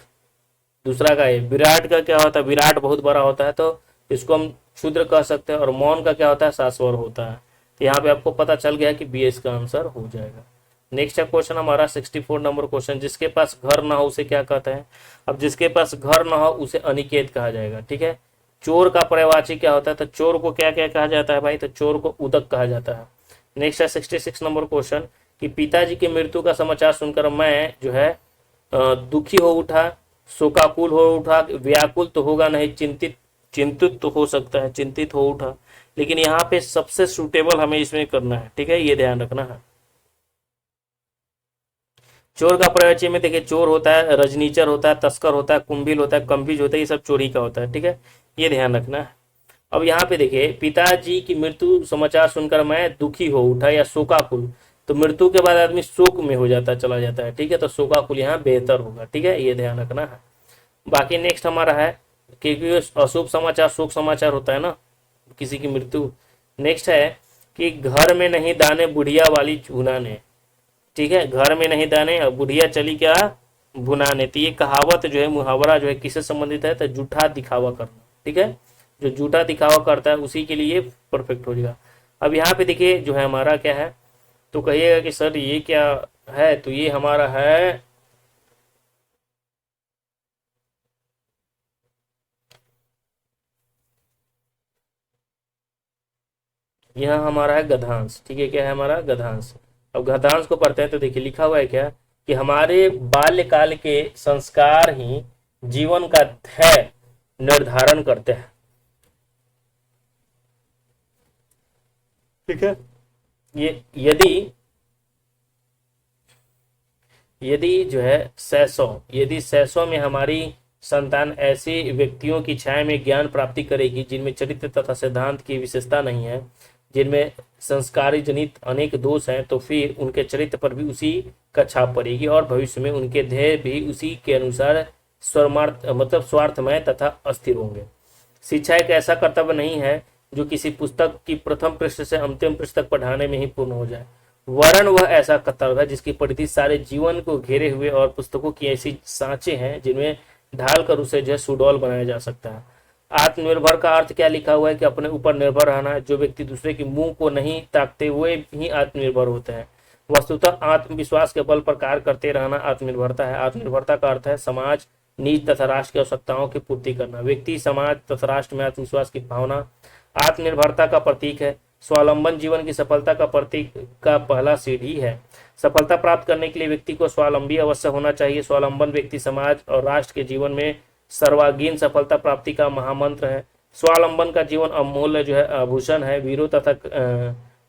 दूसरा का ए। विराट का क्या होता है, विराट बहुत बड़ा होता है तो इसको हम क्षुद्र कह सकते हैं। और मौन का क्या होता है शाश्वर होता है। तो यहाँ पे आपको पता चल गया कि बी इसका आंसर हो जाएगा। नेक्स्ट है क्वेश्चन हमारा 64 नंबर क्वेश्चन। जिसके पास घर ना हो उसे क्या कहते हैं। अब जिसके पास घर ना हो उसे अनिकेत कहा जाएगा। ठीक है, चोर का पर्यायवाची क्या होता है, तो चोर को क्या क्या कहा जाता है भाई, तो चोर को उदक कहा जाता है। नेक्स्ट है 66 नंबर क्वेश्चन कि पिताजी की मृत्यु का समाचार सुनकर मैं जो है दुखी हो उठा, शोकाकुल हो उठा, व्याकुल तो होगा नहीं, चिंतित, चिंतित तो हो सकता है, चिंतित हो उठा, लेकिन यहाँ पे सबसे सुटेबल हमें इसमें करना है। ठीक है, ये ध्यान रखना है। चोर का पर्यायवाची में देखिए चोर होता है, रजनीचर होता है, तस्कर होता है, कुंभिल होता है, कम्बिज होता है, ये सब चोरी का होता है। ठीक है, ये ध्यान रखना है। अब यहाँ पे देखिए पिताजी की मृत्यु समाचार सुनकर मैं दुखी हो उठा या शोकाकुल, तो मृत्यु के बाद आदमी शोक में हो जाता है, चला जाता है। ठीक है, तो शोकाकुल यहाँ बेहतर होगा। ठीक है, ये ध्यान रखना है। बाकी नेक्स्ट हमारा है क्योंकि अशुभ समाचार शोक समाचार होता है ना, किसी की मृत्यु। नेक्स्ट है कि घर में नहीं दाने बुढ़िया वाली चूनाने। ठीक है, घर में नहीं दाने और बुढ़िया चली क्या भुनाने। तो ये कहावत जो है, मुहावरा जो है किससे संबंधित है, तो झूठा दिखावा करना। ठीक है, जो झूठा दिखावा करता है उसी के लिए परफेक्ट हो जाएगा। अब यहाँ पे देखिए जो है हमारा क्या है, तो कहिएगा कि सर ये क्या है, तो ये हमारा है यह हमारा है गधांश। ठीक है, क्या है हमारा गधांश। अब गधांश को पढ़ते हैं तो देखिए लिखा हुआ है क्या कि हमारे बाल्यकाल के संस्कार ही जीवन का ध्येय निर्धारण करते हैं। ठीक है, ये यदि जो है यदि सैसों में हमारी संतान ऐसे व्यक्तियों की छाया में ज्ञान प्राप्ति करेगी जिनमें चरित्र तथा सिद्धांत की विशेषता नहीं है, जिनमें संस्कारी जनित अनेक दोष हैं, तो फिर उनके चरित्र पर भी उसी का छाप पड़ेगी और भविष्य में उनके ध्येय भी उसी के अनुसार स्वार्थमय तथा अस्थिर होंगे। शिक्षा एक ऐसा कर्तव्य नहीं है जो किसी पुस्तक की प्रथम पृष्ठ से अंतिम पृष्ठ तक पढ़ाने में ही पूर्ण हो जाए, वरन वह ऐसा कर्तव्य है जिसकी परिधि सारे जीवन को घेरे हुए और पुस्तकों की ऐसी सांचे हैं जिनमें ढाल कर उसे जो है सुडौल बनाया जा सकता है। आत्मनिर्भर का अर्थ क्या लिखा हुआ है कि अपने ऊपर निर्भर रहना है। जो व्यक्ति दूसरे के मुंह को नहीं ताकते हुए ही आत्मनिर्भर होते हैं। वस्तुतः आत्मविश्वास के बल पर कार्य करते रहना आत्मनिर्भरता है। आत्मनिर्भरता का अर्थ है समाज, निज तथा राष्ट्र की आवश्यकताओं की पूर्ति करना। व्यक्ति, समाज तथा राष्ट्र में आत्मविश्वास की भावना आत्मनिर्भरता का प्रतीक है। स्वावलंबन जीवन की सफलता का प्रतीक का पहला सीढ़ी है। सफलता प्राप्त करने के लिए व्यक्ति को स्वावलंबी अवश्य होना चाहिए। स्वावलंबन व्यक्ति, समाज और राष्ट्र के जीवन में सर्वांगीण सफलता प्राप्ति का महामंत्र है। स्वावलंबन का जीवन अमूल्य जो है आभूषण है। वीरों तथा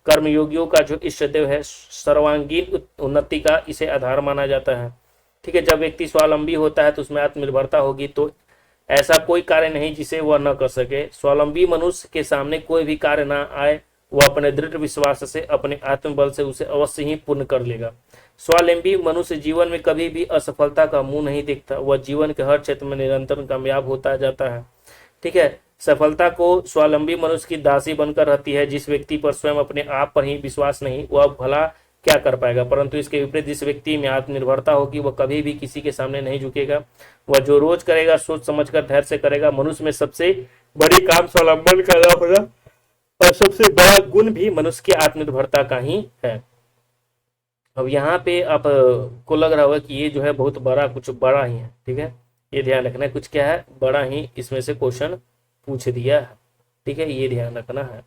कर्मयोगियों का जो इष्टदेव है, सर्वांगीण उन्नति का इसे आधार माना जाता है। ठीक है, जब व्यक्ति स्वावलंबी होता है तो उसमें आत्मनिर्भरता होगी, तो ऐसा कोई कार्य नहीं जिसे वह न कर सके। स्वावलंबी मनुष्य के सामने कोई भी कार्य न आए, वह अपने दृढ़ विश्वास से, अपने आत्मबल से उसे अवश्य ही पूर्ण कर लेगा। स्वावलंबी मनुष्य जीवन में कभी भी असफलता का मुंह नहीं देखता, वह जीवन के हर क्षेत्र में निरंतर कामयाब होता जाता है। ठीक है, सफलता को स्वावलंबी मनुष्य की दासी बनकर रहती है। जिस व्यक्ति पर स्वयं अपने आप पर ही विश्वास नहीं, वह भला क्या कर पाएगा। परंतु इसके विपरीत जिस व्यक्ति में आत्मनिर्भरता होगी, वह कभी भी किसी के सामने नहीं झुकेगा। वह जो रोज करेगा सोच समझकर धैर्य से करेगा। मनुष्य में सबसे बड़ी काम स्वावलंबन का होगा और सबसे बड़ा गुण भी मनुष्य की आत्मनिर्भरता का ही है। अब यहाँ पे आप को लग रहा होगा कि ये जो है बहुत बड़ा, कुछ बड़ा ही है। ठीक है, ये ध्यान रखना है, कुछ क्या है बड़ा ही इसमें से क्वेश्चन पूछ दिया है। ठीक है, ये ध्यान रखना है।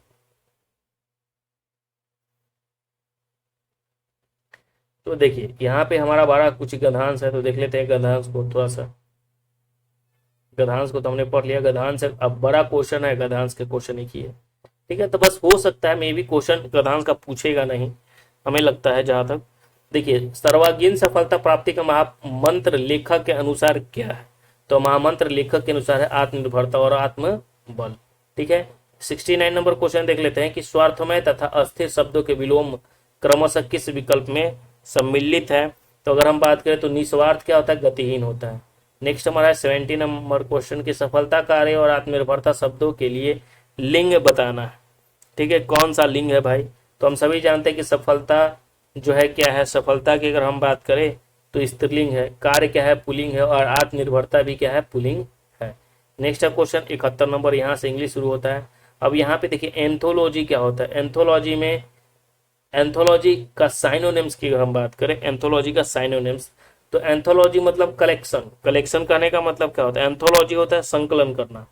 तो देखिए यहाँ पे हमारा बड़ा कुछ गधांश है, तो देख लेते हैं गधांश को थोड़ा सा। गधांश को तो हमने पढ़ लिया। गधांश अब बड़ा क्वेश्चन है, गधांश के क्वेश्चन एक ही है। ठीक है, तो बस हो सकता है मे भी क्वेश्चन गधांश का पूछेगा नहीं, हमें लगता है जहां तक। देखिए सर्वांगीण सफलता प्राप्ति का महामंत्र लेखक के अनुसार क्या है? तो महामंत्र लेखक के अनुसार है आत्मनिर्भरता और आत्मबल। ठीक है, 69 नंबर क्वेश्चन देख लेते हैं कि स्वार्थमय तथा अस्थिर शब्दों के विलोम क्रमशः किस विकल्प में सम्मिलित है? तो अगर हम बात करें तो निस्वार्थ क्या होता है? गतिहीन होता है। नेक्स्ट हमारा 70 नंबर क्वेश्चन की सफलता, कार्य और आत्मनिर्भरता शब्दों के लिए लिंग बताना है। ठीक है, कौन सा लिंग है भाई? तो हम सभी जानते हैं कि सफलता जो है क्या है, सफलता की अगर हम बात करें तो स्त्रीलिंग है, कार्य क्या है? पुल्लिंग है, और आत्मनिर्भरता भी क्या है? पुल्लिंग है। नेक्स्ट है क्वेश्चन 71 नंबर, यहाँ से इंग्लिश शुरू होता है। अब यहाँ पे देखिए एंथोलॉजी क्या होता है? एंथोलॉजी में एंथोलॉजी का साइनोनिम्स की अगर हम बात करें, एंथोलॉजी का साइनोनिम्स, तो एंथोलॉजी मतलब कलेक्शन, कलेक्शन करने का मतलब क्या होता है? एंथोलॉजी होता है संकलन करना,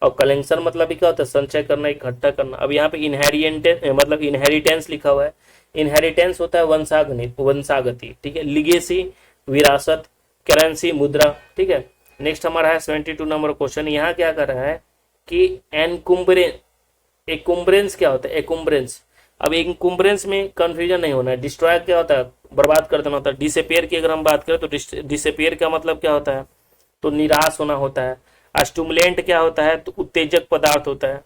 और कलेक्शन मतलब भी क्या होता है? संचय करना, इकट्ठा करना। अब यहाँ पे इनहेरिटेंस मतलब इनहेरिटेंस लिखा हुआ है, इनहेरिटेंस होता है वंशागति। ठीक है, लिगेसी विरासत, करेंसी मुद्रा। ठीक है, नेक्स्ट हमारा है 72 नंबर क्वेश्चन। यहाँ क्या कर रहा है कि एकुम्ब्रेंस क्या होता है? एकुम्ब्रेंस, अब एकुम्ब्रेंस में कंफ्यूजन नहीं होना है। डिस्ट्रॉय क्या होता है? बर्बाद कर देना होता है। डिसअपियर की अगर हम बात करें तो डिसअपियर का मतलब क्या होता है? तो निराश होना होता है। स्टिमुलेंट क्या होता है? तो उत्तेजक पदार्थ होता है।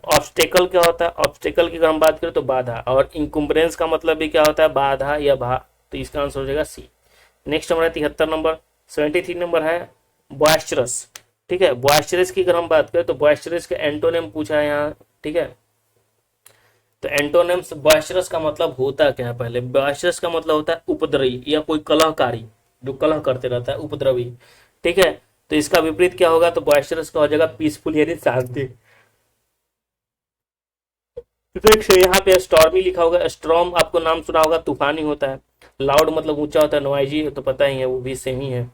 ऑब्स्टेकल क्या होता है? ऑब्स्टेकल की अगर हम बात करें तो बाधा, और इंकुम्बरेंस का मतलब भी क्या होता है? बाधा या भा, तो इसका आंसर हो जाएगा सी। नेक्स्ट हमारा 73 नंबर, 73 नंबर है बॉयस्चरस। ठीक है, बॉयस्चरस की अगर हम बात करें तो बॉयस्चरस का एंटोनिम पूछा है यहाँ। ठीक है, तो एंटोनिम्स बॉयस्चरस का मतलब होता क्या है? पहले बॉयस्चरस का मतलब होता है उपद्रवी या कोई कलहकारी, जो कलह करते रहता है, उपद्रवी। ठीक है, तो इसका विपरीत क्या होगा? तो बॉयस्चरस का हो जाएगा पीसफुल यानी शांति। नेक्स्ट यहाँ पे स्टॉर्मी लिखा होगा, स्टॉर्म आपको नाम सुना होगा, तूफानी होता है। लाउड मतलब ऊंचा होता है, नॉइजी तो पता ही है, वो भी सेम ही है।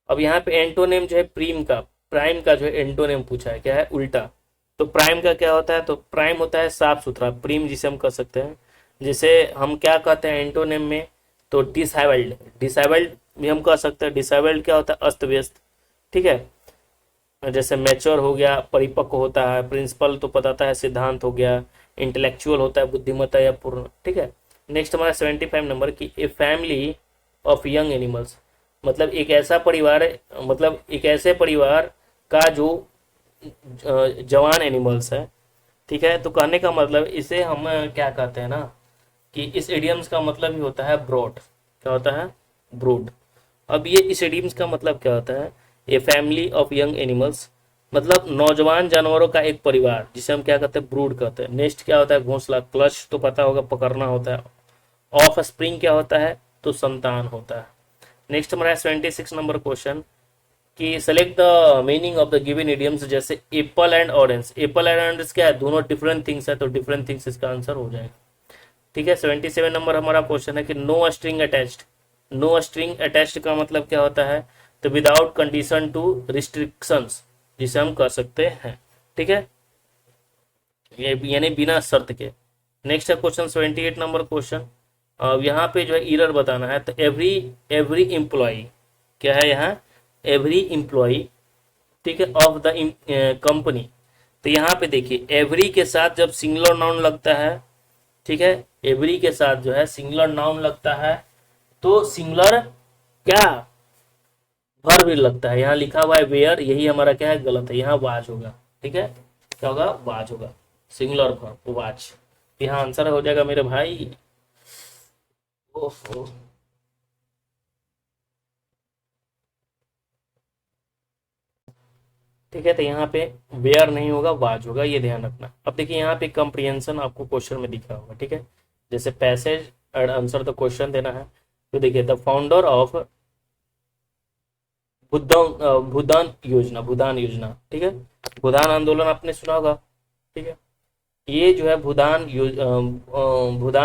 अब यहाँ पे एंटोनेम जो है प्राइम का जो है एंटोनेम पूछा है, क्या है? उल्टा। तो प्राइम का क्या होता है? तो प्राइम होता है साफ सुथरा, प्रीम जिसे हम कह सकते हैं। जैसे हम क्या कहते हैं एंटोनेम में? तो डिसेबल्ड, डिसेबल्ड भी हम कह सकते हैं। डिसेबल्ड क्या होता है? अस्त व्यस्त। ठीक है, जैसे मैच्योर हो गया, परिपक्व होता है। प्रिंसिपल तो बताता है सिद्धांत हो गया। इंटेलेक्चुअल होता है बुद्धिमत्ता या पूर्ण। ठीक है, नेक्स्ट हमारा 75 नंबर की a family of young animals, मतलब एक ऐसा परिवार, मतलब एक ऐसे परिवार का जो जवान एनिमल्स है। ठीक है, तो कहने का मतलब इसे हम क्या कहते हैं ना, कि इस इडियम्स का मतलब ही होता है ब्रॉड। क्या होता है? ब्रूड। अब ये इस इडियम्स का मतलब क्या होता है? A family of young animals, मतलब नौजवान जानवरों का एक परिवार, जिसे हम क्या कहते हैं? ब्रूड कहते हैं। नेक्स्ट क्या होता है? घोंसला, क्लच तो पता होगा, पकड़ना होता है। ऑफ स्प्रिंग क्या होता है? तो संतान होता है। नेक्स्ट हमारा 76 नंबर क्वेश्चन कि select the meaning of the given idioms, जैसे apple and orange. Apple and orange क्या है? दोनों डिफरेंट थिंग्स है, तो डिफरेंट थिंग्स इसका आंसर हो जाएगा। ठीक है, 77 नंबर हमारा क्वेश्चन है कि no string attached. No string attached का मतलब क्या होता है? तो विदाउट कंडीशन टू रिस्ट्रिक्शंस, जिसे हम कह सकते हैं। ठीक है, ये यानी बिना शर्त के। नेक्स्ट है क्वेश्चन 78 नंबर क्वेश्चन। अब यहाँ पे जो है एरर बताना है, तो एवरी एम्प्लॉय क्या है यहाँ? Every employ. ठीक है, ऑफ द कंपनी। तो यहाँ पे देखिए एवरी के साथ जब सिंगुलर नाउन लगता है, ठीक है, एवरी के साथ जो है सिंगुलर नाउन लगता है, तो सिंगुलर क्या वर्ब भी लगता है। यहाँ लिखा हुआ है वेयर, यही हमारा क्या है? गलत है, यहाँ वाज होगा। ठीक है, क्या होगा? वाज होगा, सिंगुलर वर्ब वाज। यहाँ आंसर हो जाएगा मेरे भाई। ओहो, ठीक है, तो यहाँ पे वेयर नहीं होगा, वाज होगा, ये ध्यान रखना। अब देखिए यहाँ पे कंप्रिहेंशन आपको क्वेश्चन में दिखा होगा। ठीक है, जैसे passage and answer the question देना है। तो देखिए द फाउंडर ऑफ भूदान योजना। ठीक है, भूदान आंदोलन आपने सुना होगा। ठीक है, ये जो है भूदान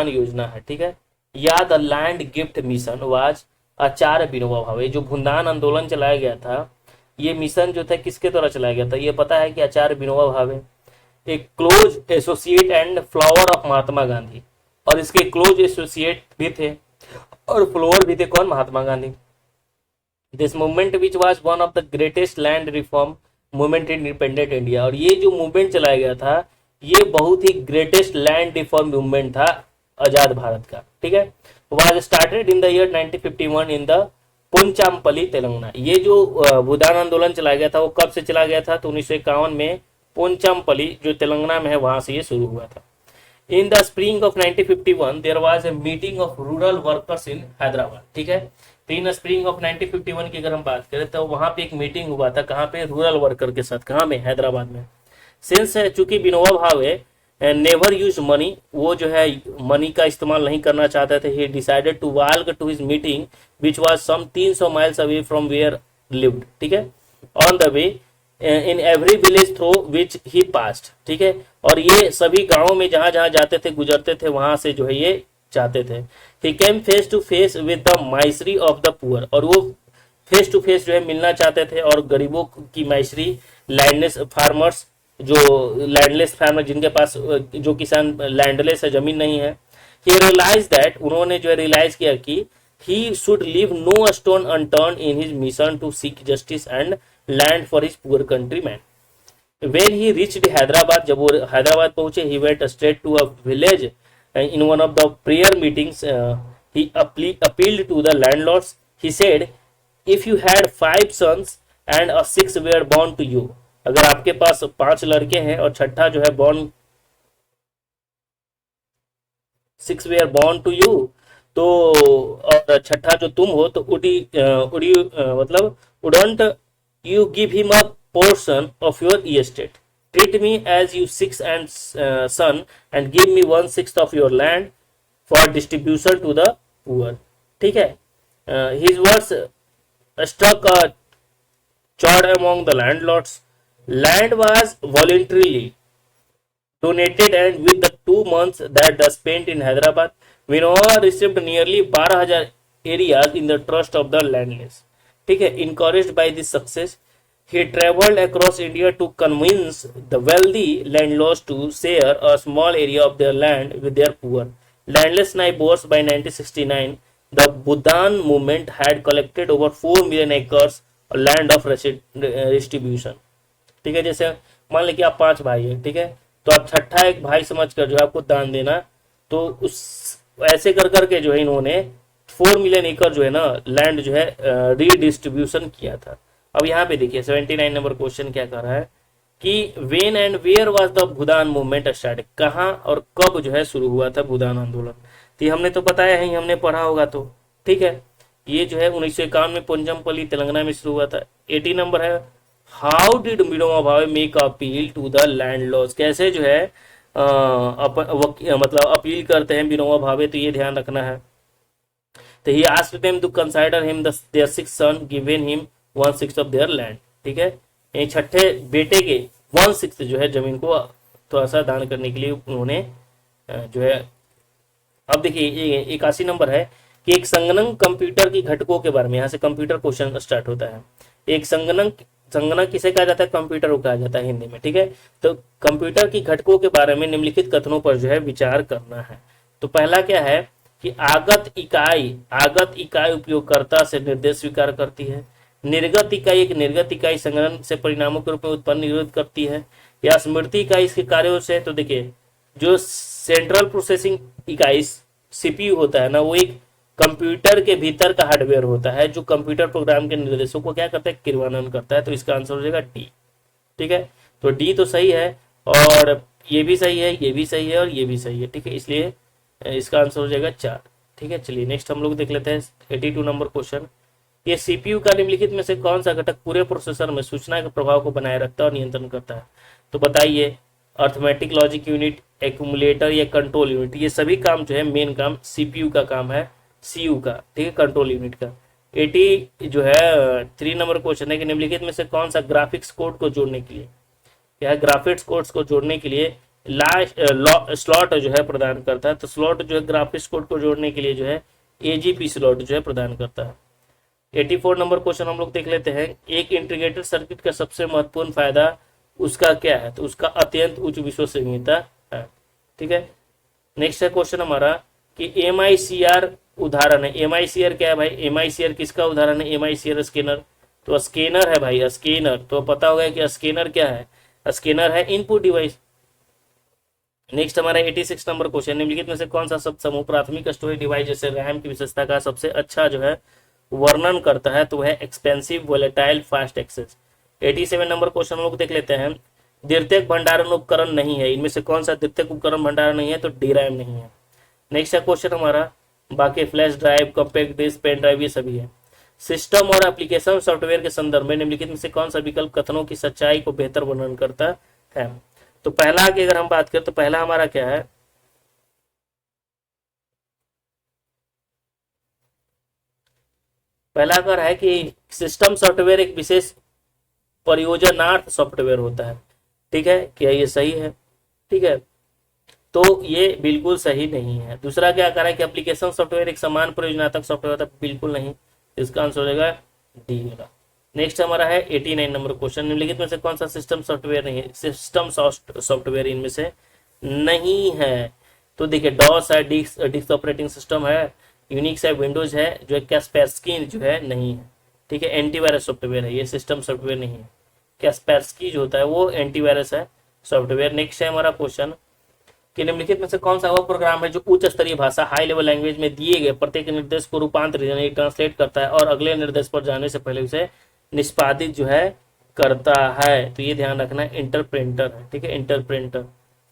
योजना है। ठीक है, या the land gift mission was Acharya Vinoba Bhave. जो भूदान आंदोलन चलाया गया था, ये मिशन जो था किसके द्वारा चलाया गया था? ये पता है कि आचार्य विनोबा भावे, एक close associate and follower of Mahatma Gandhi, और इसके क्लोज एसोसिएट भी थे और फ्लावर भी थे। कौन? Mahatma Gandhi. This movement which was one of the greatest land reform movement in independent India. और ये जो मूवमेंट चलाया गया था, ये बहुत ही ग्रेटेस्ट लैंड रिफॉर्म मूवमेंट था आजाद भारत का। ठीक है, was started in the year 1951 in the Pochampally Telangana. ये जो भूदान आंदोलन चला गया था वो कब से चला गया था, तो 1951 में पोंचामपल्ली जो तेलंगाना में है वहां से ये शुरू हुआ था। In the spring of 1951 there was a meeting of rural workers in Hyderabad, ठीक है। तो इन स्प्रिंग ऑफ 1951 की अगर हम बात करें तो वहां पे एक मीटिंग हुआ था, कहाँ पे, रूरल वर्कर के साथ, कहाँ में, हैदराबाद में। सिंस चूंकि Vinoba Bhave never use money, वो जो है मनी का इस्तेमाल नहीं करना चाहते थे, he decided to walk to his meeting which was some 300 miles away from where lived, ठीक है, on the way in every village through which he passed, ठीक है। और ये सभी गांवों में जहां जहां जाते थे, गुजरते थे, वहां से जो है ये जाते थे। He came face to face with the misery of the poor, और वो फेस टू फेस जो है मिलना चाहते थे और गरीबों की माइसरी, लैंडलेस फार्मर्स, जो लैंडलेस फार्मर जिनके पास, जो किसान लैंडलेस है, जमीन नहीं है। ही रियलाइज दैट, उन्होंने जो है रियलाइज किया कि he should leave no stone unturned in his mission to seek justice and land for his poor countryman. When he reached Hyderabad, जब वो हैदराबाद पहुंचे, he went straight to a village. In one of the prayer meetings, he appealed to the landlords. He said, if you had 5 sons and a 6th were born to you, अगर आपके पास 5 लड़के हैं और छठा जो है born 6 were born to you, तो और छठा जो तुम हो, तो उड़ी मतलब wouldn't you give him a portion of your estate? Treat me as you 6th and son and give me 1/6 of your land for distribution to the poor, ठीक है। His words struck a chord among the landlords. Land was voluntarily donated, and with the 2 months that was spent in Hyderabad, Vinova received nearly 12,000 areas in the trust of the landless, ठीक है। Encouraged by this success, he traveled across India to convince the wealthy landlords to share a small area of their land with their poor, landless neighbors. By 1969, the Bhudan movement had collected over 4 million acres of land of distribution, ठीक है। जैसे मान लें कि आप 5 भाई है, ठीक है, तो आप छठा एक भाई समझकर जो है आपको दान देना, तो उस ऐसे कर करके जो है इन्होंने 4 मिलियन एकड़ जो है ना लैंड जो है रीडिस्ट्रीब्यूशन किया था। अब यहाँ पे देखिए 79 नंबर क्वेश्चन क्या कर रहा है कि when and where was the Bhoodan movement start, कहाँ और कब जो है शुरू हुआ था भूदान आंदोलन। तो हमने तो बताया है, हमने पढ़ा होगा, तो ठीक है। ये जो है 1951 में पोंचमपल्ली तेलंगाना में शुरू हुआ था। 80 नंबर है, how did Vinoba Bhave make appeal to the landlords, कैसे जो है मतलब अपील करते हैं विनोबा भावे, तो ये ध्यान रखना है। तो he asked them to consider him their 6th son, given him 1/6 of their land, ठीक है। ये छठे बेटे के 1/6 जो है जमीन को थोड़ा सा दान करने के लिए उन्होंने जो है। अब देखिए 81 नंबर है कि एक संगणक कंप्यूटर की घटकों के बारे में, यहाँ से कंप्यूटर क्वेश्चन स्टार्ट होता है। एक संगणक किसे कहा जाता है, कंप्यूटर को कहा जाता है हिंदी में, ठीक है। तो कंप्यूटर की घटकों के बारे में निम्नलिखित कथनों पर जो है विचार करना है। तो पहला क्या है कि आगत इकाई उपयोगकर्ता से निर्देश स्वीकार करती है। निर्गत इकाई संगणन से परिणामों के रूप में उत्पन्न निरोध करती है। या स्मृति इकाई इसके कार्यों से, तो देखिए जो सेंट्रल प्रोसेसिंग इकाई सीपीयू होता है ना, वो एक कंप्यूटर के भीतर का हार्डवेयर होता है जो कंप्यूटर प्रोग्राम के निर्देशों को क्या करता है, क्रियान्वयन करता है। तो इसका आंसर हो जाएगा डी, ठीक है। तो डी तो सही है, और ये भी सही है, ये भी सही है, और ये भी सही है, ठीक है। इसलिए इसका आंसर हो जाएगा 4, ठीक है। चलिए नेक्स्ट हम लोग देख लेते हैं 82 नंबर क्वेश्चन। ये सीपीयू का निम्नलिखित में से कौन सा घटक पूरे प्रोसेसर में सूचना के प्रभाव को बनाए रखता है और नियंत्रण करता है? तो बताइए, अर्थमेटिक लॉजिक यूनिट, एक्यूमुलेटर या कंट्रोल यूनिट। ये सभी काम जो है मेन काम सीपीयू का काम है, सीयू का, ठीक है, कंट्रोल यूनिट का। 80 जो है 3 नंबर क्वेश्चन है कि निम्नलिखित में से कौन सा ग्राफिक्स कोड को जोड़ने के लिए, क्या ग्राफिक्स कोड्स को जोड़ने के लिए स्लॉट जो है प्रदान करता है? तो स्लॉट जो है ग्राफिक्स कोड को जोड़ने के लिए जो है एजीपी स्लॉट जो है प्रदान करता है। 84 नंबर क्वेश्चन हम लोग देख लेते हैं। एक इंटीग्रेटेड सर्किट का सबसे महत्वपूर्ण फायदा उसका क्या है? तो उसका अत्यंत उच्च विश्वसनीयता है, ठीक है। नेक्स्ट है क्वेश्चन हमारा कि MICR उदाहरण है। MICR क्या है भाई? MICR किसका उदाहरण है? MICR स्कैनर, तो स्कैनर है भाई, स्कैनर। तो पता होगा कि स्कैनर क्या है? स्कैनर है इनपुट डिवाइस। नेक्स्ट हमारा 86 नंबर क्वेश्चन, निम्नलिखित में से कौन सा शब्द समूह प्राथमिक स्टोरेज डिवाइस जैसे रैम की विशेषता का सबसे अच्छा जो है वर्णन करता है, तो वह expensive volatile fast access. 87 number question हम लोग देख लेते हैं, द्वितीयक भंडारण उपकरण नहीं है, इनमें से कौन सा द्वितीयक उपकरण भंडारण नहीं है, तो DRAM नहीं है। नेक्स्ट है क्वेश्चन हमारा, बाकी flash drive, compact disc, pen drive ये सभी है। सिस्टम और एप्लीकेशन सॉफ्टवेयर के संदर्भ में निम्नलिखित में से कौन सा विकल्प कथनों की सच्चाई को बेहतर वर्णन करता है। तो पहला की अगर हम बात करें तो पहला हमारा क्या है, पहला अगर है कि सिस्टम सॉफ्टवेयर एक विशेष परियोजनार्थ सॉफ्टवेयर होता है। ठीक है, क्या ये सही है? ठीक है, तो ये बिल्कुल सही नहीं है। दूसरा क्या कह रहा है कि एप्लीकेशन सॉफ्टवेयर एक समान परियोजनात्मक सॉफ्टवेयर होता है, बिल्कुल नहीं। इसका आंसर हो जाएगा डी होगा। नेक्स्ट हमारा है 89 नंबर क्वेश्चन, निम्नलिखित में से कौन सा सिस्टम सॉफ्टवेयर नहीं है, सिस्टम सॉफ्टवेयर इनमें से नहीं है। तो देखिए डॉस है, डिस्क ऑपरेटिंग सिस्टम है, यूनिक्स है, विंडोज है, जो है कैस्पेर्स्की जो है नहीं है। ठीक है, एंटीवायरस सॉफ्टवेयर है, ये सिस्टम सॉफ्टवेयर नहीं है। कैस्पेर्स्की जो होता है वो एंटीवायरस है सॉफ्टवेयर। नेक्स्ट है हमारा क्वेश्चन कि निम्नलिखित में से कौन सा वह प्रोग्राम है जो उच्च स्तरीय भाषा हाई लेवल लैंग्वेज में दिए गए प्रत्येक निर्देश को रूपांतरित यानी ट्रांसलेट करता है और अगले निर्देश पर जाने से पहले उसे निष्पादित जो है करता है। तो ये ध्यान रखना है, इंटरप्रेटर है। ठीक है, इंटरप्रेटर।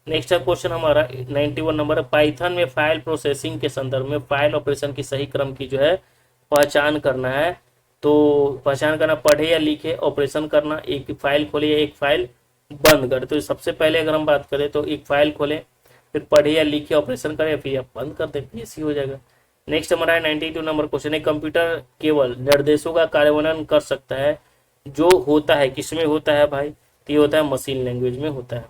नेक्स्ट है क्वेश्चन हमारा 91 नंबर है, पाइथन में फाइल प्रोसेसिंग के संदर्भ में फाइल ऑपरेशन की सही क्रम की जो है पहचान करना है। तो पहचान करना, पढ़े या लिखे, ऑपरेशन करना, एक फाइल खोले या एक फाइल बंद करे। तो सबसे पहले अगर हम बात करें तो एक फाइल खोले, फिर पढ़े या लिखे, ऑपरेशन करे, फिर आप बंद कर दे, पीएससी हो जाएगा। नेक्स्ट हमारा है 92 नंबर क्वेश्चन है, कंप्यूटर केवल निर्देशों का कार्यान्वयन कर सकता है जो होता है किसमें होता है भाई, तो ये होता है मशीन लैंग्वेज में होता है।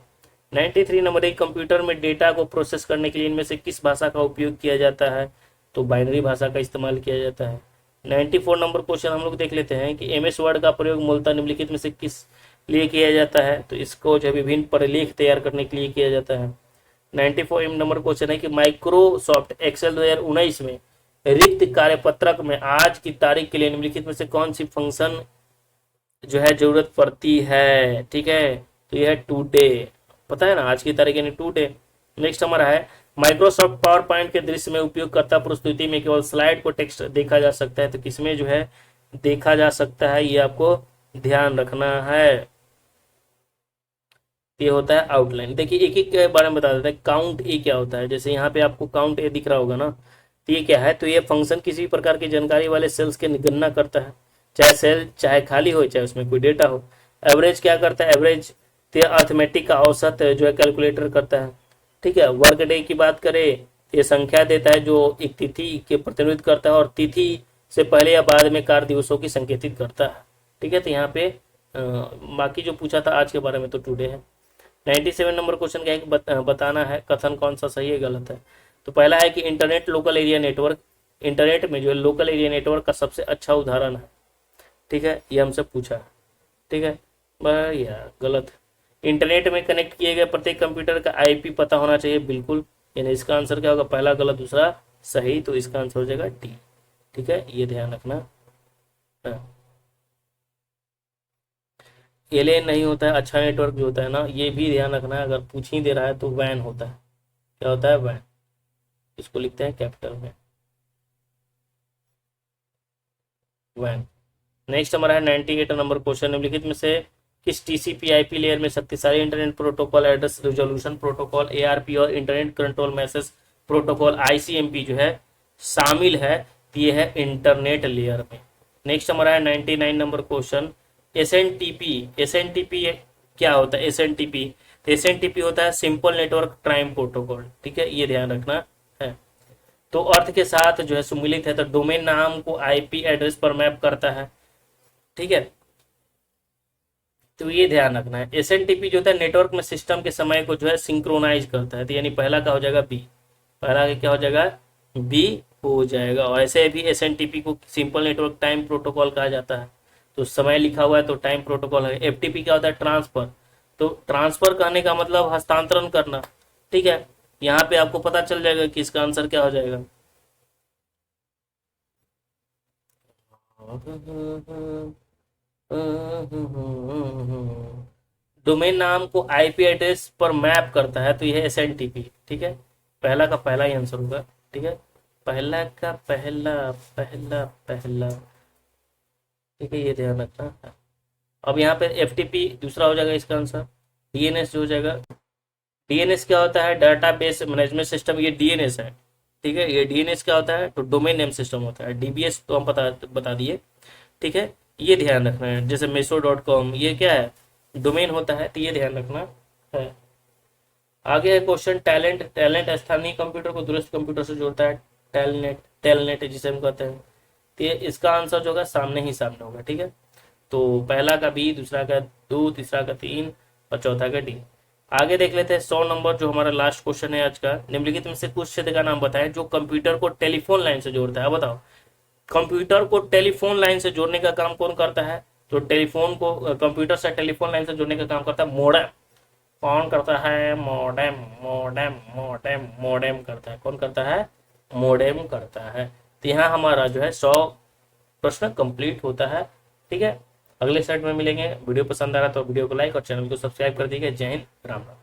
93 नंबर, एक कंप्यूटर में डेटा को प्रोसेस करने के लिए इनमें से किस भाषा का उपयोग किया जाता है, तो बाइनरी भाषा का इस्तेमाल किया जाता है। 94 नंबर क्वेश्चन हम लोग देख लेते हैं कि MS वर्ड का प्रयोग मूलतः निम्नलिखित में से किस लिए किया जाता है, तो इसको जो विभिन्न प्रलेख तैयार करने के लिए किया जाता है। 94 नंबर क्वेश्चन है कि माइक्रोसॉफ्ट एक्सेल 2019 में रिक्त कार्यपत्रक में आज की तारीख के लिए निम्नलिखित में से कौन सी फंक्शन जो है जरूरत पड़ती है। ठीक है, तो यह है टुडे, पता है ना, आज की तारीख यानी टुडे। नेक्स्ट हमारा है, माइक्रोसॉफ्ट पावर पॉइंट के दृश्य में उपयोगकर्ता प्रस्तुति में केवल स्लाइड को टेक्स्ट देखा जा सकता है, तो किसमें जो है देखा जा सकता है, ये आपको ध्यान रखना है। ये होता है आउटलाइन। देखिए एक एक के बारे में बता देते हैं। काउंट ए क्या होता है, जैसे यहाँ पे आपको काउंट ए दिख रहा होगा ना, तो ये क्या है, तो ये फंक्शन किसी भी प्रकार की जानकारी वाले सेल्स की गणना करता है, चाहे सेल चाहे खाली हो चाहे उसमें कोई डेटा हो। एवरेज क्या करता है, एवरेज तो अर्थमेटिक का औसत जो है कैलकुलेटर करता है। ठीक है, वर्क डे की बात करें, ये संख्या देता है जो एक तिथि के प्रतिनिधित्व करता है और तिथि से पहले या बाद में कार्य दिवसों की संकेतित करता है। ठीक है, तो यहाँ पे बाकी जो पूछा था आज के बारे में तो टुडे है। 97 नंबर क्वेश्चन क्या है कि बताना है कथन कौन सा सही है गलत है। तो पहला है कि internet local area network, internet में जो है लोकल एरिया नेटवर्क का सबसे अच्छा उदाहरण है। ठीक है, ये हमसे पूछा है। ठीक है, भैया गलत। इंटरनेट में कनेक्ट किए गए प्रत्येक कंप्यूटर का IP पता होना चाहिए, बिल्कुल। यानी इसका आंसर क्या होगा, पहला गलत दूसरा सही, तो इसका आंसर हो जाएगा डी। ठीक है, ये ध्यान रखना। हाँ। एलियन नहीं होता है, अच्छा नेटवर्क जो होता है ना, ये भी ध्यान रखना है, अगर पूछ ही दे रहा है तो वैन होता है। क्या होता है, वैन। इसको लिखते हैं कैपिटल में, वैन। नेक्स्ट हमारा है 98 नंबर क्वेश्चन, निम्नलिखित में से किस TCP/IP लेयर में शक्तिशाली internet protocol address resolution protocol ARP और internet control message protocol ICMP जो है शामिल है, तो ये है इंटरनेट लेयर में। नेक्स्ट हमारा है 99 नंबर क्वेश्चन, SNTP क्या होता है, SNTP, तो SNTP होता है सिंपल नेटवर्क टाइम प्रोटोकॉल। ठीक है, ये ध्यान रखना है। तो अर्थ के साथ जो है सम्मिलित है, तो डोमेन नाम को IP एड्रेस पर मैप करता है। ठीक है, तो ये ध्यान रखना है। SNTP जो होता है नेटवर्क में सिस्टम के समय को जो है सिंक्रोनाइज करता है, तो यानी पहला का हो जाएगा बी, पहला का क्या हो जाएगा, बी हो जाएगा। और ऐसे भी SNTP को सिंपल नेटवर्क टाइम प्रोटोकॉल कहा जाता है, तो समय लिखा हुआ है तो टाइम प्रोटोकॉल है। FTP क्या होता है, ट्रांसफर, तो ट्रांसफर कहने का मतलब हस्तांतरण करना। ठीक है, यहाँ पे आपको पता चल जाएगा कि इसका आंसर क्या हो जाएगा। डोमेन नाम को आईपी एड्रेस पर मैप करता है, तो यह एसएनटीपी। ठीक है, पहला का पहला ही आंसर होगा। ठीक है, पहला का पहला पहला पहला। ठीक है, ये ध्यान रखना है। अब यहाँ पे एफटीपी दूसरा हो जाएगा इसका आंसर। डीएनएस जो हो जाएगा, डीएनएस क्या होता है, डाटाबेस मैनेजमेंट सिस्टम, ये डीएनएस है। ठीक है, ये डीएनएस क्या होता है, तो डोमेन नेम सिस्टम होता है। डीबीएस तो हम बता दिए। ठीक है, ये ध्यान रखना है। जैसे meso.com ये क्या है, डोमेन होता है, तो ये ध्यान रखना है। आगे है क्वेश्चन टैलेंट। टैलेंट स्थानीय कंप्यूटर को दूरस्थ कंप्यूटर से जोड़ता है। टेलनेट, टेलनेट जिसे हम कहते हैं। तो ये इसका आंसर जो होगा सामने ही सामने होगा। ठीक है, तो पहला का बी, दूसरा का दो, तीसरा का तीन और चौथा का डी। आगे देख लेते हैं 100 नंबर जो हमारा लास्ट क्वेश्चन है आज का। निम्नलिखित में से कुछ क्षेत्र का नाम बताएं जो कंप्यूटर को टेलीफोन लाइन से जोड़ता है। बताओ, कंप्यूटर को टेलीफोन लाइन से जोड़ने का काम कौन करता है, तो टेलीफोन को कंप्यूटर से टेलीफोन लाइन से जोड़ने का काम करता है मॉडेम। कौन करता है, मॉडेम। मॉडेम मॉडेम मॉडेम करता है। कौन करता है, मॉडेम करता है। तो यहाँ हमारा जो है 100 प्रश्न कंप्लीट होता है। ठीक है, अगले सेट में मिलेंगे। वीडियो पसंद आ रहा तो वीडियो को लाइक और चैनल को सब्सक्राइब कर दीजिए। जय हिंद, राम राम।